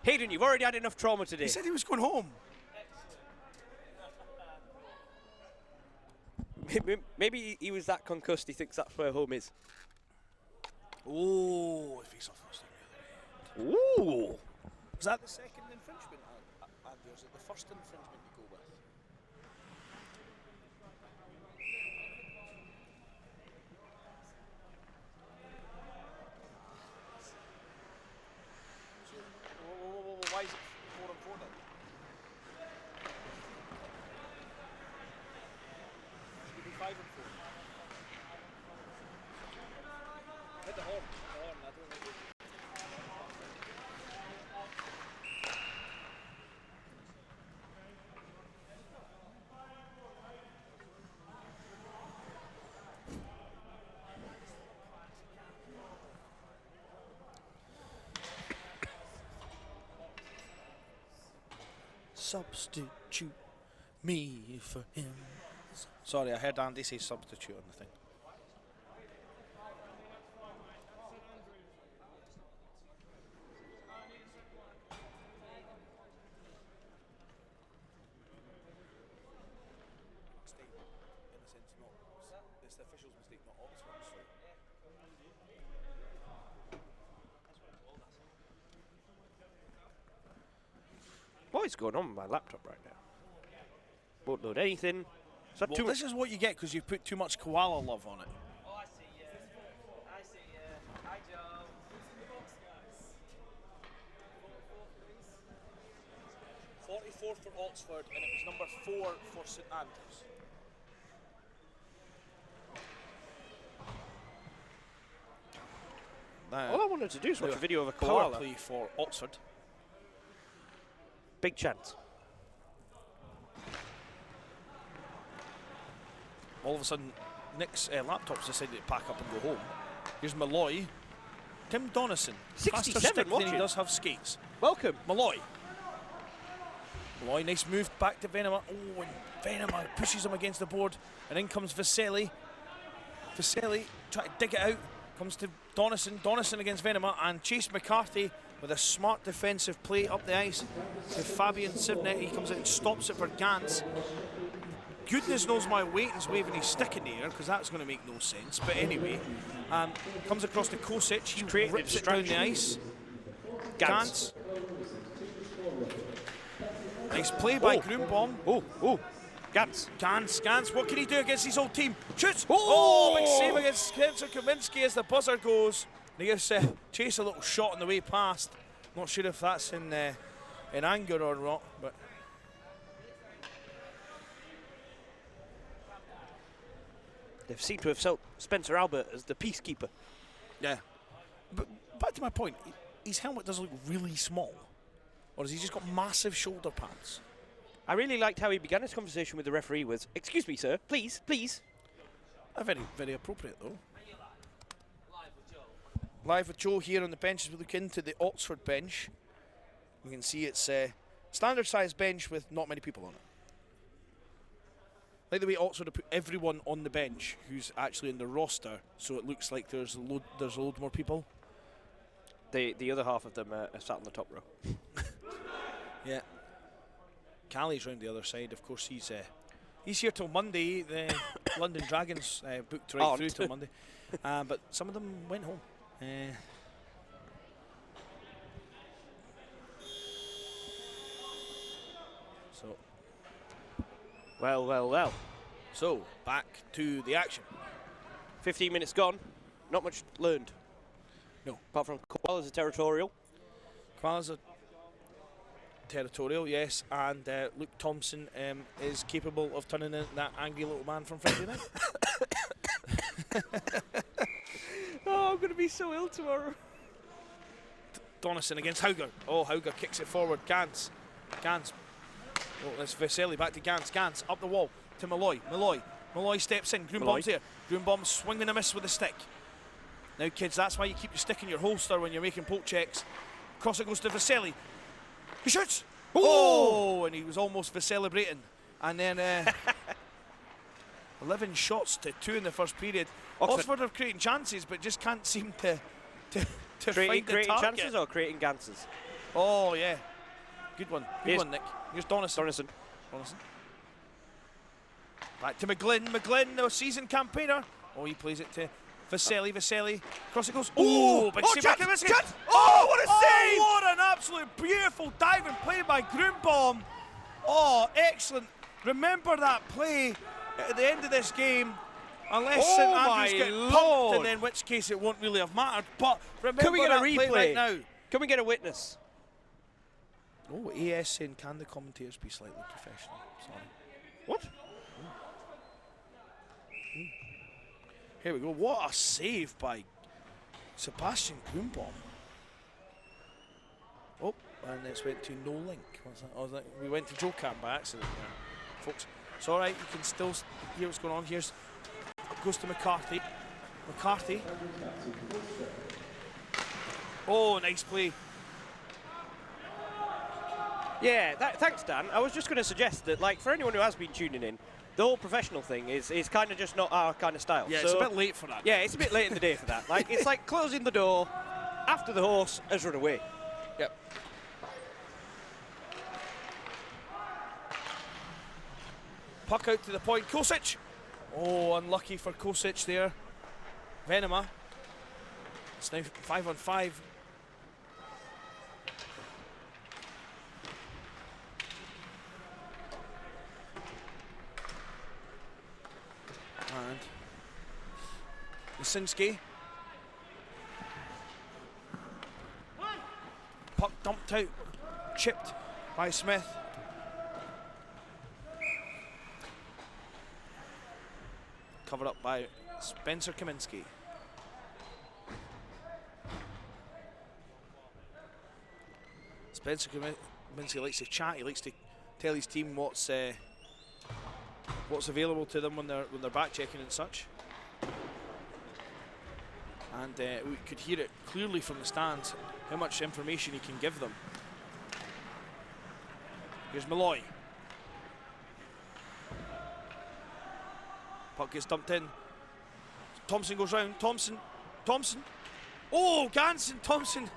Hayden, you've already had enough trauma today. He said he was going home. Maybe he was that concussed he thinks that's where home is. Oh, face off first. Ooh. Was that the second infringement, Andy, or is it the first infringement you go with? So, why is it 4-4 then? driving for? Hit the horn. I don't know. Substitute me for him. Sorry, I heard Andy say substitute on the thing. Mistake, in a sense, not. It's the official's mistake, not Oxford's. What is going on with my laptop right now? Won't load anything. Is that Well, too this is what you get because you put too much koala love on it. Oh, I see, yeah. I see, yeah. Hi, Joe. 44 for Oxford, and it was number 4 for St Andrews. All I wanted to do is watch a video of a Power koala. play for Oxford. Big chance. All of a sudden, Nick's laptop's decided to pack up and go home. Here's Malloy. Tim Donison. 67 faster stick than watching. he does have skates. Welcome. Malloy. Malloy, nice move back to Venema. Oh, and Venema pushes him against the board. And in comes Vaselli. Vaselli trying to dig it out. Comes to Donison. Donison against Venema. And Chase McCarthy with a smart defensive play up the ice to Fabian Sivnet. He comes in and stops it for Gantz. Goodness knows my Waiton's waving his stick in the air because that's going to make no sense. But anyway, comes across to Kosic. He rips it down the ice. Gantz. Nice play by Grunbaum. Oh, Gantz. Gantz. What can he do against his old team? Shoots. Oh, big save against Spencer Kaminski as the buzzer goes. He gives Chase a little shot on the way past. Not sure if that's in anger or not, but. They've seemed to have sold Spencer Albert as the peacekeeper. Yeah. But back to my point, his helmet does look really small. Or has he just got massive shoulder pads? I really liked how he began his conversation with the referee with, "Excuse me, sir, please, please." Very, very appropriate, though. Live with Joe here on the bench as we look into the Oxford bench. We can see it's a standard-sized bench with not many people on it. Like the way Oxford have put everyone on the bench who's actually in the roster, so it looks like there's a load more people. The other half of them are sat on the top row. Yeah. Callie's round the other side. Of course, he's here till Monday. The London Dragons booked right through till Monday, but some of them went home. So. Well. So, back to the action. 15 minutes gone. Not much learned. No. Apart from Koala's a territorial. Koala's a territorial, yes, and Luke Thompson is capable of turning into that angry little man from Friday night. Oh, I'm going to be so ill tomorrow. Donison against Hauger. Oh, Hauger kicks it forward. Gantz. Oh, that's Vaselli back to Gantz. Gantz up the wall to Malloy. Malloy steps in. Grunbaum's there. Grunbaum swinging a miss with the stick. Now, kids, that's why you keep your stick in your holster when you're making poke checks. Cross it goes to Vaselli. He shoots. Oh, and he was almost celebrating. And then 11 shots to 2 in the first period. Oxford are creating chances, but just can't seem to find the creating target. chances or creating gances? Oh, yeah. Good one. Good one, Nick. Here's Donison. Back to McGlynn, the season campaigner. Oh, he plays it to Vaselli. Cross it goes. Oh, big save. Chance! Oh, what a save! Oh, what an absolute beautiful diving play by Grunbaum. Oh, excellent. Remember that play at the end of this game. Unless St Andrews get pumped, and in which case it won't really have mattered. But remember Can we get that a replay play right now. Can we get a witness? Oh, AS saying, can the commentators be slightly professional? Sorry. What? Here we go. What a save by Sebastian Grunbaum. Oh, and this went to no link. What's that? Oh, we went to Joe Cam by accident there, folks. It's all right. You can still hear what's going on. Here's goes to McCarthy. McCarthy. Oh, nice play. Yeah, thanks, Dan. I was just going to suggest that, like, for anyone who has been tuning in, the whole professional thing is kind of just not our kind of style. Yeah, so it's a bit late for that. Yeah, it's a bit late in the day for that. Like, it's like closing the door after the horse has run away. Yep. Puck out to the point. Kosic. Oh, unlucky for Kosic there. Venema. It's now 5-on-5. And Jasinski. Puck dumped out, chipped by Smith. Covered up by Spencer Kaminsky. Spencer Kaminsky likes to chat. He likes to tell his team what's available to them when they're back checking and such. And we could hear it clearly from the stands how much information he can give them. Here's Malloy. Puck gets dumped in. Thompson goes round. Thompson. Oh, Gans and Thompson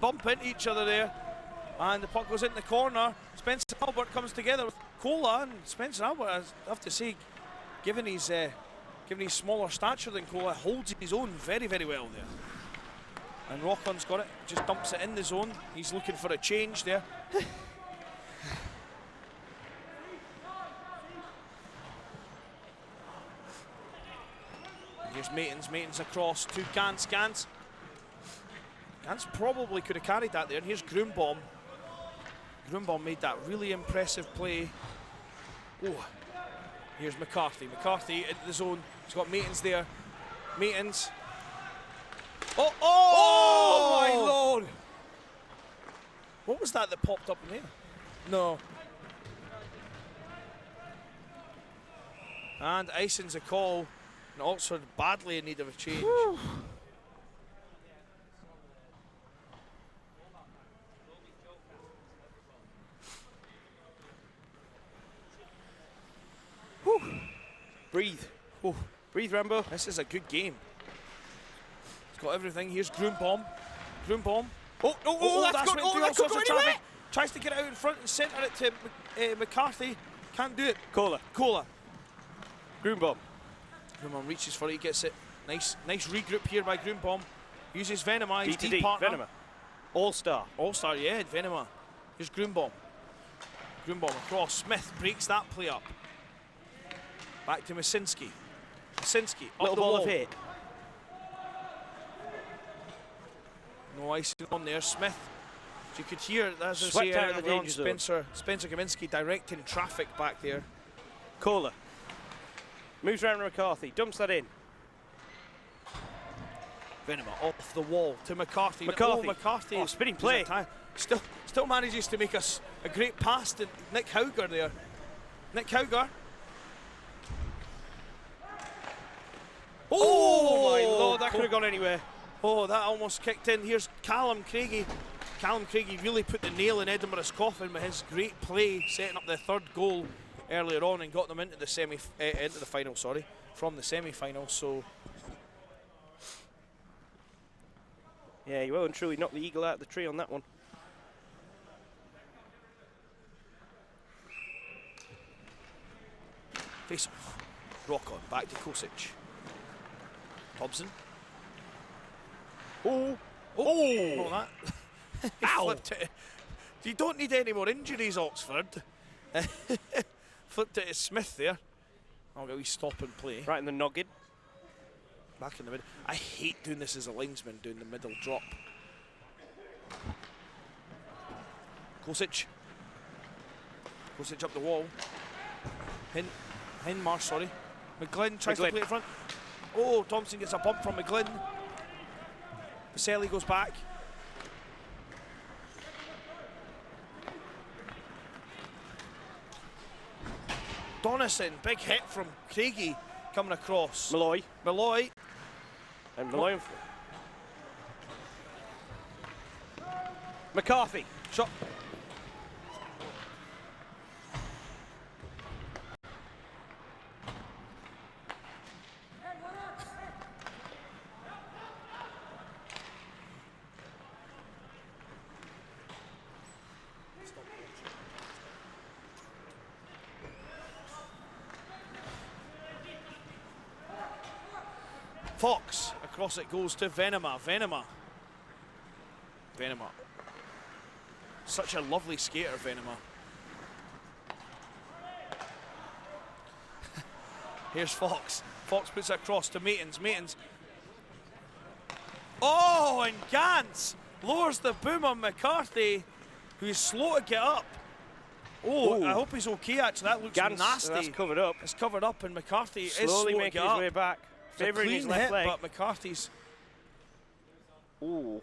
bump into each other there. And the puck goes into the corner. Spencer Albert comes together with Cola, and Spencer Albert, I have to say, given his smaller stature than Cola, holds his own very, very well there. And Rockon's got it, just dumps it in the zone. He's looking for a change there. Here's Maitons across to Gans. Gans probably could have carried that there. And here's Grunbaum. Grunbaum made that really impressive play. Oh, here's McCarthy. McCarthy into the zone. He's got Maitons there. Maitons. Oh my lord! What was that popped up in there? No. And icing's a call. And Oxford badly in need of a change. Whew. Whew. Breathe. Oh. Breathe, Rambo. This is a good game. It's got everything. Here's Grunbaum. Oh, that's good. Oh, that could go anywhere. Tries to get it out in front and centre it to McCarthy. Can't do it. Cola. Grunbaum reaches for it. He gets it. Nice regroup here by Grunbaum. Uses Venema, his D partner. Venema. All-star, yeah, Venema. Here's Grunbaum. Grunbaum across. Smith breaks that play up. Back to Masinski. Little ball of hit. No icing on there. Smith. So you could hear, as I Swept say, out of the danger zone. Spencer Kaminsky directing traffic back there. Cola. Moves around to McCarthy. Dumps that in. Venema off the wall to McCarthy. McCarthy. Oh, spinning play. Still manages to make us a great pass to Nick Hauger there. Nick Hauger. Oh my lord, that could have gone anywhere. Oh, that almost kicked in. Here's Callum Craigie. Callum Craigie really put the nail in Edinburgh's coffin with his great play, setting up the third goal earlier on and got them into the final. From the semi-final. So yeah, he well and truly knocked the eagle out of the tree on that one. Face off. Rock on. Back to Kosic. Thompson. Oh, that. He flipped it. You don't need any more injuries, Oxford. Flipped it to Smith there. I'll get a wee stop and play. Right in the noggin. Back in the middle. I hate doing this as a linesman, doing the middle drop. Kosic up the wall. Hinmarsh, sorry. McGlynn tries McGlynn. to play it front. Oh, Thompson gets a bump from McGlynn. Vaselli goes back. Donison, big hit from Craigie coming across. Malloy. And Malloy. McCarthy. Shot. Fox, across it goes to Venema. Venema. Such a lovely skater, Venema. Here's Fox. Fox puts it across to Matins. Oh, and Gantz lowers the boom on McCarthy, who's slow to get up. Oh, Ooh. I hope he's okay, actually. That looks Gantz, nasty. that's covered up. It's covered up, and McCarthy is Slowly slow to making get his up. way back. It's a Favouring his clean left hit, leg. but McCarthy's Ooh.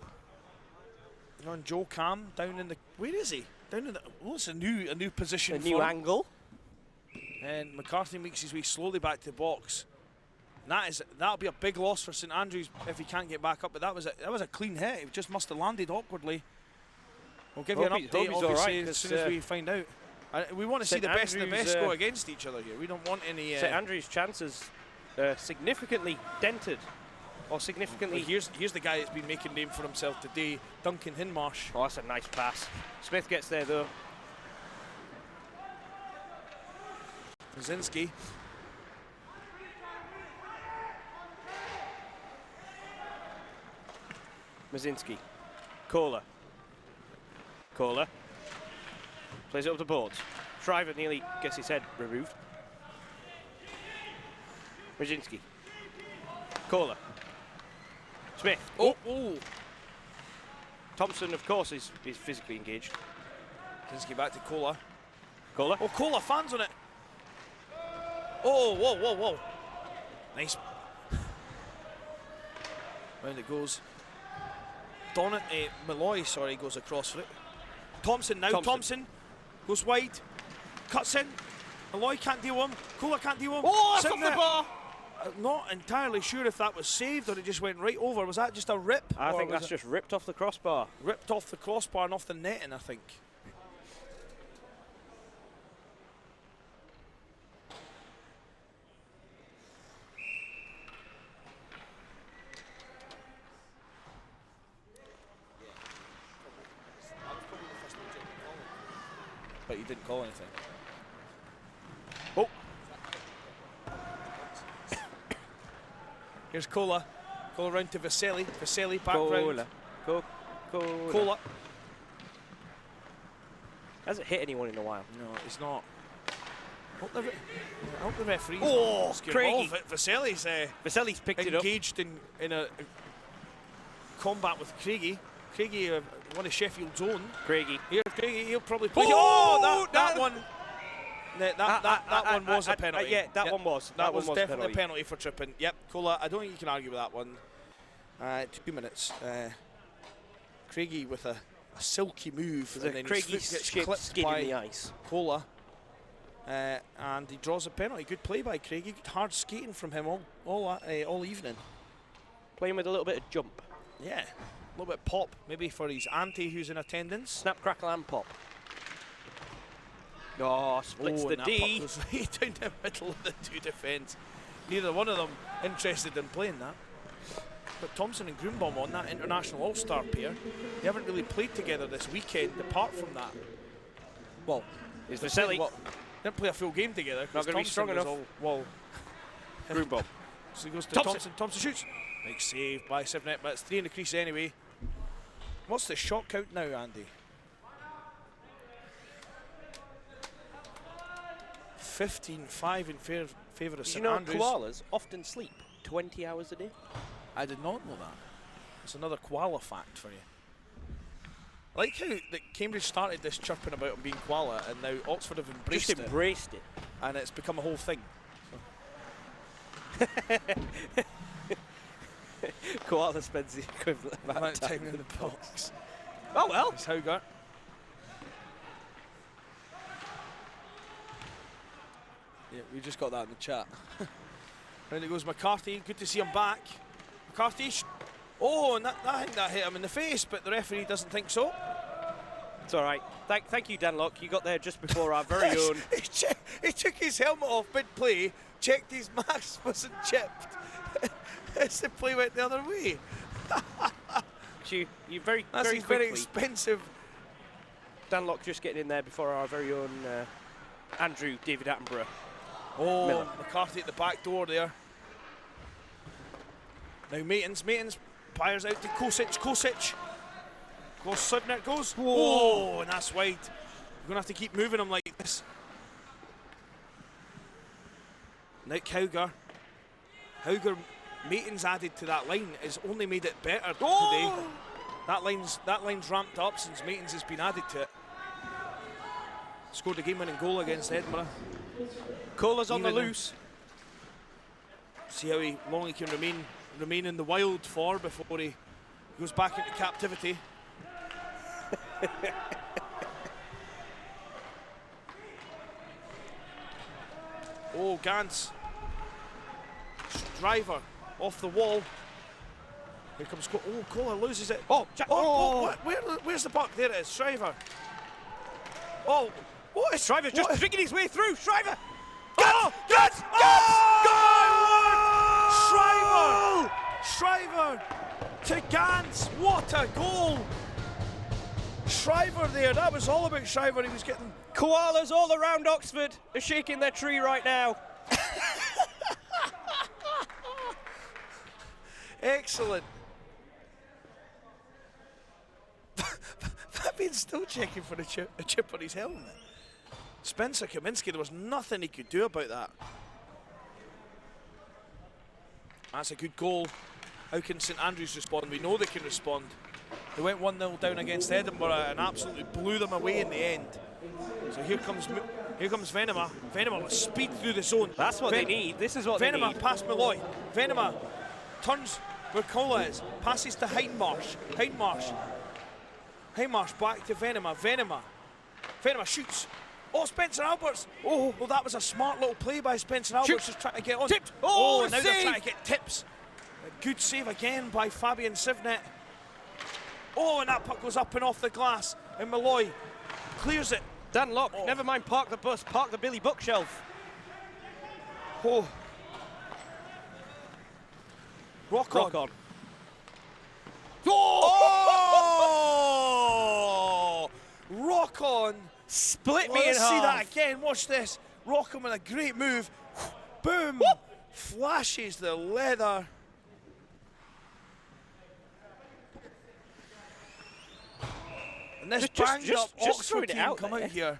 on Joe Cam down in the. Where is he? Down in the. Oh, it's a new position. A for new him. angle. And McCarthy makes his way slowly back to the box. And that'll be a big loss for St Andrews if he can't get back up. But that was a clean hit. It just must have landed awkwardly. We'll give you an Hope update he's all obviously right, as soon as we find out. We want to see St the best of the Andrews, best go against each other here. We don't want any. St Andrews' chances significantly dented, or significantly. Well, here's the guy that's been making name for himself today, Duncan Hinmarsh. Oh, that's a nice pass. Smith gets there though. Brzezinski. Mazinski. Kohler. Plays it up the boards. Shriver nearly gets his head removed. Mazinski. Kohler. Smith. Oh. Thompson, of course, is physically engaged. Brzezinski back to Kohler. Kohler. Oh, Kohler fans on it. Oh, whoa. Nice. Round it goes. Malloy, goes across for it. Thompson now. Thompson goes wide. Cuts in. Malloy can't deal with him. Kohler can't deal with him. Oh, that's Sitting off the there. bar. Not entirely sure if that was saved or it just went right over. Was that just a rip? I or think was that's it just ripped off the crossbar. ripped off the crossbar and off the netting, I think. But you didn't call anything. Oh. Here's Kohler. Kohler round to Vaselli. Vaselli back round. Kohler. Hasn't hit anyone in a while. No, he's not. I hope the referees. Oh, Craigie. Vaselli's Vaselli's picked it up. engaged in a combat with Craigie. Craigie, one of Sheffield's own. Craigie. Here, Craigie, he'll probably play. Oh, that one. That one was a penalty. Yeah, that one was. That was one definitely a penalty for tripping. Yep, Kohler, I don't think you can argue with that one. 2 minutes. Craigie with a silky move. There's a Craigie shaped skin in the ice. Kohler. And he draws a penalty. Good play by Craigie. Good hard skating from him all evening. Playing with a little bit of jump. Yeah, a little bit of pop, maybe for his auntie who's in attendance. Snap, crackle and pop. Oh, splits the and that D. puck goes right down the middle of the two defence. Neither one of them interested in playing that. But Thompson and Grunbaum on that international all-star pair, they haven't really played together this weekend apart from that. Well, Is they Vaselli. didn't play a full game together. Not going to be strong enough. Grunbaum. So he goes to Thompson. Thompson. Thompson shoots. Big save by 7 but it's 3 in the crease anyway. What's the shot count now, Andy? 15-5 in favour of Did St you know Andrews. koalas often sleep 20 hours a day? I did not know that. It's another koala fact for you. I like how that Cambridge started this chirping about him being koala and now Oxford have embraced Just it embraced it. and it's become a whole thing. Koala spends the equivalent Amount of time in the box. Oh well. It's Hauger. Yeah, we just got that in the chat. Round it goes McCarthy. Good to see him back. McCarthy. Oh, and I think that hit him in the face, but the referee doesn't think so. It's all right. Thank you, Danlock. You got there just before our very own. He took his helmet off mid-play, checked his mask wasn't chipped. As the play went the other way. You very That's very his quickly. very expensive. Danlock just getting in there before our very own Andrew David Attenborough. Oh, Miller. McCarthy at the back door there. Now Maitons fires out to Kosic. Goes Sivnet goes. Whoa, and that's wide. We're gonna have to keep moving him like this. Nick Hauger. Maitons added to that line has only made it better today. That line's ramped up since Maitons has been added to it. Scored a game-winning goal against Edinburgh. Cola's on the Even- loose. See how long he can remain in the wild for before he goes back into captivity. Oh, Gans. Driver off the wall. Here comes Cola loses it. Where's the puck? There it is. Shriver. Oh, what is Shriver's just drinking his way through. Shriver. Gans! Shriver to Gans. What a goal! Shriver there. That was all about Shriver. He was getting. Koalas all around Oxford are shaking their tree right now. Excellent. Fabian's still checking for a chip on his helmet. Spencer Kaminsky, there was nothing he could do about that. That's a good goal. How can St Andrews respond? We know they can respond. They went 1-0 down against Edinburgh and absolutely blew them away in the end. So here comes Venema. Venema with speed through the zone. That's what they need. This is what they Venema need. past Malloy. Venema turns where Cola is. Passes to Hindmarsh. Hindmarsh back to Venema. Venema shoots. Oh, Spencer Alberts. Oh, well, that was a smart little play by Spencer Alberts, just trying to get on. Tipped. Oh, Oh, now they're save. trying to get tips. A good save again by Fabian Sivnet. Oh, and that puck goes up and off the glass. And Malloy clears it. Danlock, Oh. never mind park the bus, park the Billy Bookshelf. Oh. Rock on. Rock on. Oh! Rock on. Split me in Let's half. see that again. Watch this. Rock on with a great move. Boom. Whoop. Flashes the leather. And this Just banged up throwing Oxford it team out come there. out here.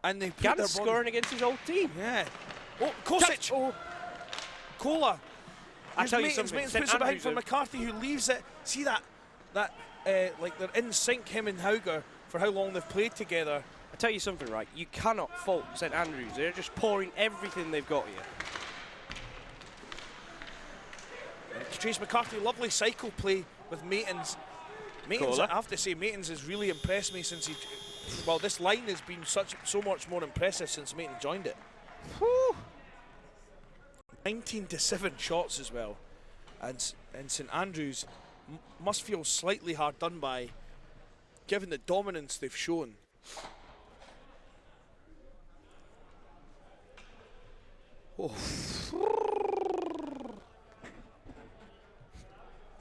And they put Gans their scoring against his old team. Yeah. Oh, Kosic. Oh. Cola. I tell you Maitons something, puts St it behind Andrews for are- McCarthy, who leaves it. See that like they're in sync, him and Hauger, for how long they've played together. I tell you something, right? You cannot fault St Andrews. They're just pouring everything they've got here. And Trace McCarthy, lovely cycle play with Maitons. Maitons, Cola. I have to say, Maitons has really impressed me since he. Well, this line has been so much more impressive since Maitons joined it. Whew. 19-7 shots as well, and St Andrews must feel slightly hard done by, given the dominance they've shown. Oh. Of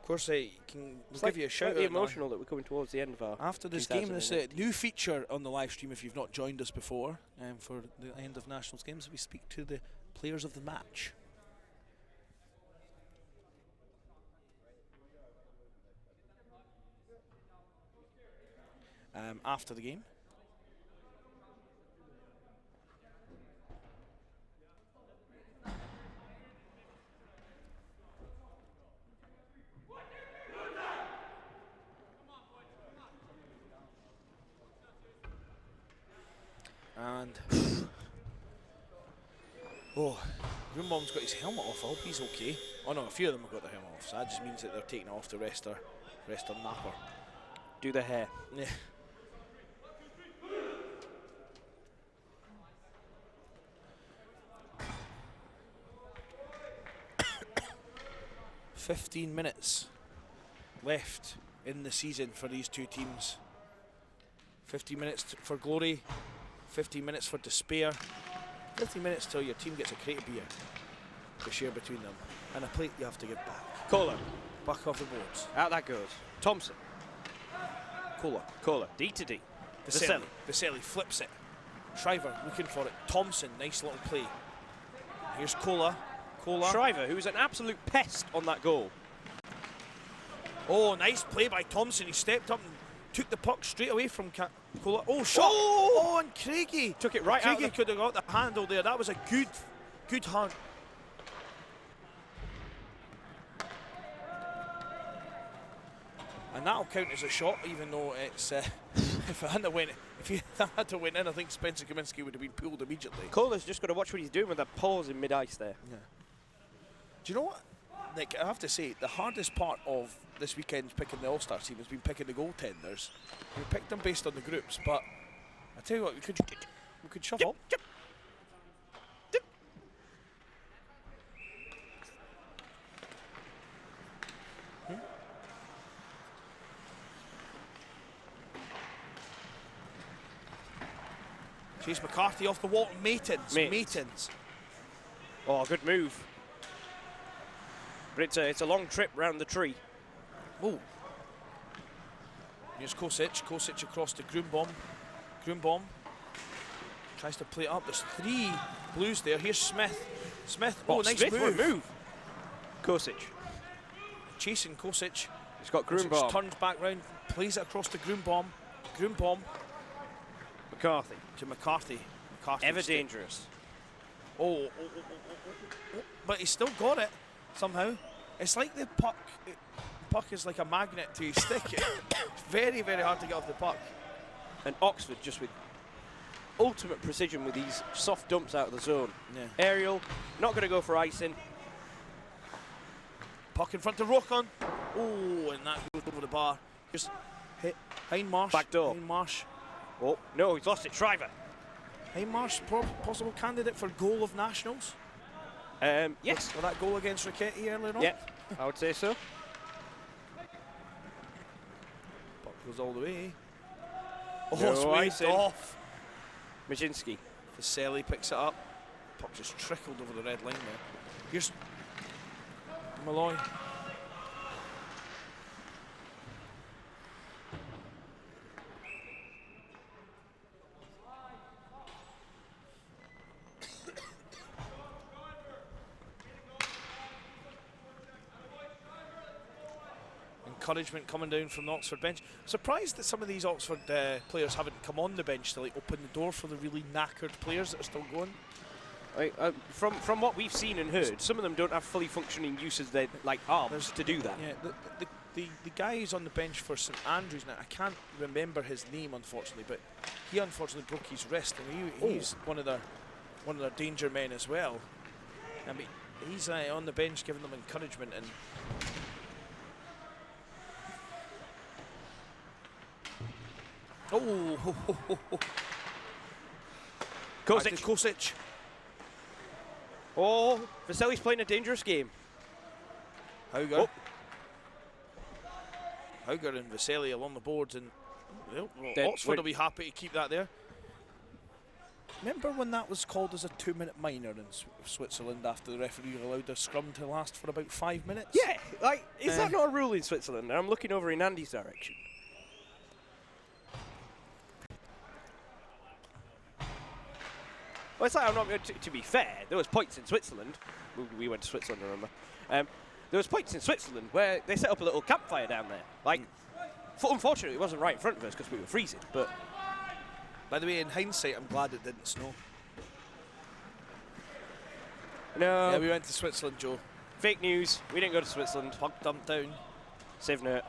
course, I can give you a shout out Slightly now. emotional that we're coming towards the end of our. After this game, this 2018. new feature on the live stream, if you've not joined us before, for the end of Nationals games, we speak to the players of the match. After the game. And Groombom's got his helmet off. I hope he's okay. Oh no, a few of them have got their helmet off, so that just means that they're taking it off to rest their napper. Do the hair. Yeah. $15 minutes left in the season for these two teams. 15 minutes for glory, 15 minutes for despair, 15 minutes till your team gets a crate of beer to share between them, and a plate you have to give back. Kohler. Back off the boards. Out that goes. Thompson. Kohler. D to D. Vaselli flips it. Shriver looking for it. Thompson, nice little play. Here's Kohler. Shriver, who's an absolute pest on that goal. Oh, nice play by Thompson. He stepped up and took the puck straight away from Kohler. Oh, shot! Oh, and Craigie took it right out. Craigie could have got the handle there. That was a good hand. And that'll count as a shot, even though it's if he had to win in, I think Spencer Kaminsky would have been pulled immediately. Kohler's just got to watch what he's doing with that pause in mid-ice there. Yeah. Do you know what? Like, I have to say, the hardest part of this weekend's picking the All-Star team has been picking the goaltenders. We picked them based on the groups, but I tell you what, we could shuffle. Chase McCarthy off the wall. Matins. Oh, good move. But it's a long trip round the tree. Oh. Here's Kosic. Kosic across to Groombom. Groombom tries to play it up. There's 3 Blues there. Here's Smith. Oh, nice move. Kosic. Chasing Kosic. He's got Groombom. Turns back round. Plays it across to Groombom. Groombom. McCarthy. To McCarthy. Ever dangerous. Oh. But he's still got it somehow. It's like the puck is like a magnet to his stick. It's very, very hard to get off the puck. And Oxford just with ultimate precision with these soft dumps out of the zone. Yeah. Aerial, not going to go for icing. Puck in front to Rokon. Oh, and that goes over the bar. Just hit Hindmarsh. Back door. Hindmarsh. Oh, no, he's lost it. Shriver. Hindmarsh, possible candidate for goal of nationals. Yes. For that goal against Riccati earlier on. Yeah, I would say so. Puck goes all the way. No It's waved icing. off. Majinski. Vaselli picks it up. Puck just trickled over the red line there. Here's Malloy. Encouragement coming down from the Oxford bench. Surprised that some of these Oxford players haven't come on the bench to like open the door for the really knackered players that are still going. From what we've seen and heard, some of them don't have fully functioning uses their arms to do that. Yeah, the guy who's on the bench for St Andrews now, I can't remember his name unfortunately, but he unfortunately broke his wrist, and he's one of their danger men as well. I mean, he's on the bench giving them encouragement and. Oh, Kosic. Oh, Vaselli's playing a dangerous game. Hauger. Hauger and Vaselli along the boards, and Oxford will be happy to keep that there. Remember when that was called as a 2-minute minor in Switzerland after the referee allowed the scrum to last for about 5 minutes? Yeah, is that not a rule in Switzerland? I'm looking over in Andy's direction. Well, it's like, I'm not to be fair, there was points in Switzerland. We went to Switzerland, remember? There was points in Switzerland where they set up a little campfire down there. Unfortunately, it wasn't right in front of us because we were freezing. But by the way, in hindsight, I'm glad it didn't snow. No. Yeah, we went to Switzerland, Joe. Fake news. We didn't go to Switzerland. Puck dumped down. Sivnet.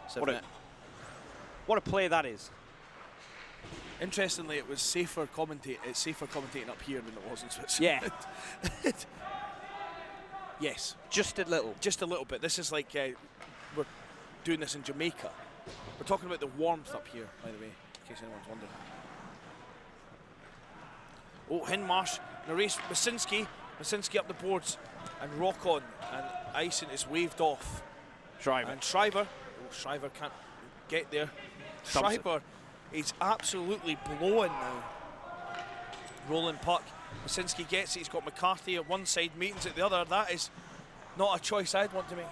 What a play that is. Interestingly, it was safer commentating up here than it was in Switzerland. Yeah. Yes. Just a little. Just a little bit. This is like we're doing this in Jamaica. We're talking about the warmth up here, by the way, in case anyone's wondering. Oh, Hinmarsh in a race. Masinski up the boards and rock on, and Ison is waved off. Shriver. And Shriver. Oh, Shriver can't get there. Shriver is absolutely blowing now. Rolling puck. Masinski gets it. He's got McCarthy at one side, Meetings at the other. That is not a choice I'd want to make.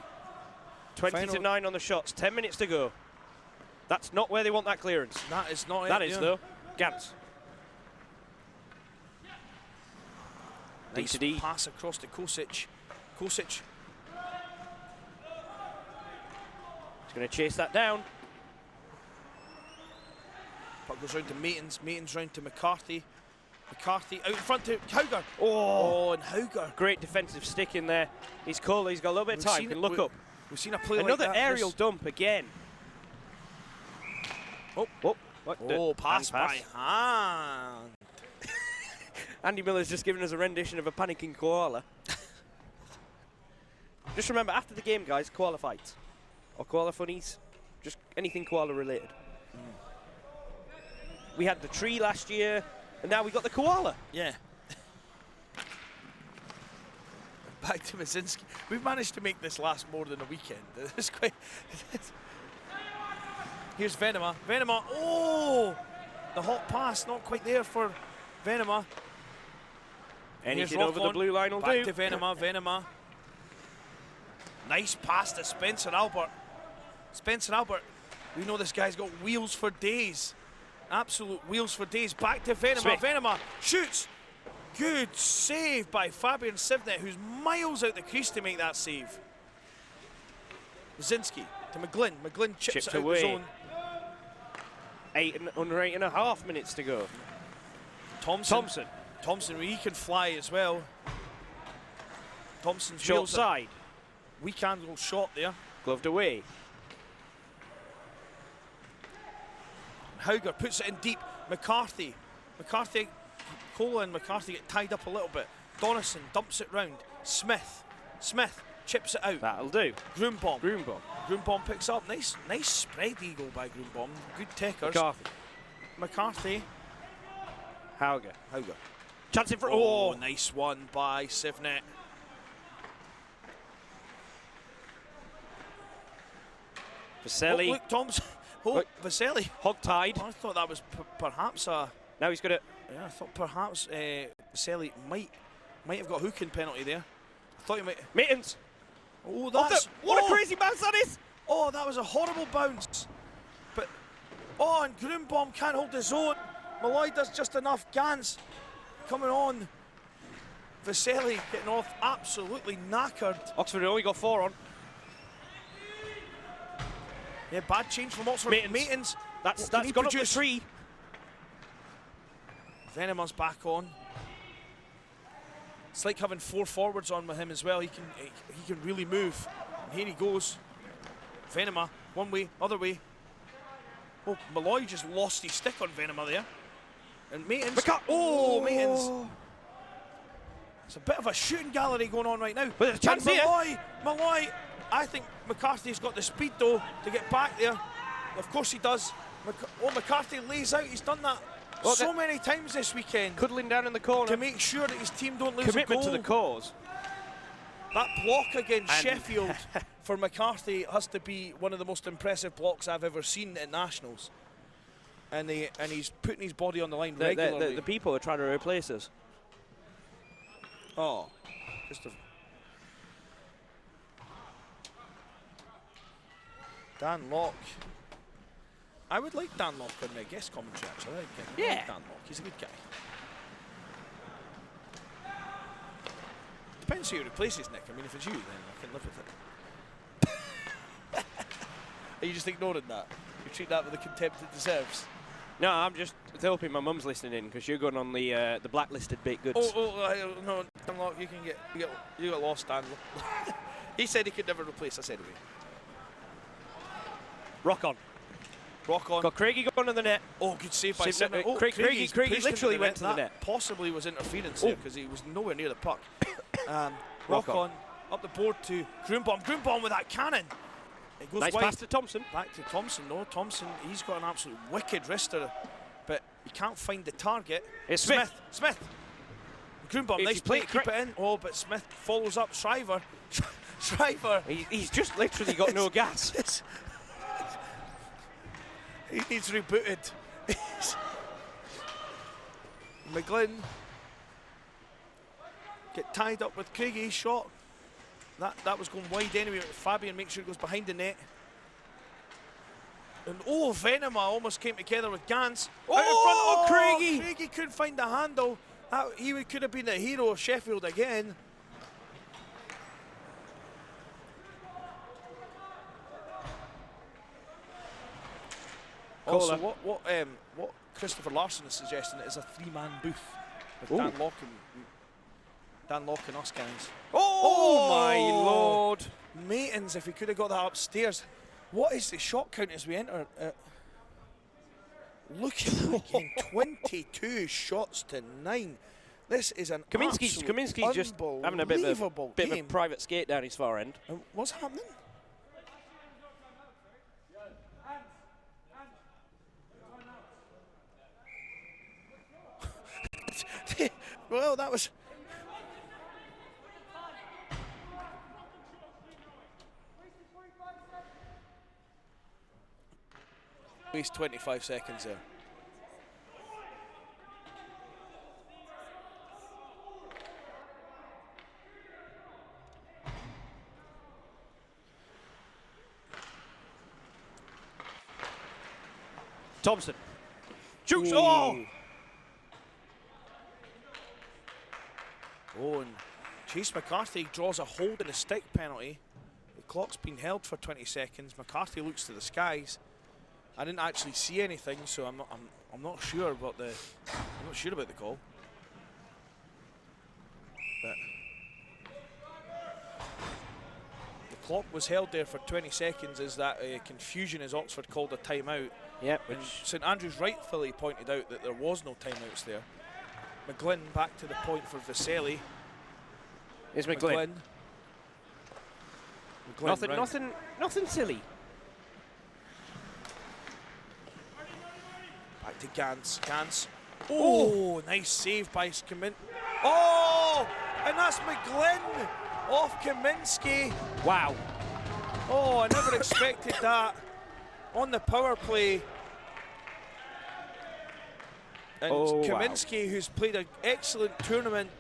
20-9 on the shots. 10 minutes to go. That's not where they want that clearance. That is not That it. is, though. Gantz. Nice D to D. pass across to Kosic. Kosic. He's going to chase that down. Puck goes round to Meetings. Meetings round to McCarthy. McCarthy out in front to Hauger. Oh, and Hauger. Great defensive stick in there. He's cold. He's got a little bit of time. Can look up. We've seen a play Another like that. aerial dump again. Oh, what? Oh, pass by hand. Andy Miller's just given us a rendition of a panicking koala. Just remember, after the game, guys, koala fights. Or koala funnies. Just anything koala related. We had the tree last year, and now we got the koala. Yeah. Back to Masinski. We've managed to make this last more than a weekend. It's quite. Here's Venema. Venema. Oh! The hot pass, not quite there for Venema. Anything over the blue line will do. Back to Venema. Venema. Nice pass to Spencer Albert. Spencer Albert. We know this guy's got wheels for days. Absolute wheels for days. Back to Venema. Smith. Venema shoots. Good save by Fabian Sivnet, who's miles out the crease to make that save. Zinski to McGlynn. McGlynn chips it out away. the zone. Under 8.5 minutes to go. Thompson. Thompson, he can fly as well. Thompson's Short wheels side. weak angle shot there. Gloved away. Hauger puts it in deep. McCarthy. Cola and McCarthy get tied up a little bit. Donison dumps it round. Smith chips it out. That'll do. Groombaum picks up. Nice spread eagle by Groombaum. Good takers. McCarthy. Hauger. Chance in for. Oh, nice one by Sivnet. Vaselli. Oh, look, Thompson. Oh, Look. Vaselli. Hog-tied. Oh, I thought that was perhaps a. Now he's got it. Yeah, I thought perhaps Vaselli might have got a hooking penalty there. I thought he might. Mittens. Oh, that's. What a crazy bounce that is! Oh, that was a horrible bounce. But. Oh, and Groombaum can't hold his own. Malloy does just enough. Gans coming on. Vaselli getting off absolutely knackered. Oxford only got 4 on. Yeah, bad change from Oxford. Maitons. That's gone up to 3. Venema's back on. It's like having 4 forwards on with him as well. He can really move. And here he goes. Venema, one way, other way. Oh, Malloy just lost his stick on Venema there. And Maitons. Maitons. It's a bit of a shooting gallery going on right now. But there's a chance here. Malloy. I think McCarthy's got the speed though to get back there. Of course he does. McCarthy lays out. He's done that so many times this weekend. Cuddling down in the corner. To make sure that his team don't lose a Commitment goal. to the cause. That block against Sheffield for McCarthy has to be one of the most impressive blocks I've ever seen at Nationals. And he's putting his body on the line regularly. The people are trying to replace us. Oh, Christopher. Dan Locke. I would like Dan Locke on my guest commentary, actually. I like Dan Locke. He's a good guy. Depends who he replaces, Nick. I mean, if it's you, then I can live with it. Are you just ignoring that? You treat that with the contempt it deserves? No, I'm just hoping my mum's listening in because you're going on the blacklisted baked goods. No, Dan Locke, you got lost, Dan. He said he could never replace us anyway. Rock on. Got Craigie going to the net. Oh, good save by Sivnet. Craigie literally went to the net. Possibly was interference there because he was nowhere near the puck. Rock on. up the board to Grunbaum. Grunbaum with that cannon. It goes Nice wide. pass to Thompson. Back to Thompson. No, Thompson, he's got an absolute wicked wrister, but he can't find the target. It's Smith. Smith. Grunbaum, If nice you play play to keep correct- it in. Oh, but Smith follows up. Shriver. Shriver. He's just literally got no gas. He needs rebooted. McGlynn get tied up with Craigie. Shot. That was going wide anyway. Fabian makes sure it goes behind the net. And oh, Venema almost came together with Gans. Oh, Out in front. Oh, Craigie! Craigie couldn't find the handle. He could have been the hero of Sheffield again. Also, what Christopher Larson is suggesting is a three-man booth with Dan Locke and us guys. Oh, my lord. Matins, if he could have got that upstairs. What is the shot count as we enter? Look at that again, 22 shots to 9. This is an Kaminsky's just having a bit of a private skate down his far end. What's happening? Well, that was... Waste 25 seconds there. Thompson. Shoots. Oh! Oh, and Chase McCarthy draws a hold in a stick penalty. The clock's been held for 20 seconds. McCarthy looks to the skies. I didn't actually see anything, so I'm not sure about the call. But the clock was held there for 20 seconds as that confusion as Oxford called a timeout. Yep. And St Andrews rightfully pointed out that there was no timeouts there. McGlynn back to the point for Viselli. Here's McGlynn. Nothing silly. Back to Gans. Gans. Oh, nice save by Kaminsky. Oh, and that's McGlynn off Kaminsky. Wow. Oh, I never expected that on the power play. And Kaminsky, who's played an excellent tournament,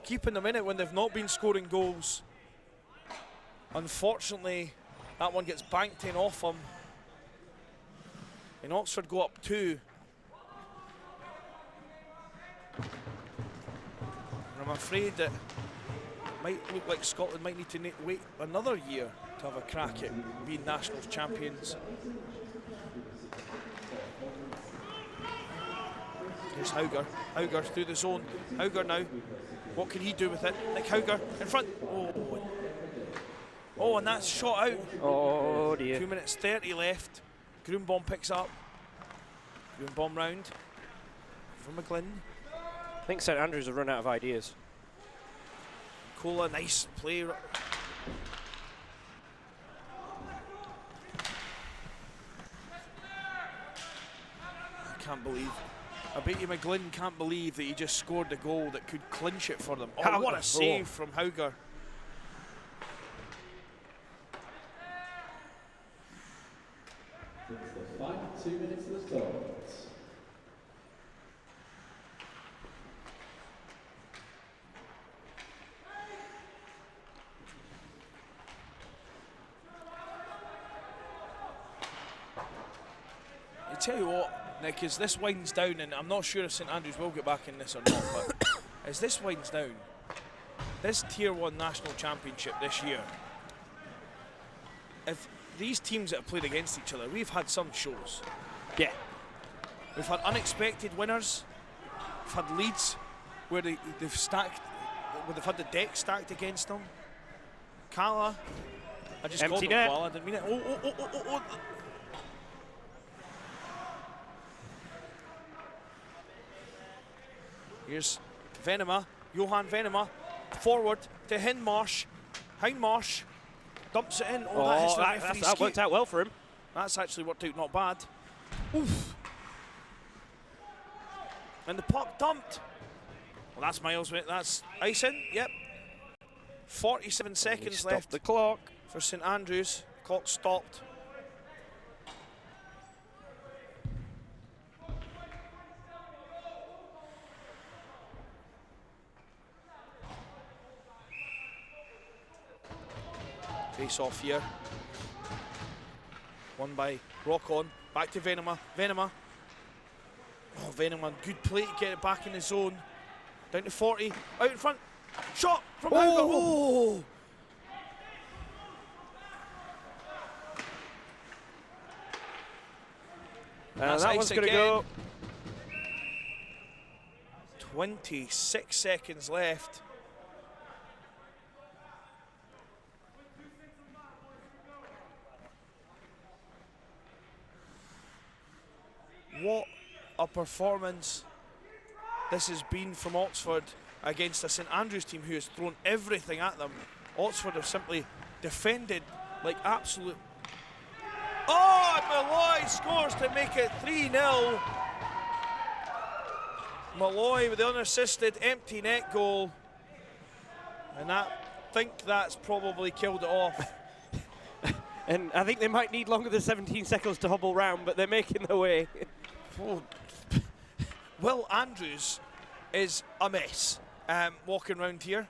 keeping them in it when they've not been scoring goals. Unfortunately, that one gets banked in off him. And Oxford go up 2. And I'm afraid that it might look like Scotland might need to wait another year to have a crack at being national champions. Here's Hauger. Hauger through the zone. Hauger now. What can he do with it? Nick Hauger in front. Oh, and that's shot out. Oh dear. 2 minutes 30 left. Grunbaum picks up. Grunbaum round. For McGlynn. I think St Andrews have run out of ideas. Cola, nice play. I can't believe. I bet you McGlynn can't believe that he just scored the goal that could clinch it for them. Oh, what a save from Hauger. It's the final 2 minutes of the tournament. I tell you what, Nick, as this winds down, and I'm not sure if St Andrews will get back in this or not, but as this winds down, this Tier 1 National Championship this year, if these teams that have played against each other, we've had some shows. Yeah. We've had unexpected winners. We've had leads where they've stacked, where they've had the deck stacked against them. Kala, I just called him Kala, I didn't mean it. Oh. Here's Venema, Johan Venema, forward to Hindmarsh. Hindmarsh dumps it in. Oh, that hits the referee's that worked skate. out well for him. That's actually worked out not bad. Oof. And the puck dumped. Well, that's miles. That's icing. Yep. 47 seconds left. The clock for St Andrews. Clock stopped. Face off here. Won by Rock On. Back to Venema. Venema. Oh, Venema. Good play to get it back in the zone. Down to 40. Out in front. Shot from Hauger. Oh! And that one's going to go. 26 seconds left. What a performance this has been from Oxford against a St Andrews team who has thrown everything at them. Oxford have simply defended like absolute. Oh, Malloy scores to make it 3-0. Malloy with the unassisted empty net goal. And I think that's probably killed it off. And I think they might need longer than 17 seconds to hobble round, but they're making their way. Oh. Will Andrews is a mess walking around here.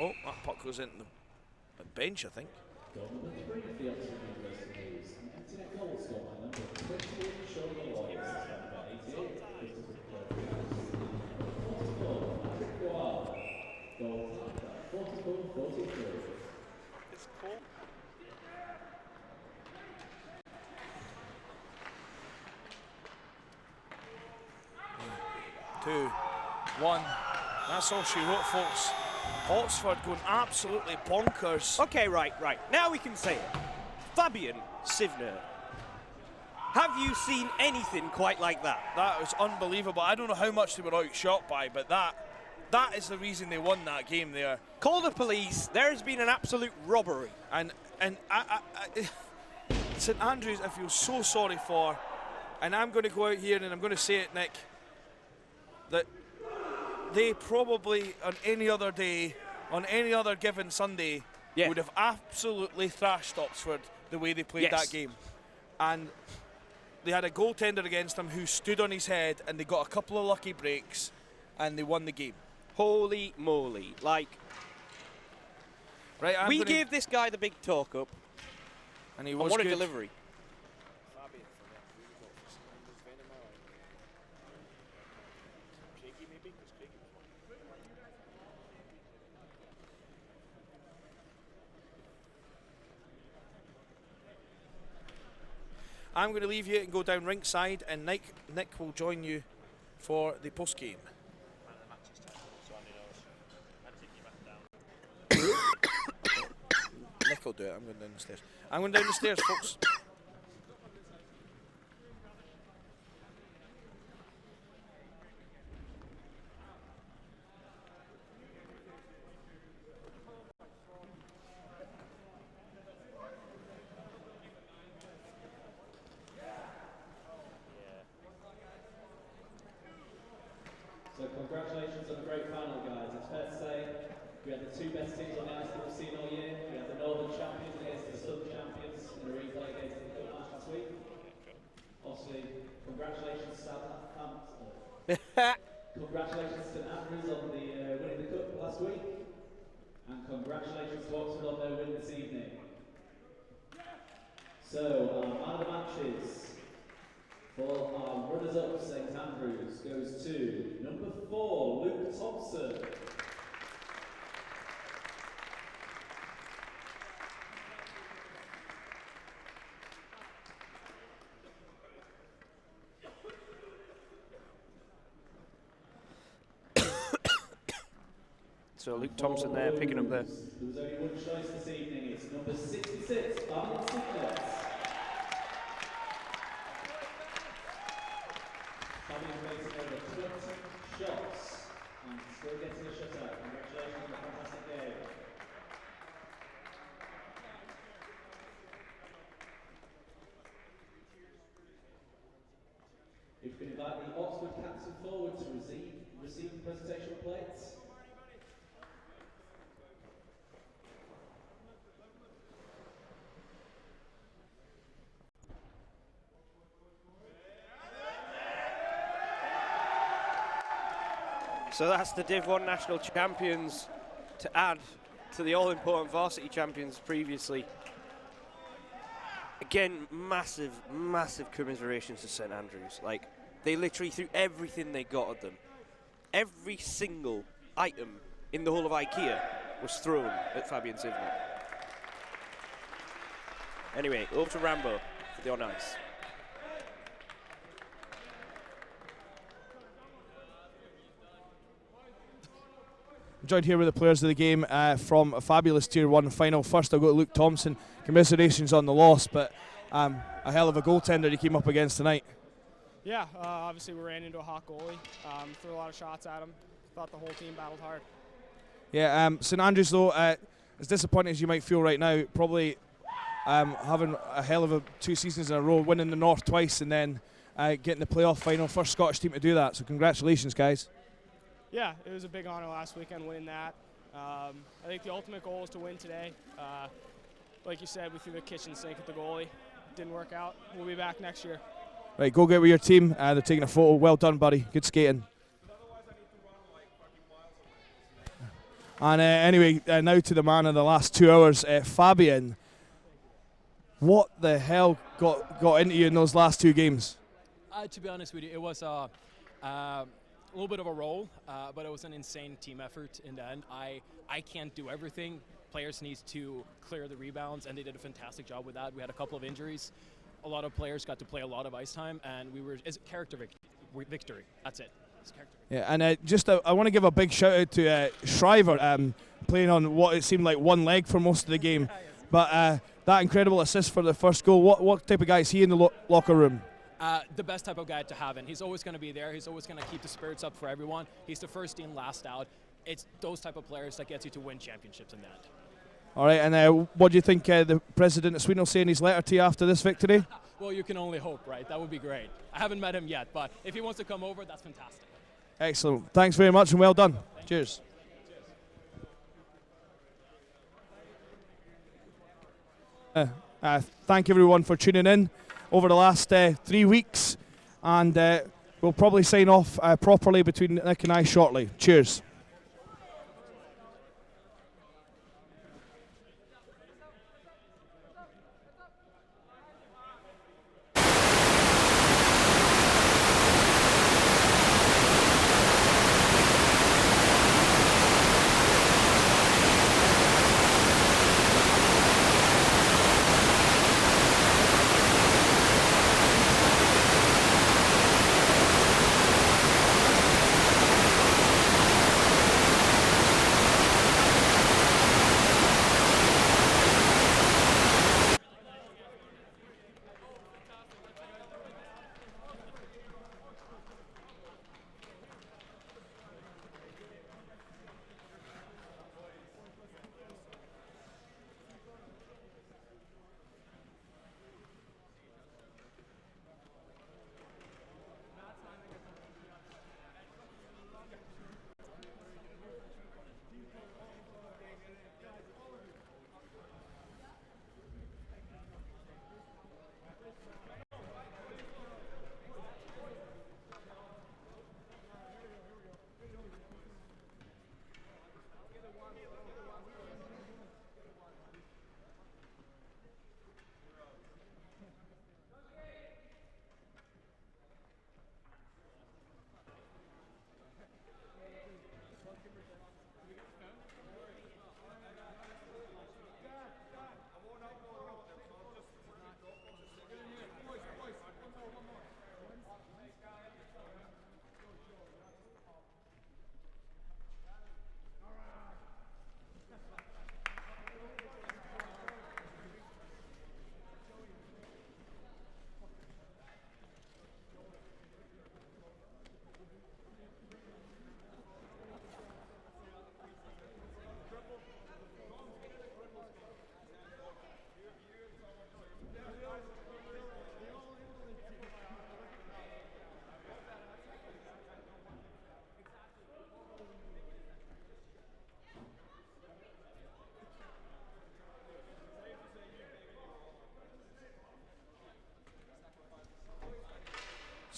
Oh, that puck goes into the bench, I think. It's cool. 2-1. That's all she wrote, folks. Oxford going absolutely bonkers. Okay, right. Now we can say it. Fabian Sivner. Have you seen anything quite like that? That was unbelievable. I don't know how much they were outshot by, but that is the reason they won that game there. Call the police. There has been an absolute robbery. And St Andrews, I feel so sorry for, and I'm going to go out here and I'm going to say it, Nick, that they probably on any other day, on any other given Sunday, would have absolutely thrashed Oxford the way they played that game. And they had a goaltender against them who stood on his head, and they got a couple of lucky breaks, and they won the game. Holy moly. Like, right, we gave this guy the big talk up, and he was what a good. delivery. I'm going to leave you and go down rinkside, and Nick will join you for the post game. Nick will do it. I'm going down the stairs. I'm going down the stairs, folks. So congratulations on a great final, guys. It's fair to say we had the two best teams on the ice that we've seen all year. We had the Northern champions against the Southern champions in a replay against the Cup match last week. Obviously, congratulations Southampton. Congratulations to Andrews on the winning the Cup last week. And congratulations to Oxford on their win this evening. So, man of the matches for our runners-up St Andrews goes to number 4, Luke Thompson. So Luke Thompson there picking up the. There was only one choice this evening. It's number 66, Fabian Sivner. Fabian makes over If you can invite the Oxford captain forward to receive the presentation plates. So that's the Div 1 national champions to add to the all-important varsity champions previously. Again, massive, massive commiserations to St Andrews. Like, they literally threw everything they got at them. Every single item in the whole of IKEA was thrown at Fabian Sivner. Anyway, over to Rambo for the on-ice. Joined here with the players of the game from a fabulous Tier 1 final. First, I'll go to Luke Thompson. Commiserations on the loss, but a hell of a goaltender you came up against tonight. Yeah, obviously we ran into a hot goalie, threw a lot of shots at him. Thought the whole team battled hard. Yeah, St Andrews, though, as disappointing as you might feel right now, probably having a hell of 2 seasons in a row, winning the North twice and then getting the playoff final. First Scottish team to do that, so congratulations, guys. Yeah, it was a big honor last weekend winning that. I think the ultimate goal is to win today. Like you said, we threw the kitchen sink at the goalie. Didn't work out. We'll be back next year. Right, go get with your team. They're taking a photo. Well done, buddy. Good skating. And anyway, now to the man of the last 2 hours, Fabian. What the hell got into you in those last 2 games? To be honest with you, it was a little bit of a roll, but it was an insane team effort in the end. I can't do everything. Players need to clear the rebounds, and they did a fantastic job with that. We had a couple of injuries. A lot of players got to play a lot of ice time, and it's a character victory. That's it. It's character victory. Yeah, and I want to give a big shout out to Shriver, playing on what it seemed like one leg for most of the game. But that incredible assist for the first goal, what type of guy is he in the locker room? The best type of guy to have in. He's always going to be there. He's always going to keep the spirits up for everyone. He's the first in, last out. It's those type of players that gets you to win championships in the end. All right, and what do you think the president of Sweden will say in his letter to you after this victory? Well, you can only hope, right? That would be great. I haven't met him yet, but if he wants to come over, that's fantastic. Excellent. Thanks very much and well done. Cheers. Thank everyone for tuning in over the last 3 weeks, and we'll probably sign off properly between Nick and I shortly. Cheers.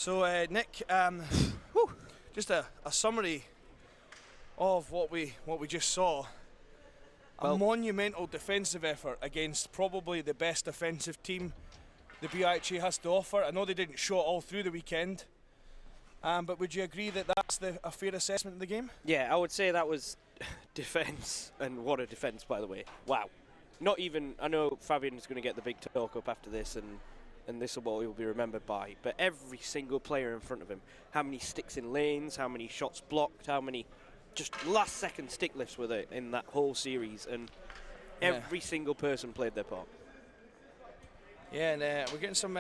So, Nick, just a summary of what we just saw. A monumental defensive effort against probably the best defensive team the BIHA has to offer. I know they didn't show it all through the weekend, but would you agree that that's a fair assessment of the game? Yeah, I would say that was defence, and what a defence, by the way. Wow. Not even, I know Fabian's going to get the big talk up after this, and this is what he'll be remembered by, but every single player in front of him, how many sticks in lanes, how many shots blocked, how many just last second stick lifts were there in that whole series, and every single person played their part. Yeah, and we're getting some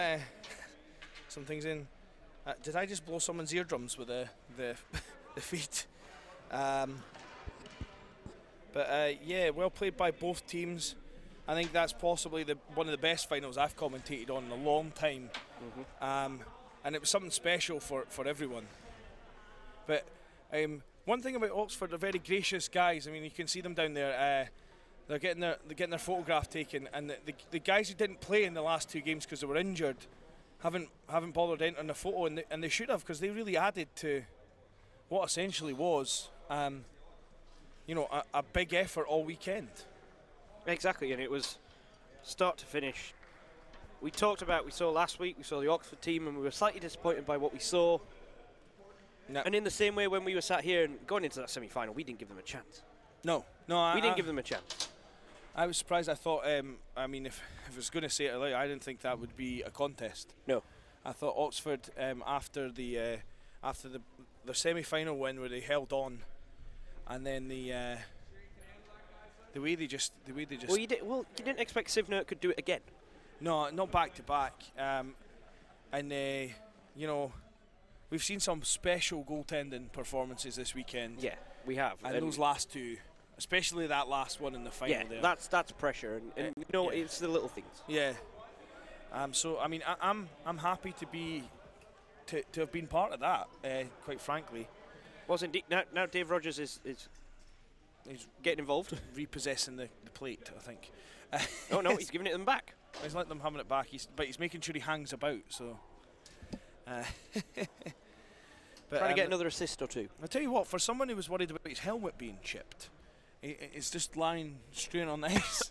things in. Did I just blow someone's eardrums with the feet? Yeah, well played by both teams. I think that's possibly one of the best finals I've commentated on in a long time. And it was something special for everyone. But one thing about Oxford, they're very gracious guys. I mean, you can see them down there. They're getting their photograph taken, and the guys who didn't play in the last 2 games because they were injured haven't bothered entering the photo, and they should have, because they really added to what essentially was a big effort all weekend. Exactly, and it was start to finish. We saw last week, we saw the Oxford team, and we were slightly disappointed by what we saw. No. And in the same way, when we were sat here and going into that semi-final, we didn't give them a chance. No, we didn't give them a chance. I was surprised. I thought, I mean, if I was going to say it aloud, I didn't think that would be a contest. No. I thought Oxford, after their semi-final win where they held on, and then the way they just. Well, you didn't expect Sivnert could do it again. No, not back to back. We've seen some special goaltending performances this weekend. Yeah, we have. And those last 2, especially that last one in the final. Yeah, there. that's pressure, and it's the little things. Yeah. So I mean, I'm happy to have been part of that. Quite frankly. Was indeed. Now Dave Rogers is getting involved, repossessing the plate, I think. Oh no, he's giving it them back. He's letting them having it back. But he's making sure he hangs about. So. Trying to get another assist or 2. I'll tell you what, for someone who was worried about his helmet being chipped, it's just lying straight on the ice.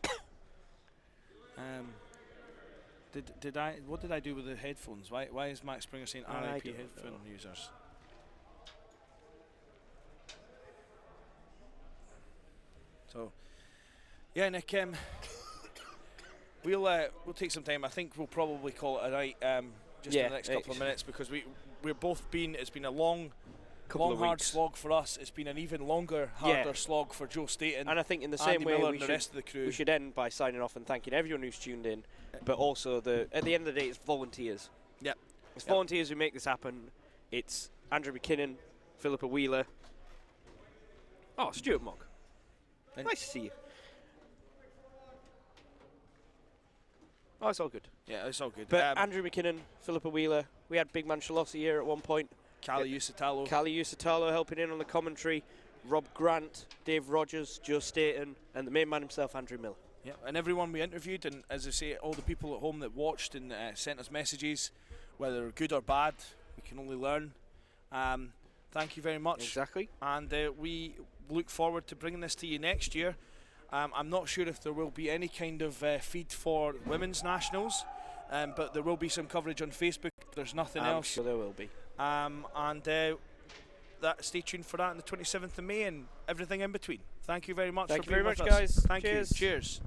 What did I do with the headphones? Why is Max Springer saying RIP headphone users? So, yeah, Nick, we'll take some time. I think we'll probably call it a night just in the next couple of minutes, because we're both it's been a long, hard slog for us. It's been an even longer, harder slog for Joe Staten. And I think in the same way, the rest of the crew. We should end by signing off and thanking everyone who's tuned in, but also at the end of the day, it's volunteers. Yep. It's volunteers who make this happen. It's Andrew McKinnon, Philippa Wheeler. Oh, Stuart Mogg. Nice to see you. Oh, it's all good. Yeah, it's all good. But Andrew McKinnon, Philippa Wheeler, we had Big Man Shalossi here at one point. Callie Usitalo helping in on the commentary. Rob Grant, Dave Rogers, Joe Staten, and the main man himself, Andrew Miller. Yeah, and everyone we interviewed, and as I say, all the people at home that watched and sent us messages, whether good or bad, we can only learn. Thank you very much. Exactly. And we look forward to bringing this to you next year. I'm not sure if there will be any kind of feed for women's nationals, but there will be some coverage on Facebook. There's nothing else. I'm sure there will be. Stay tuned for that on the 27th of May and everything in between. Thank you very much Thank for you being very with much, us. guys. Thank you. Cheers.